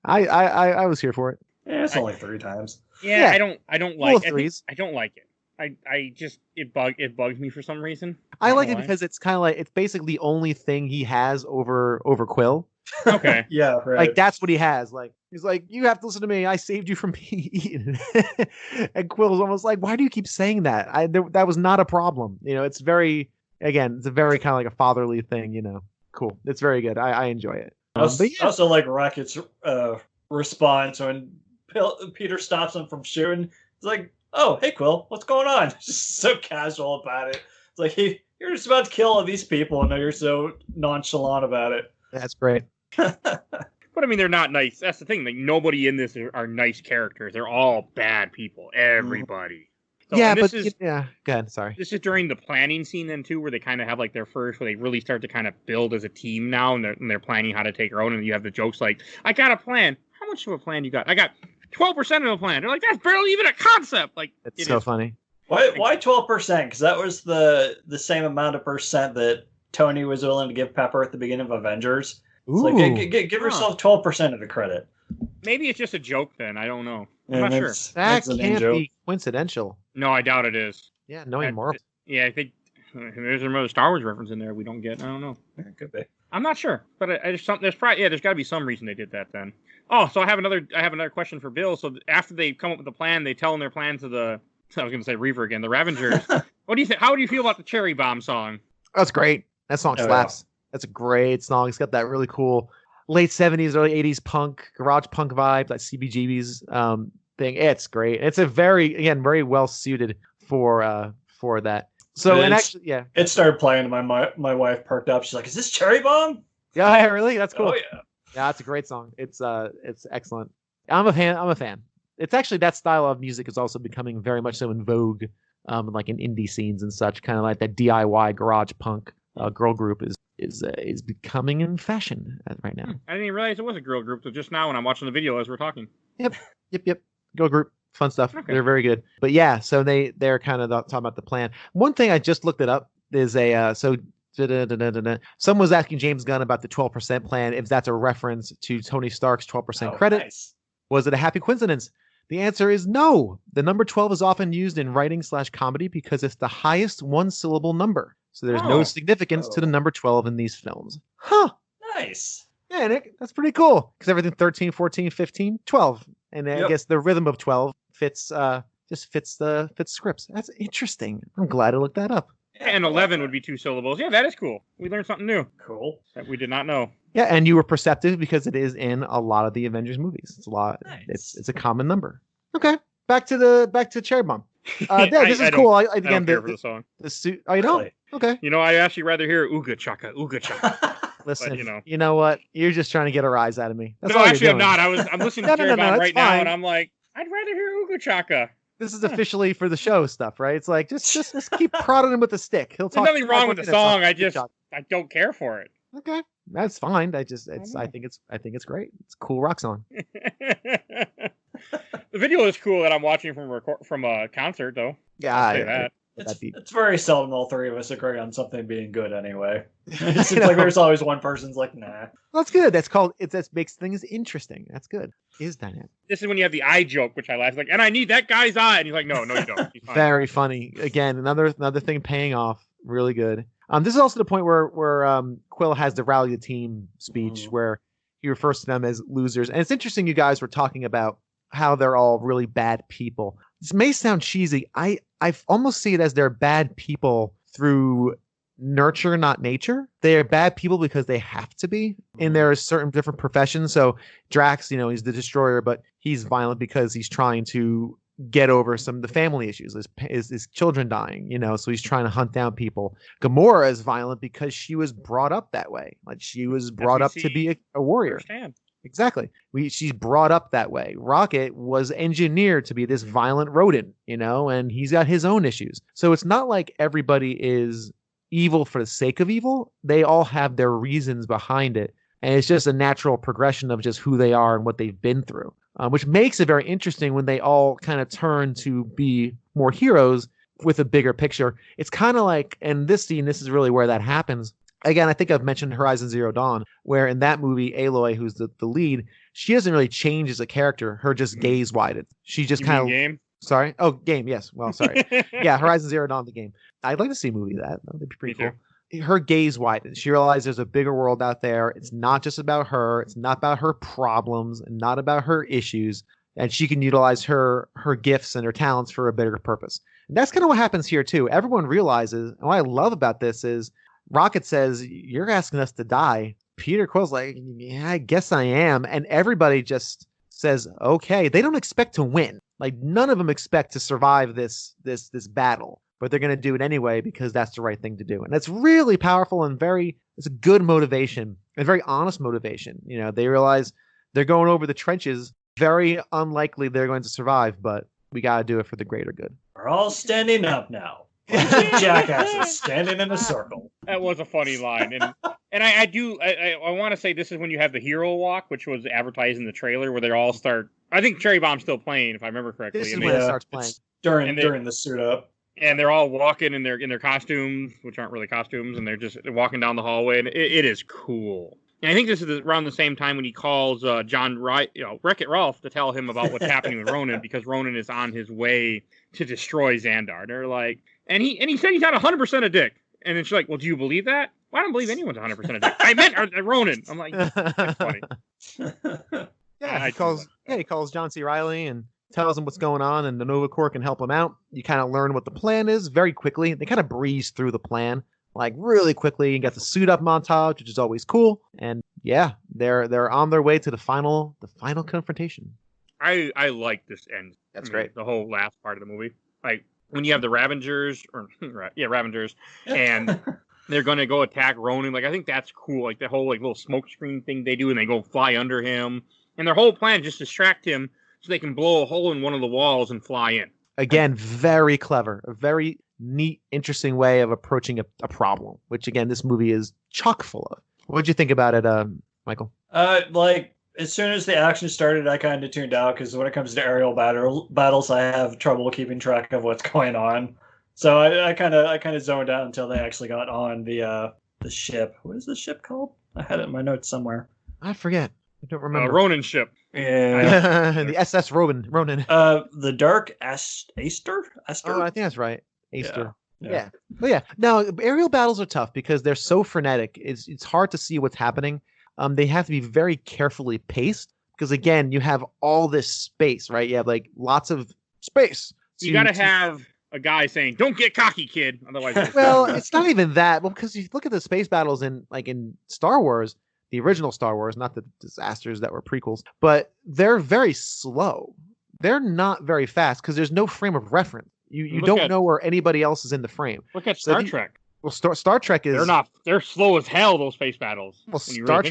I was here for it. Yeah, it's only 3 times. Yeah, I don't like it. I don't like it. I just it bugs me for some reason. I like it because it's kind of like it's basically the only thing he has over Quill. Okay. Yeah, right. Like that's what he has. Like he's like, you have to listen to me. I saved you from being eaten. And Quill's almost like, why do you keep saying that? That was not a problem. It's very it's a very kind of like a fatherly thing. Cool. It's very good. I enjoy it. I also like Rocket's response when Peter stops him from shooting. He's like, oh, hey, Quill, what's going on? Just so casual about it. It's like, you're just about to kill all these people, and you're so nonchalant about it. That's great. But I mean, they're not nice. That's the thing. Like, nobody in this are nice characters. They're all bad people. Everybody. So, go ahead. Sorry. This is during the planning scene then too, where they kind of have like their first, where they really start to kind of build as a team now, and they're planning how to take her own. And you have the jokes like, I got a plan. How much of a plan you got? I got 12% of a plan. They're like, that's barely even a concept. Like, it's so funny. Why 12%? Because that was the same amount of percent that Tony was willing to give Pepper at the beginning of Avengers. It's like, give yourself 12% of the credit. Maybe it's just a joke then. I don't know. I'm not sure. That can't be coincidental. No, I doubt it is. Yeah, knowing Marvel. Yeah, I think there's another Star Wars reference in there we don't get. I don't know. It could be. I'm not sure, but there's got to be some reason they did that then. Oh, so I have another question for Bill. So after they come up with the plan, they tell them their plan to I was going to say Reaver again, the Ravengers. What do you think? How do you feel about the Cherry Bomb song? That's great. That song slaps. Yeah. That's a great song. It's got that really cool late 70s, early 80s punk, garage punk vibe, that CBGB's thing. It's great. It's a very well suited for that. So, and actually, yeah. It started playing, and my wife perked up. She's like, is this Cherry Bomb? Yeah, really? That's cool. Oh yeah. Yeah, that's a great song. It's excellent. I'm a fan. I'm a fan. It's actually that style of music is also becoming very much so in vogue, like in indie scenes and such. Kind of like that DIY garage punk girl group is becoming in fashion right now. I didn't even realize it was a girl group until just now when I'm watching the video as we're talking. Yep. Girl group, fun stuff. Okay. They're very good. But yeah, so they're kind of talking about the plan. One thing I just looked it up is someone was asking James Gunn about the 12% plan, if that's a reference to Tony Stark's 12% credit. Nice. Was it a happy coincidence? The answer is no. The number 12 is often used in writing/comedy because it's the highest one-syllable number. So there's no significance to the number 12 in these films. Huh. Nice. Yeah, Nick, that's pretty cool. Because everything 13, 14, 15, 12. And I guess the rhythm of 12 fits scripts. That's interesting. I'm glad I looked that up. And 11 would be 2 syllables. Yeah, that is cool. We learned something new. Cool. That we did not know. Yeah, and you were perceptive because it is in a lot of the Avengers movies. It's a lot. Nice. It's a common number. Okay, back to Cherry Bomb. This is cool. I don't care for the song. The suit. Oh, you don't? Really? Okay. You know, I actually rather hear Ooga Chaka, Ooga Chaka. Listen, But, you know what? You're just trying to get a rise out of me. That's no, all you're actually, I'm doing. not. I'm listening to Cherry Bomb right now, fine. and I'm like, I'd rather hear Ooga Chaka. This is officially for the show stuff, right? It's like just keep prodding him with the stick. He'll talk. There's nothing wrong with the song. I don't care for it. Okay, that's fine. I think it's great. It's a cool rock song. The video is cool that I'm watching from a concert, though. Yeah, I'll say that. It's very seldom all three of us agree on something being good anyway. It seems like there's always one person's like, nah. Well, that's good. That makes things interesting. That's good. Is that it? This is when you have the eye joke, which I laugh like, and I need that guy's eye, and he's like, no, you don't. He's fine. Very funny. Again, another thing paying off. Really good. This is also the point where Quill has the rally the team speech where he refers to them as losers. And it's interesting you guys were talking about how they're all really bad people. This may sound cheesy. I almost see it as they're bad people through nurture, not nature. They are bad people because they have to be. And there are certain different professions. So Drax, he's the destroyer, but he's violent because he's trying to get over some of the family issues, his children dying, so he's trying to hunt down people. Gamora is violent because she was brought up that way. Like she was brought up to be a warrior. Firsthand. Exactly. She's brought up that way. Rocket was engineered to be this violent rodent, and he's got his own issues. So it's not like everybody is evil for the sake of evil. They all have their reasons behind it. And it's just a natural progression of just who they are and what they've been through, which makes it very interesting when they all kind of turn to be more heroes with a bigger picture. It's kind of like, and this scene, this is really where that happens. Again, I think I've mentioned Horizon Zero Dawn, where in that movie, Aloy, who's the lead, she doesn't really change as a character. Her just gaze widened. She just kind of... Game? Sorry? Oh, game, yes. Well, sorry. Yeah, Horizon Zero Dawn, the game. I'd like to see a movie of that. That would be pretty cool. Her gaze widened. She realized there's a bigger world out there. It's not just about her. It's not about her problems and not about her issues. And she can utilize her gifts and her talents for a bigger purpose. And that's kind of what happens here, too. Everyone realizes, and what I love about this is, Rocket says, you're asking us to die. Peter Quill's like, yeah, I guess I am. And everybody just says, okay. They don't expect to win. Like, none of them expect to survive this battle. But they're going to do it anyway because that's the right thing to do. And that's really powerful and it's a good motivation, a very honest motivation. They realize they're going over the trenches. Very unlikely they're going to survive, but we got to do it for the greater good. We're all standing up now. Jackasses standing in a circle. That was a funny line, and I want to say this is when you have the hero walk, which was advertised in the trailer, where they all start. I think Cherry Bomb's still playing, if I remember correctly. This is when it starts playing during the suit up, and they're all walking in their costumes, which aren't really costumes, and they're just walking down the hallway, and it is cool. And I think this is around the same time when he calls Wreck-It Ralph to tell him about what's happening with Ronan, because Ronan is on his way to destroy Xandar. They're like. And he said he's not 100% a dick. And then she's like, well, do you believe that? Well, I don't believe anyone's 100% a dick. I meant Ronan. I'm like, that's funny. Yeah, he calls John C. Reilly and tells him what's going on, and the Nova Corps can help him out. You kind of learn what the plan is very quickly. They kind of breeze through the plan, like really quickly. You got the suit up montage, which is always cool. And yeah, they're on their way to the final confrontation. I like this end. That's great. The whole last part of the movie. Like, when you have the Ravengers, Ravengers, and they're gonna go attack Ronan. Like I think that's cool. Like the whole like little smoke screen thing they do, and they go fly under him. And their whole plan is just distract him so they can blow a hole in one of the walls and fly in. Again, very clever, a very neat, interesting way of approaching a problem, which again, this movie is chock full of. What did you think about it, Michael? Like as soon as the action started, I kind of tuned out because when it comes to aerial battles, I have trouble keeping track of what's going on. So I kind of zoned out until they actually got on the ship. What is the ship called? I had it in my notes somewhere. I forget. I don't remember. Ronan ship. Yeah. The SS Ronan. The Dark Aster? Oh, I think that's right. Aster. Yeah. But yeah. Now, aerial battles are tough because they're so frenetic. It's hard to see what's happening. They have to be very carefully paced because, again, you have all this space, right? You have like lots of space. So you got to have a guy saying, "Don't get cocky, kid." Otherwise, well, it's not even that. Well, because you look at the space battles in Star Wars, the original Star Wars, not the disasters that were prequels, but they're very slow. They're not very fast because there's no frame of reference. You don't know where anybody else is in the frame. Look at Star Trek. Well, Star Trek is they're slow as hell, those space battles. Well, Star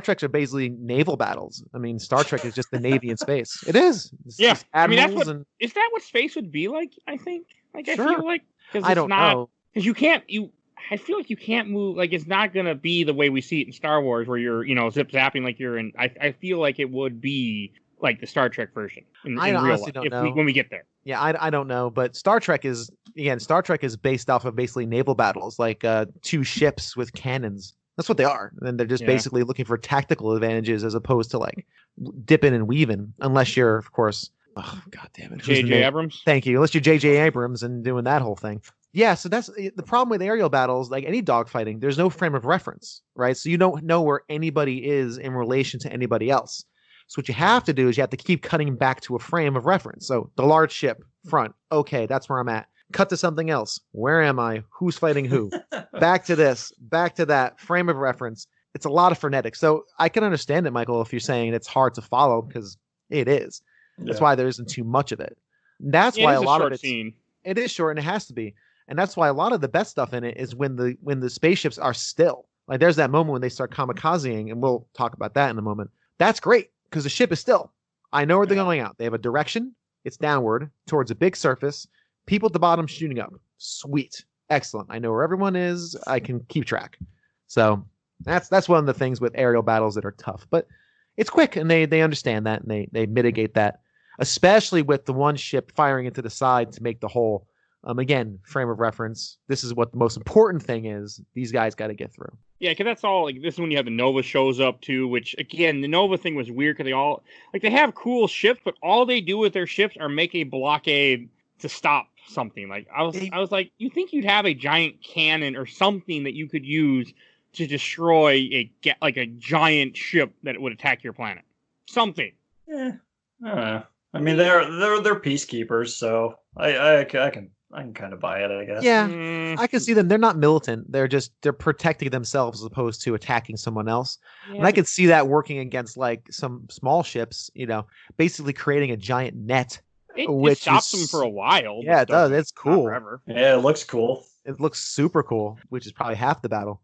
Treks are basically naval battles. I mean, Star Trek is just the Navy in space. It is. It's I mean, is that what space would be like? I think. Like, sure. I feel like I don't know because I feel like you can't move. Like, it's not gonna be the way we see it in Star Wars, where you're zip zapping like you're in. I feel like it would be like the Star Trek version in real life when we get there. Yeah, I don't know, but Star Trek is based off of basically naval battles, like two ships with cannons. That's what they are. And they're just basically looking for tactical advantages as opposed to like dipping and weaving, unless you're, of course, oh, God damn it. J.J. Abrams? Thank you. Unless you're J.J. Abrams and doing that whole thing. Yeah, so that's the problem with aerial battles, like any dogfighting, there's no frame of reference, right? So you don't know where anybody is in relation to anybody else. So what you have to do is you have to keep cutting back to a frame of reference. So the large ship, front, okay, that's where I'm at. Cut to something else. Where am I? Who's fighting who? Back to this, back to that, frame of reference. It's a lot of frenetic. So I can understand it, Michael, if you're saying it's hard to follow, because it is. That's why there isn't too much of it. That's why a lot of it is short, and it has to be. And that's why a lot of the best stuff in it is when the spaceships are still. Like there's that moment when they start kamikazing, and we'll talk about that in a moment. That's great, because the ship is still. I know where they're going out. They have a direction. It's downward towards a big surface. People at the bottom shooting up. Sweet. Excellent. I know where everyone is. I can keep track. So that's one of the things with aerial battles that are tough. But it's quick, and they understand that, and they mitigate that, especially with the one ship firing into the side to make the hole. Again, frame of reference. This is what the most important thing is. These guys got to get through. Yeah, because that's all. Like this is when you have the Nova shows up too. Which again, the Nova thing was weird because they have cool ships, but all they do with their ships are make a blockade to stop something. Like I was like, you think you'd have a giant cannon or something that you could use to destroy a giant ship that would attack your planet? Something. Yeah. I mean, they're peacekeepers, so I can kind of buy it, I guess. Yeah, I can see them. They're not militant. They're protecting themselves as opposed to attacking someone else. Yeah. And I could see that working against like some small ships, basically creating a giant net. It stops them for a while. Yeah, it does. It's cool. Forever. Yeah, it looks cool. It looks super cool, which is probably half the battle.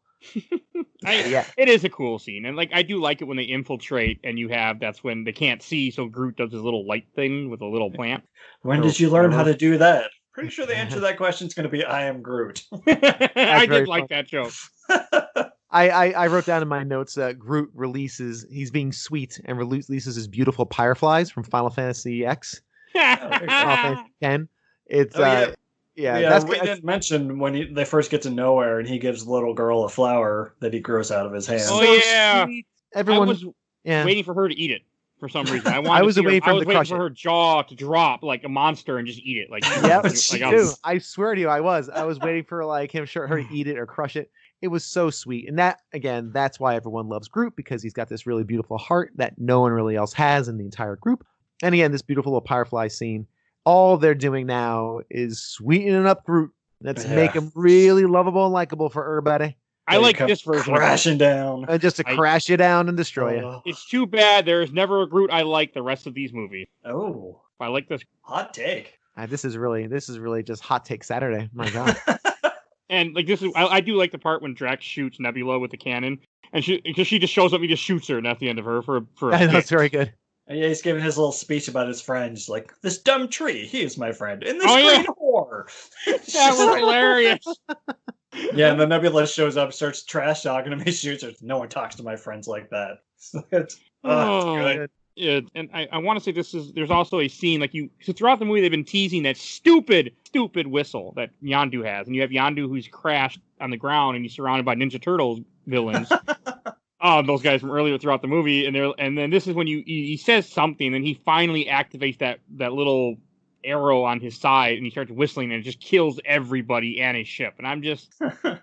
It is a cool scene, and like I do like it when they infiltrate, and that's when they can't see, so Groot does his little light thing with a little plant. When did you learn how to do that? Pretty sure the answer to that question is going to be I am Groot. I did like that joke. I wrote down in my notes that Groot he's being sweet and releases his beautiful Fireflies from Final Fantasy X. Final Fantasy X. It's we didn't mention when they first get to nowhere and he gives the little girl a flower that he grows out of his hand. Oh yeah, sweet. Everyone I was waiting for her to eat it for some reason. I was waiting for her jaw to drop like a monster and just eat it. Like I swear to you, I was waiting for like her to eat it or crush it. It was so sweet, and that's why everyone loves Groot, because he's got this really beautiful heart that no one really else has in the entire group. And again, this beautiful little Firefly scene. All they're doing now is sweetening up Groot. Let's make him really lovable and likable for everybody. I like this version. Crashing down. And just to crash you down and destroy you. It's too bad there is never a Groot I like the rest of these movies. Oh. I like this. Hot take. This is really just hot take Saturday. My God. And like this is, I do like the part when Drax shoots Nebula with the cannon, and because she just shows up, and he just shoots her, and that's the end of her for a I know, bit. it's very good. And yeah, he's giving his little speech about his friends, like, this dumb tree, he is my friend, and this Oh, yeah. green whore. That was hilarious. Yeah, and then Nebula shows up, starts trash talking him, he shoots her. No one talks to my friends like that. It's good. Yeah, and I want to say there's also a scene so throughout the movie they've been teasing that stupid whistle that Yondu has, and you have Yondu who's crashed on the ground and he's surrounded by Ninja Turtles villains. Those guys from earlier throughout the movie, and then this is when he says something, and he finally activates that little arrow on his side, and he starts whistling, and it just kills everybody and his ship. And I'm just I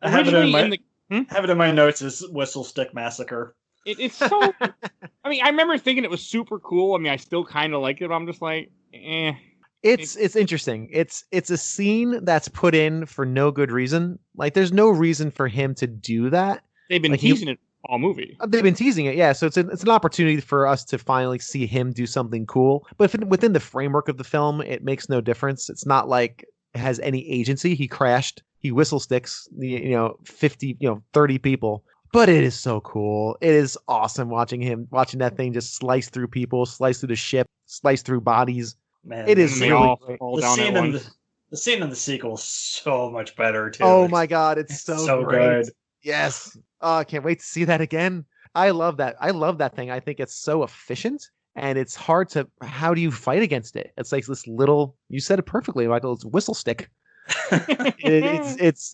have it in my notes as Whistle Stick Massacre. It's so. I mean, I remember thinking it was super cool. I mean, I still kind of like it, but I'm just like, eh. It's interesting. It's a scene that's put in for no good reason. Like, there's no reason for him to do that. They've been teasing it all movie. They've been teasing it, yeah. So it's an opportunity for us to finally see him do something cool. But within the framework of the film, it makes no difference. It's not like it has any agency. He crashed. He whistle sticks, 50, 30 people. But it is so cool. It is awesome watching that thing just slice through people, slice through the ship, slice through bodies. Man, it is really great. The scene in the sequel is so much better too. Oh my god, it's so great. Good. Yes. Oh, I can't wait to see that again. I love that. I love that thing. I think it's so efficient, and it's hard to. How do you fight against it? It's like this little. You said it perfectly, Michael. It's whistle stick. It's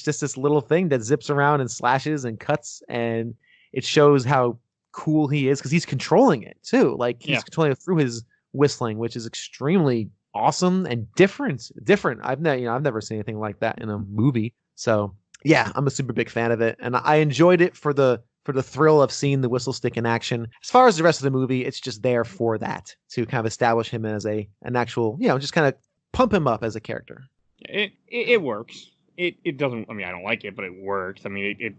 just this little thing that zips around and slashes and cuts, and it shows how cool he is because he's controlling it too. Like he's controlling it through his whistling, which is extremely awesome and different. I've never seen anything like that in a movie. So yeah, I'm a super big fan of it, and I enjoyed it for the thrill of seeing the whistle stick in action. As far as the rest of the movie, it's just there for that, to kind of establish him as an actual, just kind of pump him up as a character. It works. It doesn't. I mean, I don't like it, but it works. I mean,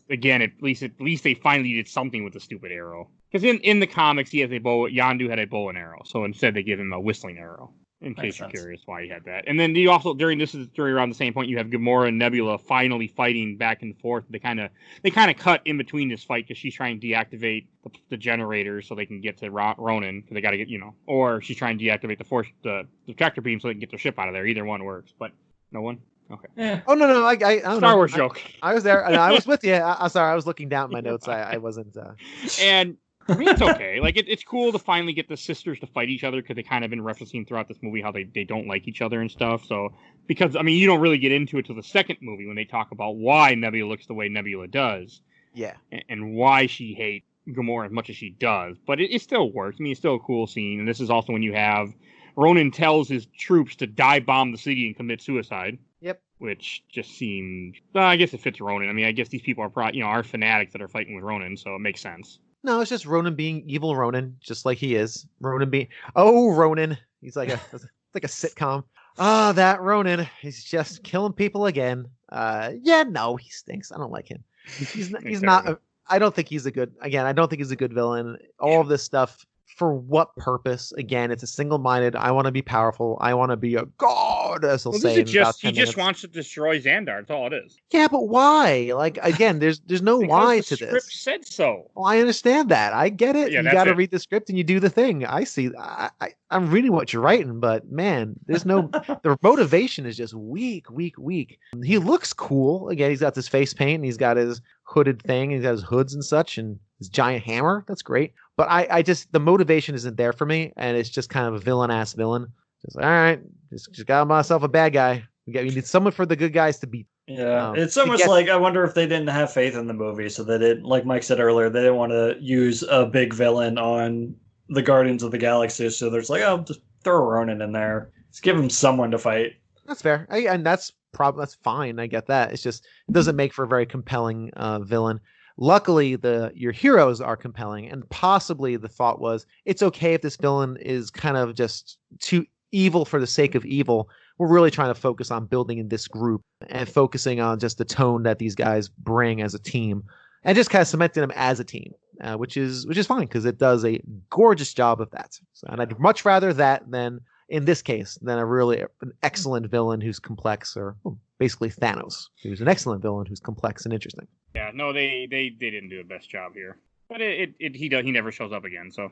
again, at least they finally did something with the stupid arrow. Because in the comics, he has a bow. Yondu had a bow and arrow, so instead they give him a whistling arrow. In case you're curious why he had that. And then you also during around the same point, you have Gamora and Nebula finally fighting back and forth. They kind of cut in between this fight because she's trying to deactivate the generators so they can get to Ronan, because they got to get or she's trying to deactivate the tractor beam so they can get their ship out of there. Either one works, but no one. Okay. Yeah. Oh no! I don't Star Wars joke. I was there. I was with you. I'm sorry. I was looking down at my notes. I wasn't. And I mean, it's okay. Like it's cool to finally get the sisters to fight each other, because they kind of been referencing throughout this movie how they don't like each other and stuff. So because I mean, you don't really get into it till the second movie when they talk about why Nebula looks the way Nebula does. Yeah. And why she hates Gamora as much as she does. But it still works. I mean, it's still a cool scene. And this is also when you have Ronan tells his troops to dive bomb the city and commit suicide. Yep. Which just seemed, I guess it fits Ronan. I mean, I guess these people are fanatics that are fighting with Ronan, so it makes sense. No, it's just Ronan being evil Ronan, just like he is. Ronan. He's like a sitcom. That Ronan. He's just killing people again. He stinks. I don't like him. He's not. I don't think he's a good villain. All of this stuff. For what purpose? Again, it's a single-minded. I want to be powerful. I want to be a god, as he'll say. He just wants to destroy Xandar. That's all it is. Yeah, but why? Like, again, there's no why to this. The script said so. Well, I understand that. I get it. Yeah, you got to read the script and you do the thing. I see. I'm reading what you're writing, but man, there's no. The motivation is just weak. He looks cool. Again, he's got this face paint and he's got his hooded thing. He's got his hoods and such and his giant hammer. That's great. But I just, the motivation isn't there for me, and it's just kind of a villain-ass villain. Just all right, just got myself a bad guy. We need someone for the good guys to beat. Yeah, it's almost like I wonder if they didn't have faith in the movie, so that it, like Mike said earlier, they didn't want to use a big villain on the Guardians of the Galaxy. So there's like, just throw Ronan in there. Just give him someone to fight. That's fair, and that's fine. I get that. It's just it doesn't make for a very compelling villain. Luckily, your heroes are compelling, and possibly the thought was it's okay if this villain is kind of just too evil for the sake of evil. We're really trying to focus on building in this group and focusing on just the tone that these guys bring as a team, and just kind of cementing them as a team, which is fine because it does a gorgeous job of that. So, and I'd much rather that than in this case than an excellent villain who's complex, or basically Thanos, who's an excellent villain who's complex and interesting. Yeah, no, they didn't do the best job here. But he never shows up again, so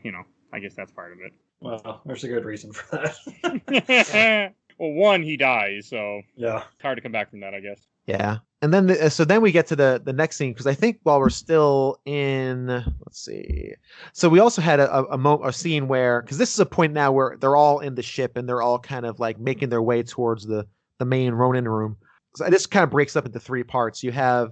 I guess that's part of it. Well, there's a good reason for that. Well, one, he dies, so yeah, it's hard to come back from that, I guess. Yeah, and then then we get to the next scene, because I think while we're still in, let's see, so we also had a scene where, because this is a point now where they're all in the ship and they're all kind of like making their way towards the main Ronin room. So this kind of breaks up into three parts. You have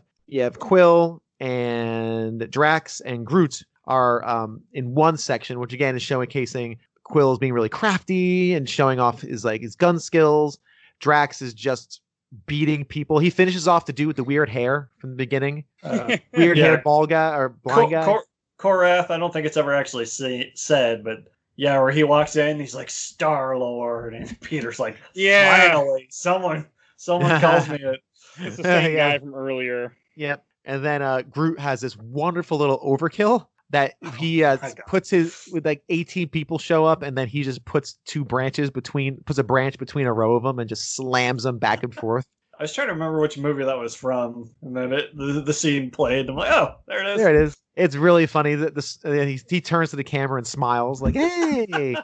Quill and Drax and Groot are in one section, which again is showcasing Quill as being really crafty and showing off his gun skills. Drax is just beating people. He finishes off the dude with the weird hair from the beginning. Weird-haired bald guy or blind guy. Korath, I don't think it's ever actually said, but yeah, where he walks in, he's like Star-Lord, and Peter's like, finally, someone calls me it. It's the same guy from earlier. Yep. And then Groot has this wonderful little overkill that he puts with 18 people show up, and then he just puts a branch between a row of them and just slams them back and forth. I was trying to remember which movie that was from, and then the scene played. I'm like, oh, there it is. There it is. It's really funny that he turns to the camera and smiles like, "Hey, I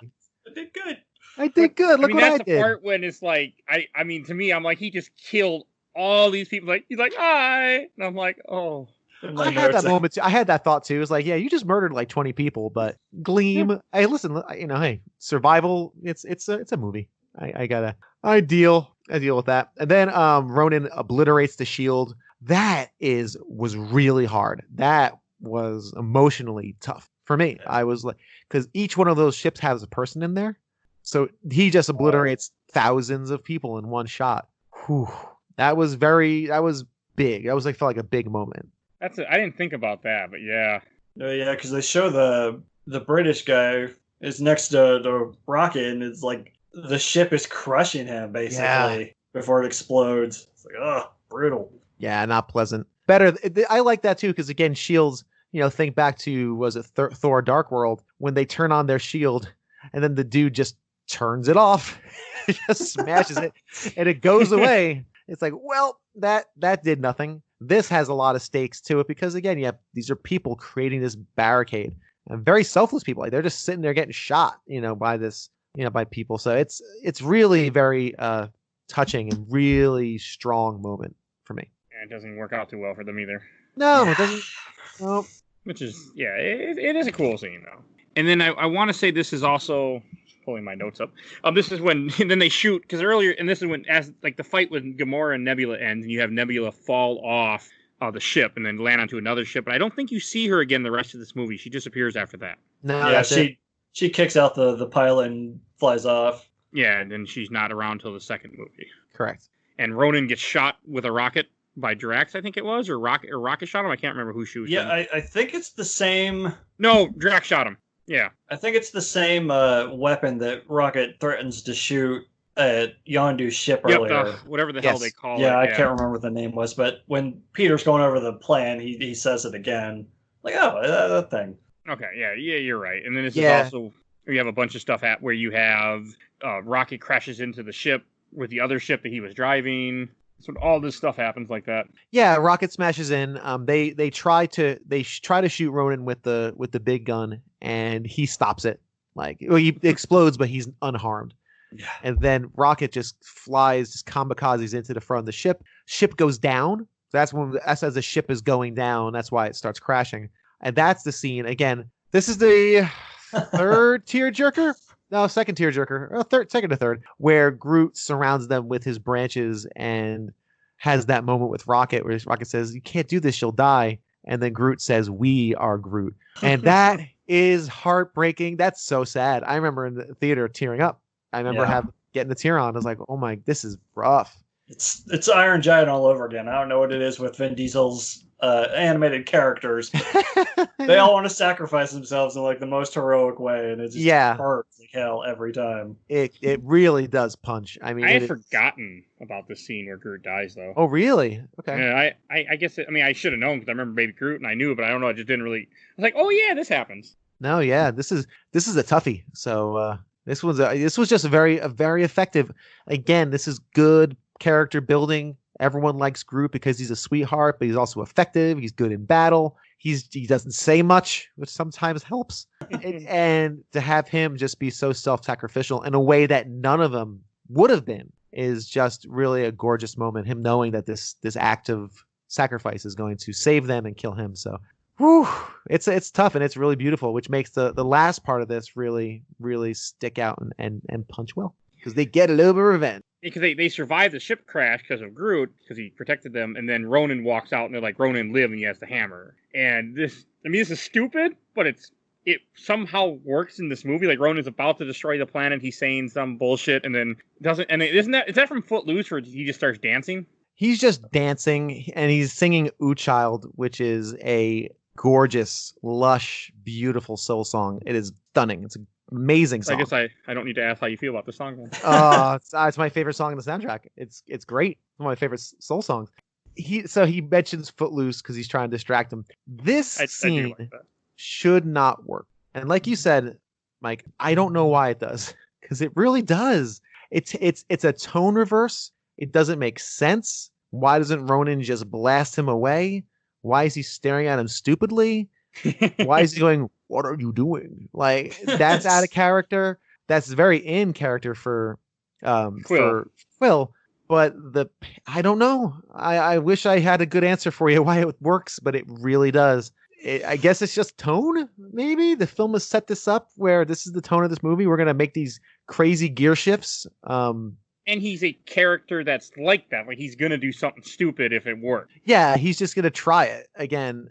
did good. I did good. Look what I did." That's the part when it's like, I mean, to me, I'm like, he just killed all these people. Like, he's like, hi, and I'm like, oh. I had that moment too. I had that thought too. It's like, yeah, you just murdered 20 people, but Gleam. Hey, listen, hey, survival. It's a movie. I deal with that. And then Ronin obliterates the shield. That was really hard. That was emotionally tough for me. I was like, because each one of those ships has a person in there, so he just obliterates thousands of people in one shot. Whew. That was big. That was felt like a big moment. I didn't think about that, but yeah. Yeah, because they show the British guy is next to the rocket, and it's like the ship is crushing him basically before it explodes. It's like, oh, brutal. Yeah, not pleasant. Better. I like that too, because again, shields. Think back to, was it Thor: Dark World, when they turn on their shield, and then the dude just turns it off, just smashes it, and it goes away. It's like, well, that did nothing. This has a lot of stakes to it, because again, these are people creating this barricade, and very selfless people. They're just sitting there getting shot, by this, by people. So it's really very touching and really strong moment for me. And it doesn't work out too well for them either. No, it doesn't. No. Which is, it is a cool scene though. And then I want to say this is also, pulling my notes up. This is when then they shoot, because earlier, and this is when, as the fight with Gamora and Nebula ends, and you have Nebula fall off the ship and then land onto another ship. But I don't think you see her again the rest of this movie. She disappears after that. No, yeah, she kicks out the pilot and flies off. Yeah, and then she's not around till the second movie. Correct. And Ronan gets shot with a rocket by Drax, I think it was, or rocket shot him. I can't remember who shoots him. Yeah, I think it's the same. No, Drax shot him. Yeah. I think it's the same weapon that Rocket threatens to shoot at Yondu's ship earlier. Whatever the hell they call it. Yeah, I can't remember what the name was, but when Peter's going over the plan, he says it again. Like, oh, that thing. Okay, yeah, you're right. And then this is also, you have a bunch of stuff where you have Rocket crashes into the ship with the other ship that he was driving. So all this stuff happens like that. Yeah, Rocket smashes in. They try to shoot Ronan with the big gun, and he stops it. He explodes, but he's unharmed. Yeah. And then Rocket just kamikazes into the front of the ship. Ship goes down. That's as the ship is going down. That's why it starts crashing. And that's the scene. Again, this is the third tearjerker. No, second tearjerker. Second to third, where Groot surrounds them with his branches and has that moment with Rocket, where Rocket says, "You can't do this, you'll die." And then Groot says, "We are Groot." And that is heartbreaking. That's so sad. I remember in the theater tearing up. I remember getting the tear on. I was like, "Oh my, this is rough." It's Iron Giant all over again. I don't know what it is with Vin Diesel's animated characters. They all want to sacrifice themselves in the most heroic way, and it just hurts like hell every time. It really does punch. I mean, I had forgotten about the scene where Groot dies, though. Oh, really? Okay. Yeah, I guess I should have known, because I remember Baby Groot and I knew it, but I don't know. I just didn't really. I was like, oh yeah, this happens. No, yeah, this is a toughie. So This was just a very effective. Again, this is good character building. Everyone likes Groot because he's a sweetheart, but he's also effective. He's good in battle. He doesn't say much, which sometimes helps. And to have him just be so self-sacrificial in a way that none of them would have been is just really a gorgeous moment. Him knowing that this act of sacrifice is going to save them and kill him. So, whew, it's tough and it's really beautiful, which makes the last part of this really, really stick out and punch well because they get a little bit of revenge. Because they survived the ship crash because of Groot, because he protected them, and then Ronan walks out and they're like, Ronan lived and he has the hammer. And this is stupid, but it somehow works in this movie. Like Ronan's about to destroy the planet, he's saying some bullshit, and then doesn't. And is that from Footloose, or he just starts dancing? He's just dancing, and he's singing "Ooh Child," which is a gorgeous, lush, beautiful soul song. It is stunning. It's an amazing song. I guess I don't need to ask how you feel about the song then. It's my favorite song in the soundtrack. It's great. It's one of my favorite soul songs. He mentions Footloose because he's trying to distract him. This scene should not work. And like you said, Mike, I don't know why it does, because it really does. It's a tone reverse. It doesn't make sense. Why doesn't Ronan just blast him away? Why is he staring at him stupidly? Why is he going, "What are you doing?" Like, that's out of character. That's very in character for Quill. But I don't know. I wish I had a good answer for you why it works, but it really does. I guess it's just tone, maybe. The film has set this up where this is the tone of this movie. We're going to make these crazy gear shifts. And he's a character that's like that. Like, he's going to do something stupid if it works. Yeah, he's just going to try it again.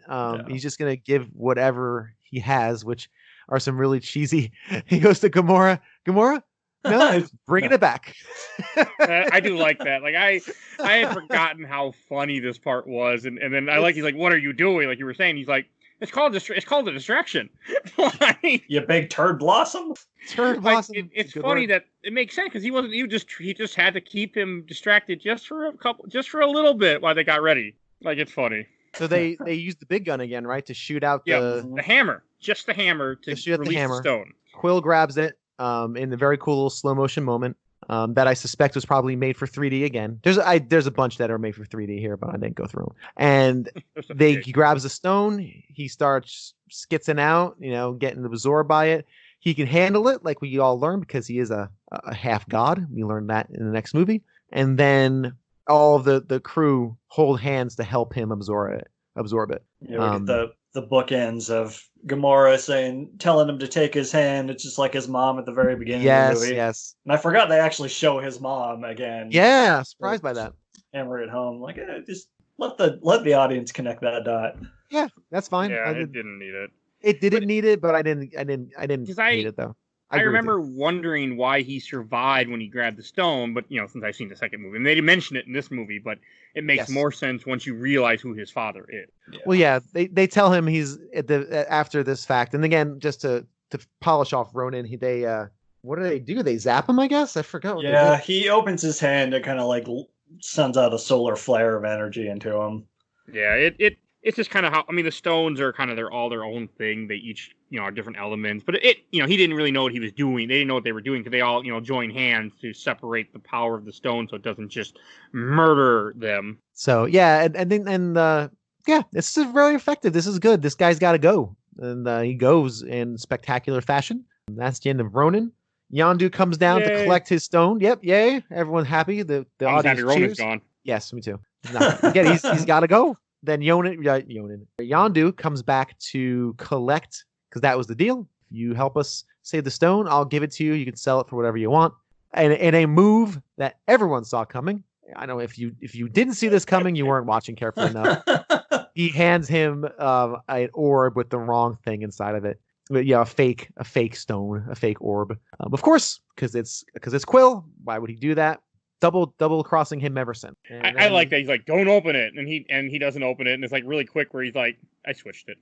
He's just going to give whatever he has, which are some really cheesy. He goes to Gamora. Gamora? No, bringing it back. I do like that. Like, I had forgotten how funny this part was. And then he's like, "What are you doing?" Like you were saying, he's like, It's called a distraction. Like, you big turd blossom. Turd blossom. Like, it's funny word. That it makes sense because he just had to keep him distracted just for a little bit while they got ready. Like, it's funny. So they used the big gun again, right, to shoot out the hammer, just the hammer to shoot release the stone. Quill grabs it in a very cool little slow motion moment. That I suspect was probably made for 3D again. There's a bunch that are made for 3D here, but I didn't go through them. And he grabs a stone. He starts skitzing out, getting absorbed by it. He can handle it, like we all learned, because he is a half god. We learned that in the next movie. And then all of the crew hold hands to help him absorb it. Yeah, we get the bookends of Gamora telling him to take his hand. It's just like his mom at the very beginning of the movie. Yes. And I forgot they actually show his mom again. Yeah, surprised by that. Hammer it home. Like, just let the audience connect that dot. Yeah, that's fine. Yeah, it didn't need it. It didn't need it, but I didn't hate it though. I remember wondering why he survived when he grabbed the stone, but since I've seen the second movie, and they didn't mention it in this movie, but it makes more sense once you realize who his father is. Yeah. Well, yeah, they tell him he's after this fact, and again, just to polish off Ronan, what do? They zap him, I guess. I forgot. Yeah, he opens his hand and kind of like sends out a solar flare of energy into him. Yeah, it's just kind of how, the stones are kind of their own thing. They each, are different elements, but he didn't really know what he was doing. They didn't know what they were doing because they all, join hands to separate the power of the stone so it doesn't just murder them. So, yeah. This is really effective. This is good. This guy's got to go. And he goes in spectacular fashion. And that's the end of Ronan. Yondu comes down to collect his stone. Yep. Yay. Everyone's happy. The audience cheers. Ronan's gone. Yes, me too. Again, he's got to go. Then Yondu comes back to collect, because that was the deal. You help us save the stone, I'll give it to you. You can sell it for whatever you want. And in a move that everyone saw coming, I know if you didn't see this coming, you weren't watching carefully enough. He hands him an orb with the wrong thing inside of it. But a fake stone, a fake orb. Of course, because it's Quill. Why would he do that? Double crossing him ever since. I like that. He's like, "Don't open it," and he doesn't open it, and it's like really quick where he's like, "I switched it,"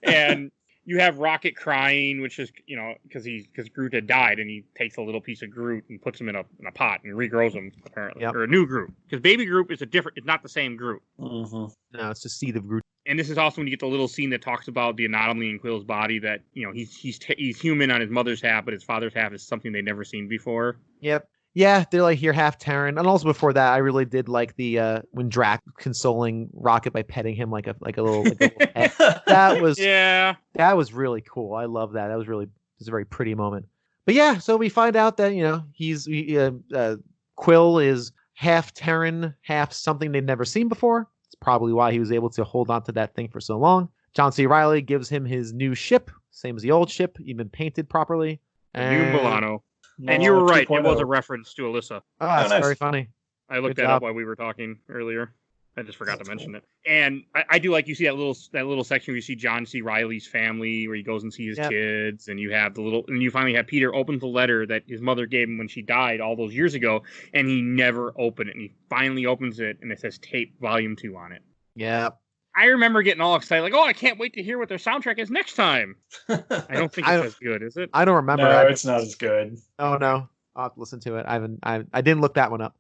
and you have Rocket crying, which is because Groot had died, and he takes a little piece of Groot and puts him in a pot and regrows him apparently, or a new Groot, because baby Groot is it's not the same Groot. No, it's just seed of Groot. And this is also when you get the little scene that talks about the anomaly in Quill's body, that he's human on his mother's half, but his father's half is something they'd never seen before. Yep. Yeah, they're like, you're half Terran. And also before that, I really did like the when Drax consoling Rocket by petting him like a little pet. That was that was really cool. I love that. That was a very pretty moment. But yeah, so we find out that Quill is half Terran, half something they've never seen before. It's probably why he was able to hold on to that thing for so long. John C. Reilly gives him his new ship, same as the old ship, even painted properly. New Milano. And you were right. 2.0. It was a reference to Alyssa. Oh, that's very funny. I looked that up while we were talking earlier. I just forgot to mention it. And I do like, you see that little section where you see John C. Reilly's family, where he goes and sees his kids, and you have and you finally have Peter opens the letter that his mother gave him when she died all those years ago, and he never opened it. And he finally opens it, and it says Tape Volume 2 on it. Yeah. I remember getting all excited, like, oh, I can't wait to hear what their soundtrack is next time. I don't think it's as good, is it? I don't remember. No, it's not as good. Oh no, I'll have to listen to it. I didn't look that one up.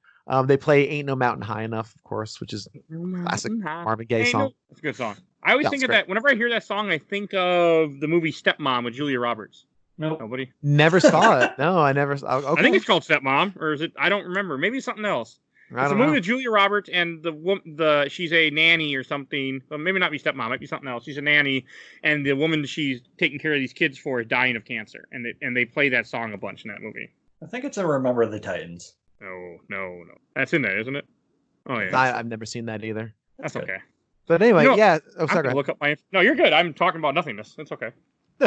They play "Ain't No Mountain High Enough," of course, which is a classic Marvin Gaye song. It's a good song. I always think of that. Whenever I hear that song, I think of the movie Stepmom with Julia Roberts. Nope. Nobody? Never saw it. No, I never saw it. Okay. I think it's called Stepmom, or is it? I don't remember. Maybe it's something else. It's a movie with Julia Roberts, and she's a nanny or something. Well, maybe not be stepmom, might be something else. She's a nanny, and the woman she's taking care of these kids for is dying of cancer, and they play that song a bunch in that movie. I think it's a Remember the Titans. No. That's in there, isn't it? Oh yeah. I've never seen that either. That's okay. But anyway, yeah. Oh, sorry. Look up No, you're good. I'm talking about nothingness. It's okay.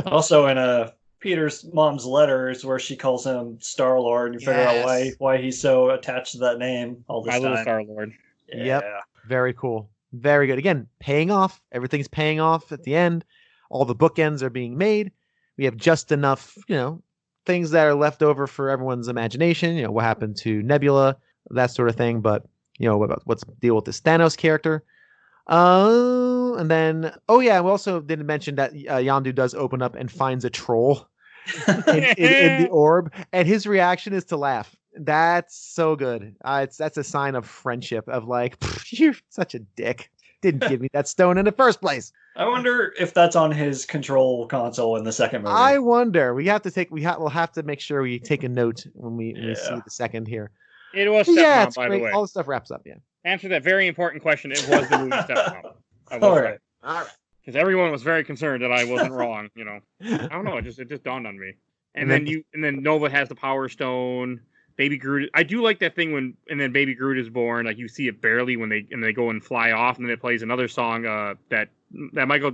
Also, in Peter's mom's letters, where she calls him Star-Lord, and you figure out why he's so attached to that name all this time. Little Star-Lord. Yeah. Yep. Very cool. Very good. Again, paying off. Everything's paying off at the end. All the bookends are being made. We have just enough, things that are left over for everyone's imagination. What happened to Nebula, that sort of thing. But, what's the deal with this Thanos character? And then, we also didn't mention that Yondu does open up and finds a troll in the orb, and his reaction is to laugh. That's so good. That's a sign of friendship, of like, you're such a dick. Didn't give me that stone in the first place. I wonder if that's on his control console in the second movie. I wonder. We'll have to make sure we take a note when we see the second here. It was Stepmom, by the way. All the stuff wraps up, Answer that very important question. It was the movie Stepmom. All right. Because everyone was very concerned that I wasn't wrong. I don't know. It just dawned on me. And then Nova has the Power Stone. Baby Groot. I do like that thing and then Baby Groot is born. Like, you see it barely when they go and fly off, and then it plays another song that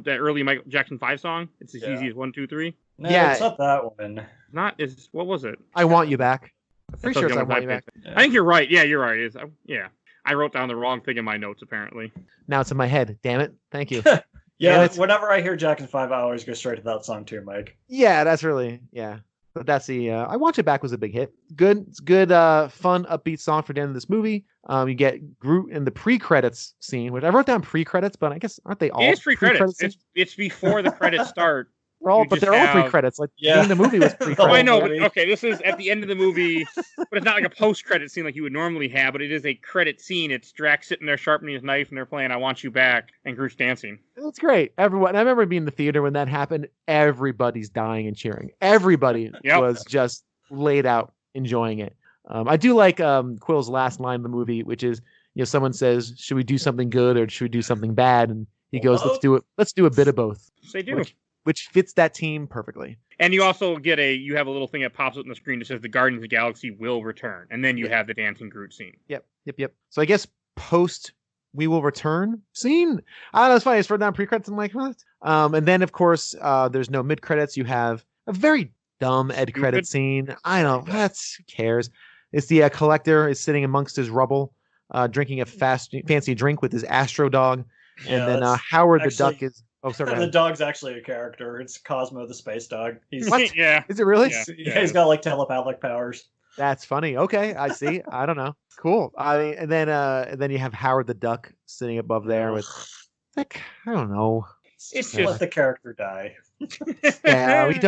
early Michael Jackson 5 song. It's as easy as 1, 2, 3. No, it's not that one. What was it? I Want You Back. I'm pretty sure it's I Want You Back. Yeah. I think you're right. Yeah, you're right. I wrote down the wrong thing in my notes, apparently. Now it's in my head. Damn it. Thank you. Whenever I hear Jackson 5, I always go straight to that song too, Mike. Yeah, that's really, But that's the I Want You Back was a big hit. It's good, fun, upbeat song for the end of this movie. You get Groot in the pre-credits scene, which I wrote down pre-credits, but I guess aren't they all? It's pre-credits. It's before the credits start. They're all pre-credits. Like the movie was pre-credits. I know, but okay, this is at the end of the movie, but it's not like a post-credit scene like you would normally have, but it is a credit scene. It's Drax sitting there sharpening his knife, and they're playing "I Want You Back," and Groot's dancing. That's great. Everyone, I remember being in the theater when that happened. Everybody's dying and cheering. Everybody was just laid out enjoying it. I do like Quill's last line in the movie, which is, someone says, "Should we do something good or should we do something bad?" And he goes, "Let's do it. Let's do a bit of both." They do. Which fits that team perfectly. And you also get you have a little thing that pops up on the screen that says the Guardians of the Galaxy will return. And then you have the dancing Groot scene. Yep. So I guess post we will return scene. I don't know, it's funny. It's written down pre-credits. I'm like, what? And then of course, there's no mid-credits. You have a very dumb credit scene. I don't know. Who cares? It's the Collector is sitting amongst his rubble, drinking a fancy drink with his Astro dog. And then Howard the Duck is... Oh, sorry. The dog's actually a character. It's Cosmo the space dog. What? Yeah. Is it really? Yeah, he's got like telepathic powers. That's funny. Okay, I see. I don't know. Cool. I mean, and then you have Howard the Duck sitting above there with, like, I don't know. It's just let the character die. We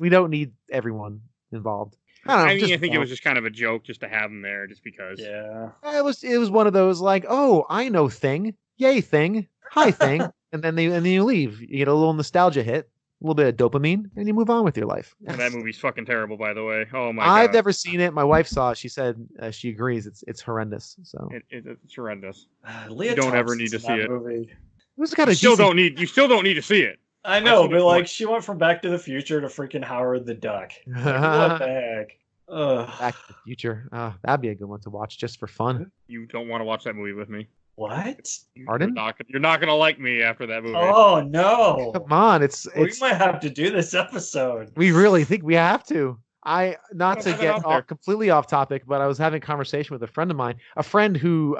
don't need everyone involved. I don't know. I think it was just kind of a joke just to have him there, just because. Yeah. It was one of those like, oh, I know thing. Yay thing. hi thing, and then you leave. You get a little nostalgia hit, a little bit of dopamine, and you move on with your life. Well, that movie's fucking terrible, by the way. Oh my I've god. never seen it. My wife saw it. She said she agrees. It's horrendous. So It's horrendous. Leah You don't ever Thompson's need to in see that it. movie. it was kind You of still don't need to see it. I know, seen but it like once. she went from Back to the Future to freaking Howard the Duck. Like, what the heck? Ugh. Back to the Future. That'd be a good one to watch just for fun. You don't want to watch that movie with me. What? Pardon? You're not gonna like me after that movie. Oh no! Come on, We might have to do this episode. we really think we have to. Not to Put it get out there. completely off topic, but I was having a conversation with a friend of mine, a friend who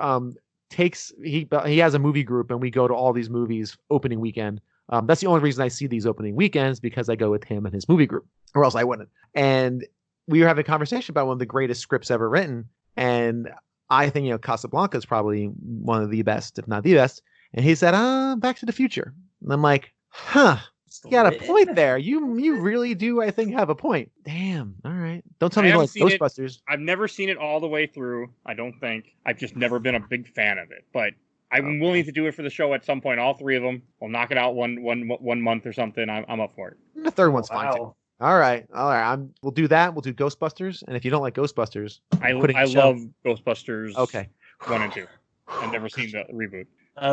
he has a movie group, and we go to all these movies opening weekend. That's the only reason I see these opening weekends, because I go with him and his movie group, or else I wouldn't. And we were having a conversation about one of the greatest scripts ever written, and I think Casablanca is probably one of the best, if not the best. And he said, Back to the Future. And I'm like, huh. You got a point there. You really do, I think, have a point. Damn. All right. Don't tell me you don't like Ghostbusters. I've never seen it all the way through. I don't think. I've just never been a big fan of it. But I'm willing to do it for the show at some point. All three of them. We'll knock it out one month or something. I'm up for it. The third one's fine too. All right. We'll do that. We'll do Ghostbusters. And if you don't like Ghostbusters, I love Ghostbusters. Okay. 1 and 2. I've never seen the reboot.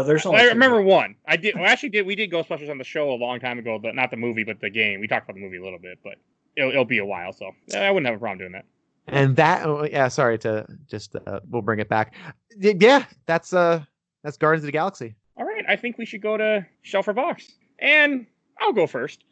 There's I remember 1. We did Ghostbusters on the show a long time ago, but not the movie, but the game. We talked about the movie a little bit, but it'll be a while, so I wouldn't have a problem doing that. And that, sorry to just, we'll bring it back. Yeah, that's Guardians of the Galaxy. All right, I think we should go to Shelf or Box, and I'll go first.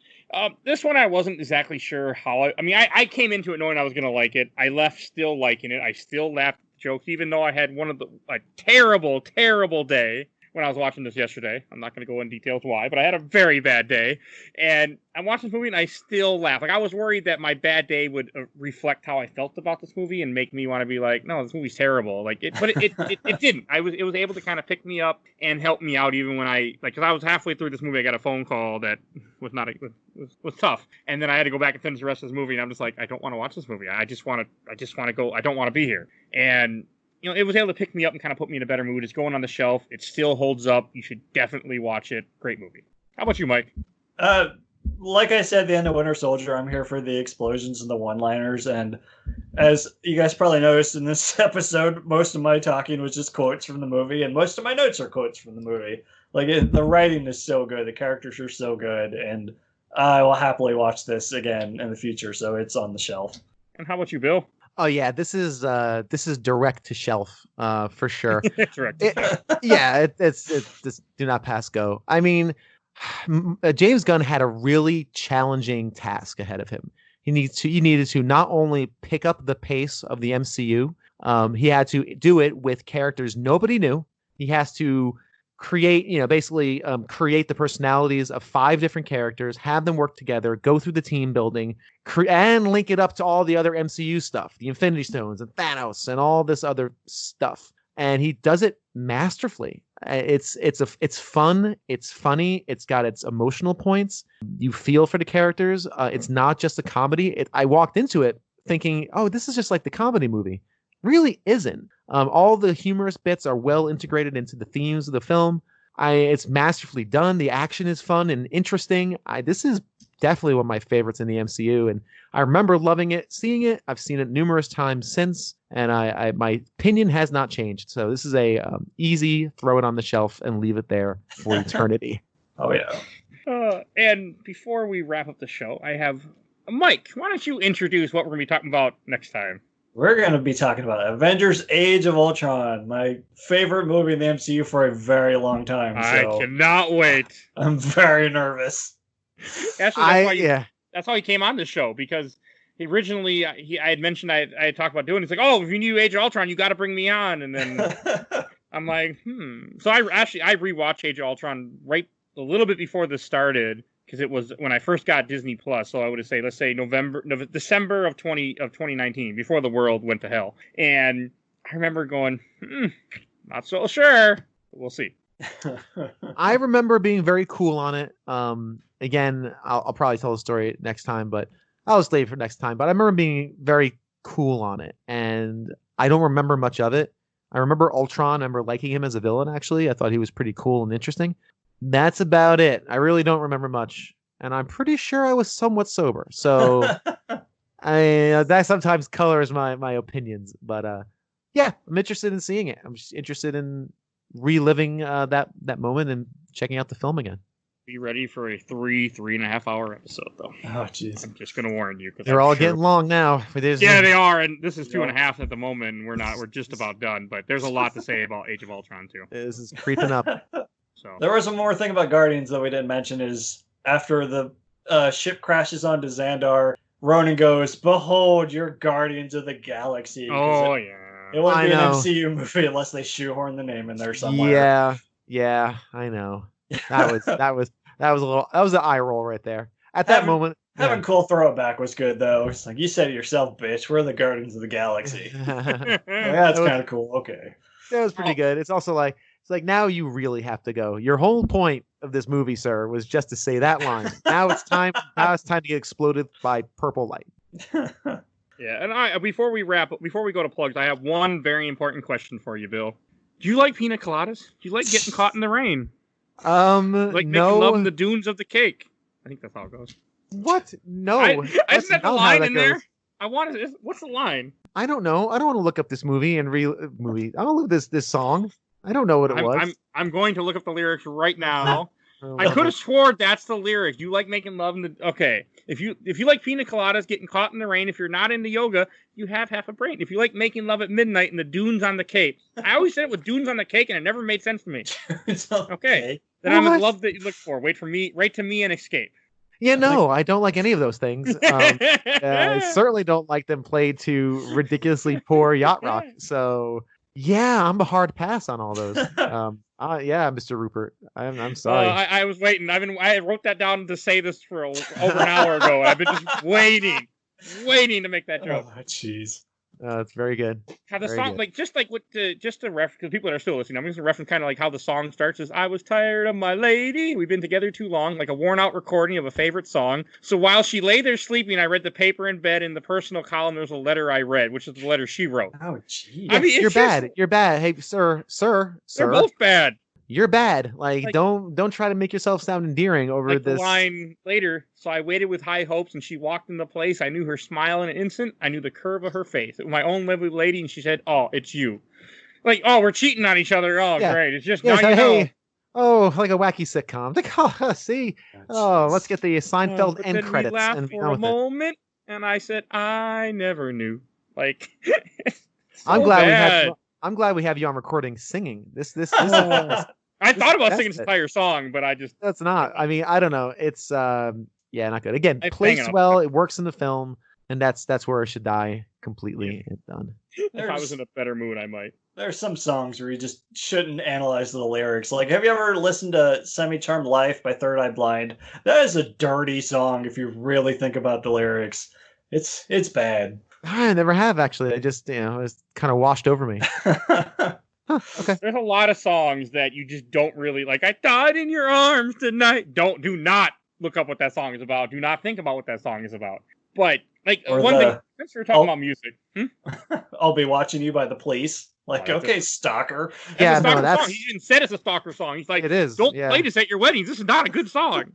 This one I wasn't exactly sure how. I came into it knowing I was going to like it. I left still liking it. I still laughed at the jokes, even though I had a terrible, terrible day when I was watching this yesterday. I'm not going to go in details why, but I had a very bad day. And I'm watching this movie and I still laugh. Like, I was worried that my bad day would reflect how I felt about this movie and make me want to be like, no, this movie's terrible. But it didn't. It was able to kind of pick me up and help me out even when because I was halfway through this movie, I got a phone call that was tough. And then I had to go back and finish the rest of this movie. And I'm just like, I don't want to watch this movie. I just want to go. I don't want to be here. And it was able to pick me up and kind of put me in a better mood. It's going on the shelf. It still holds up. You should definitely watch it. Great movie. How about you, Mike? Like I said, the end of Winter Soldier, I'm here for the explosions and the one-liners. And as you guys probably noticed in this episode, most of my talking was just quotes from the movie, and most of my notes are quotes from the movie. The writing is so good. The characters are so good. And I will happily watch this again in the future. So it's on the shelf. And how about you, Bill? Oh yeah, this is direct to shelf for sure. Direct. It's this do not pass go. I mean, James Gunn had a really challenging task ahead of him. He needed to not only pick up the pace of the MCU, he had to do it with characters nobody knew. He has to create the personalities of 5 different characters, have them work together, go through the team building, and link it up to all the other MCU stuff, the Infinity Stones and Thanos and all this other stuff. And he does it masterfully. It's fun, it's funny, it's got its emotional points. You feel for the characters. It's not just a comedy. I walked into it thinking, oh, this is just like the comedy movie. Really isn't. All the humorous bits are well integrated into the themes of the film. It's masterfully done. The action is fun and interesting. This is definitely one of my favorites in the MCU, and I remember loving it, seeing it. I've seen it numerous times since, and my opinion has not changed. So this is a easy throw it on the shelf and leave it there for eternity. Oh yeah. And before we wrap up the show, I have Mike. Why don't you introduce what we're going to be talking about next time? We're going to be talking about Avengers Age of Ultron, my favorite movie in the MCU for a very long time. I cannot wait. I'm very nervous. Actually, that's how he came on the show, because originally I had mentioned I had talked about doing it. He's like, oh, if you knew Age of Ultron, you got to bring me on. And then I'm like, So I rewatched Age of Ultron right a little bit before this started, because it was when I first got Disney Plus. So I would say, let's say December of 2019, before the world went to hell. And I remember going, not so sure. We'll see. I remember being very cool on it. Again, I'll probably tell the story next time, but I'll just leave it for next time. But I remember being very cool on it, and I don't remember much of it. I remember Ultron. I remember liking him as a villain, actually. I thought he was pretty cool and interesting. That's about it. I really don't remember much. And I'm pretty sure I was somewhat sober. So that sometimes colors my opinions. But yeah, I'm interested in seeing it. I'm just interested in reliving that moment and checking out the film again. Be ready for a 3.5 hour episode, though. Oh, jeez. I'm just gonna warn you. They're all getting long now. Yeah, they are, and this is 2.5 at the moment. And we're just about done, but there's a lot to say about Age of Ultron too. This is creeping up. So there was one more thing about Guardians that we didn't mention is after the ship crashes onto Xandar, Ronan goes, "Behold your Guardians of the Galaxy." Oh yeah. It wouldn't be an MCU movie unless they shoehorn the name in there Yeah, somewhere. I know. That was an eye roll right there. At that moment, having Cole throw it back was good though. It's like, you said it yourself, bitch. We're the Guardians of the Galaxy. That's kind of cool. Okay, that was pretty good. It's also like now you really have to go. Your whole point of this movie, sir, was just to say that line. Now it's time. Now it's time to get exploded by purple light. Yeah, and before we go to plugs, I have one very important question for you, Bill. Do you like pina coladas? Do you like getting caught in the rain? Like making love in the dunes of the cake. I think that's how it goes. What? No. I said the line in there. I wanted. What's the line? I don't know. I don't want to look up this movie and movie. I don't look up this song. I don't know what it was. I'm going to look up the lyrics right now. I could have sworn that's the lyric. You like making love in the okay. If you like pina coladas, getting caught in the rain. If you're not into yoga, you have half a brain. If you like making love at midnight in the dunes on the Cape, I always said it with dunes on the cake, and it never made sense to me. Okay, then I'm in love that you look for. Wait to me and escape. Yeah, no, I don't like any of those things. I certainly don't like them played to ridiculously poor yacht rock. So yeah, I'm a hard pass on all those. Yeah, Mr. Rupert, I'm sorry. I was waiting. I wrote that down to say this for over an hour ago. I've been just waiting to make that joke. Oh, jeez. It's very good. How the song, like just to reference, because people that are still listening, I'm just gonna reference kind of like how the song starts is, "I was tired of my lady. We've been together too long," like a worn out recording of a favorite song. So while she lay there sleeping, I read the paper in bed. In the personal column, there's a letter I read, which is the letter she wrote. Oh, jeez. I mean, you're bad. You're bad. Hey, sir. They're both bad. You're bad. Like don't try to make yourself sound endearing over this. The line later. So I waited with high hopes, and she walked in the place. I knew her smile in an instant. I knew the curve of her face. It was my own lovely lady, and she said, "Oh, it's you." Like, oh, we're cheating on each other. Oh, yeah. Great. It's just now you know. Oh, like a wacky sitcom. Like, oh, see. Oh, let's get the Seinfeld end credits. We laughed for a moment, and I said, "I never knew." Like, I'm glad we have you on recording singing. This I thought about singing this entire song, but I just that's not. I mean, I don't know. It's not good. Again, placed well. It works in the film, and that's where it should die completely and done. If I was in a better mood, I might. There's some songs where you just shouldn't analyze the lyrics. Like, have you ever listened to "Semi-Charmed Life" by Third Eye Blind? That is a dirty song if you really think about the lyrics. It's bad. I never have actually. I just it was kind of washed over me. Okay. There's a lot of songs that you just don't really like. I died in your arms tonight. Do not look up what that song is about. Do not think about what that song is about. But like one thing, since we're talking about music, I'll be watching you by the police. Like, okay, stalker. Yeah, no, that's. Song. He even said it's a stalker song. He's like, it is. Don't play this at your weddings. This is not a good song.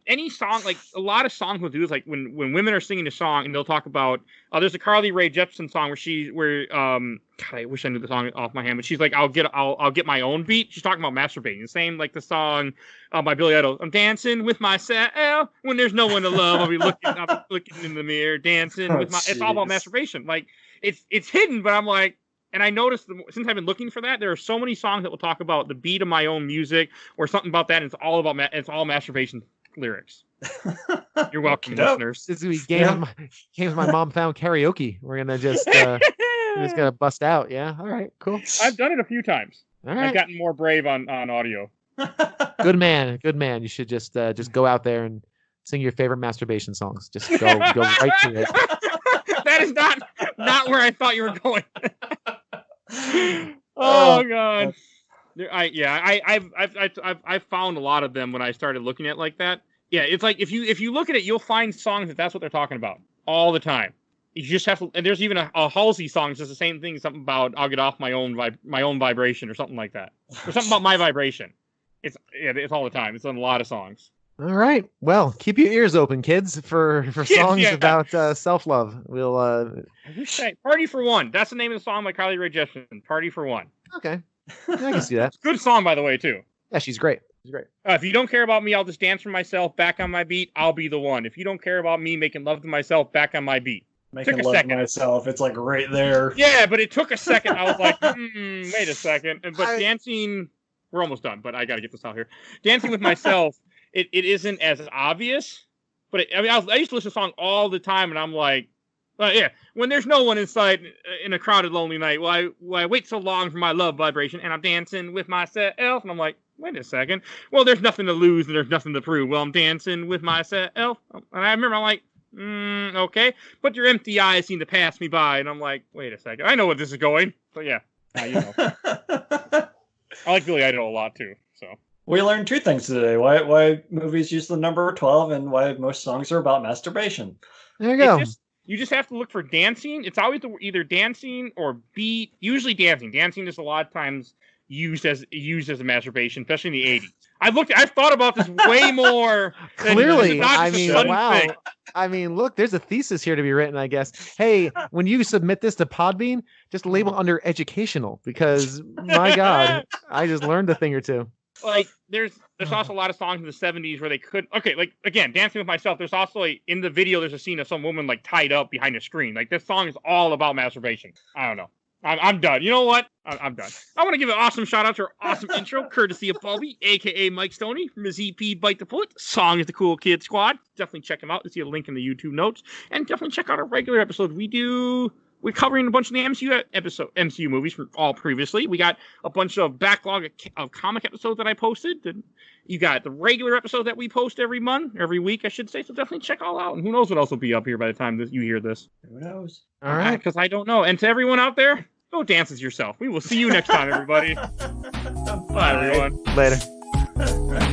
Any song, like a lot of songs will do is like when women are singing a song and they'll talk about there's a Carly Rae Jepsen song where God, I wish I knew the song off my hand, but she's like, I'll get my own beat. She's talking about masturbating. The same like the song by Billy Idol. I'm dancing with myself when there's no one to love. I'll be looking in the mirror, dancing with my. It's all about masturbation. Like it's hidden, but I'm like. And I noticed since I've been looking for that, there are so many songs that will talk about the beat of my own music or something about that. And it's all about it's all masturbation lyrics. You're welcome, listeners. This is games my mom found karaoke. We're gonna just gonna bust out. Yeah. All right. Cool. I've done it a few times. All right. I've gotten more brave on audio. Good man. You should just go out there and sing your favorite masturbation songs. Just go right to it. That is not where I thought you were going. Oh God! I've found a lot of them when I started looking at it like that. Yeah, it's like if you look at it, you'll find songs that's what they're talking about all the time. You just have to, and there's even a Halsey song that's the same thing, something about I'll get off my own vibration or something like that. Or something about my vibration. It's all the time. It's on a lot of songs. All right. Well, keep your ears open, kids, for songs about self-love. We'll Party for One. That's the name of the song by Kylie Rae Jepsen. Party for One. Okay. I can see that. Good song, by the way, too. Yeah, she's great. She's great. If you don't care about me, I'll just dance for myself, back on my beat. I'll be the one. If you don't care about me making love to myself, back on my beat. Making love to myself. It's like right there. Yeah, but it took a second. I was like, wait a second. But dancing, we're almost done, but I got to get this out here. Dancing with myself, it isn't as obvious. But I used to listen to the song all the time, and I'm like, when there's no one inside in a crowded, lonely night, why wait so long for my love vibration, and I'm dancing with myself, and I'm like, wait a second. Well, there's nothing to lose, and there's nothing to prove. Well, I'm dancing with myself, and I remember I'm like, okay, but your empty eyes seem to pass me by, and I'm like, wait a second, I know where this is going. But yeah, you know. I like Billy Idol a lot too. So we learned 2 things today: why movies use the number 12, and why most songs are about masturbation. There you go. You just have to look for dancing. It's always either dancing or beat. Usually dancing. Dancing is a lot of times used as a masturbation, especially in the 80s. I've thought about this way more. Clearly, I mean, wow. Thing. I mean, look, there's a thesis here to be written, I guess. Hey, when you submit this to Podbean, just label under educational, because my God, I just learned a thing or two. Like, there's also a lot of songs in the 70s where they could, like, again, Dancing with Myself, there's also in the video, there's a scene of some woman, like, tied up behind a screen. Like, this song is all about masturbation. I don't know. I'm done. You know what? I'm done. I want to give an awesome shout out to our awesome intro, courtesy of Bulby, aka Mike Stoney from his EP Bite the Bullet. Song is the Cool Kid Squad. Definitely check him out. You'll see a link in the YouTube notes. And definitely check out our regular episodes. We're covering a bunch of the MCU movies from all previously. We got a bunch of backlog of comic episodes that I posted. And you got the regular episode that we post every week, I should say. So definitely check all out. And who knows what else will be up here by the time that you hear this. Who knows? All right. Because I don't know. And to everyone out there, go dance as yourself. We will see you next time, everybody. Bye, everyone. Later.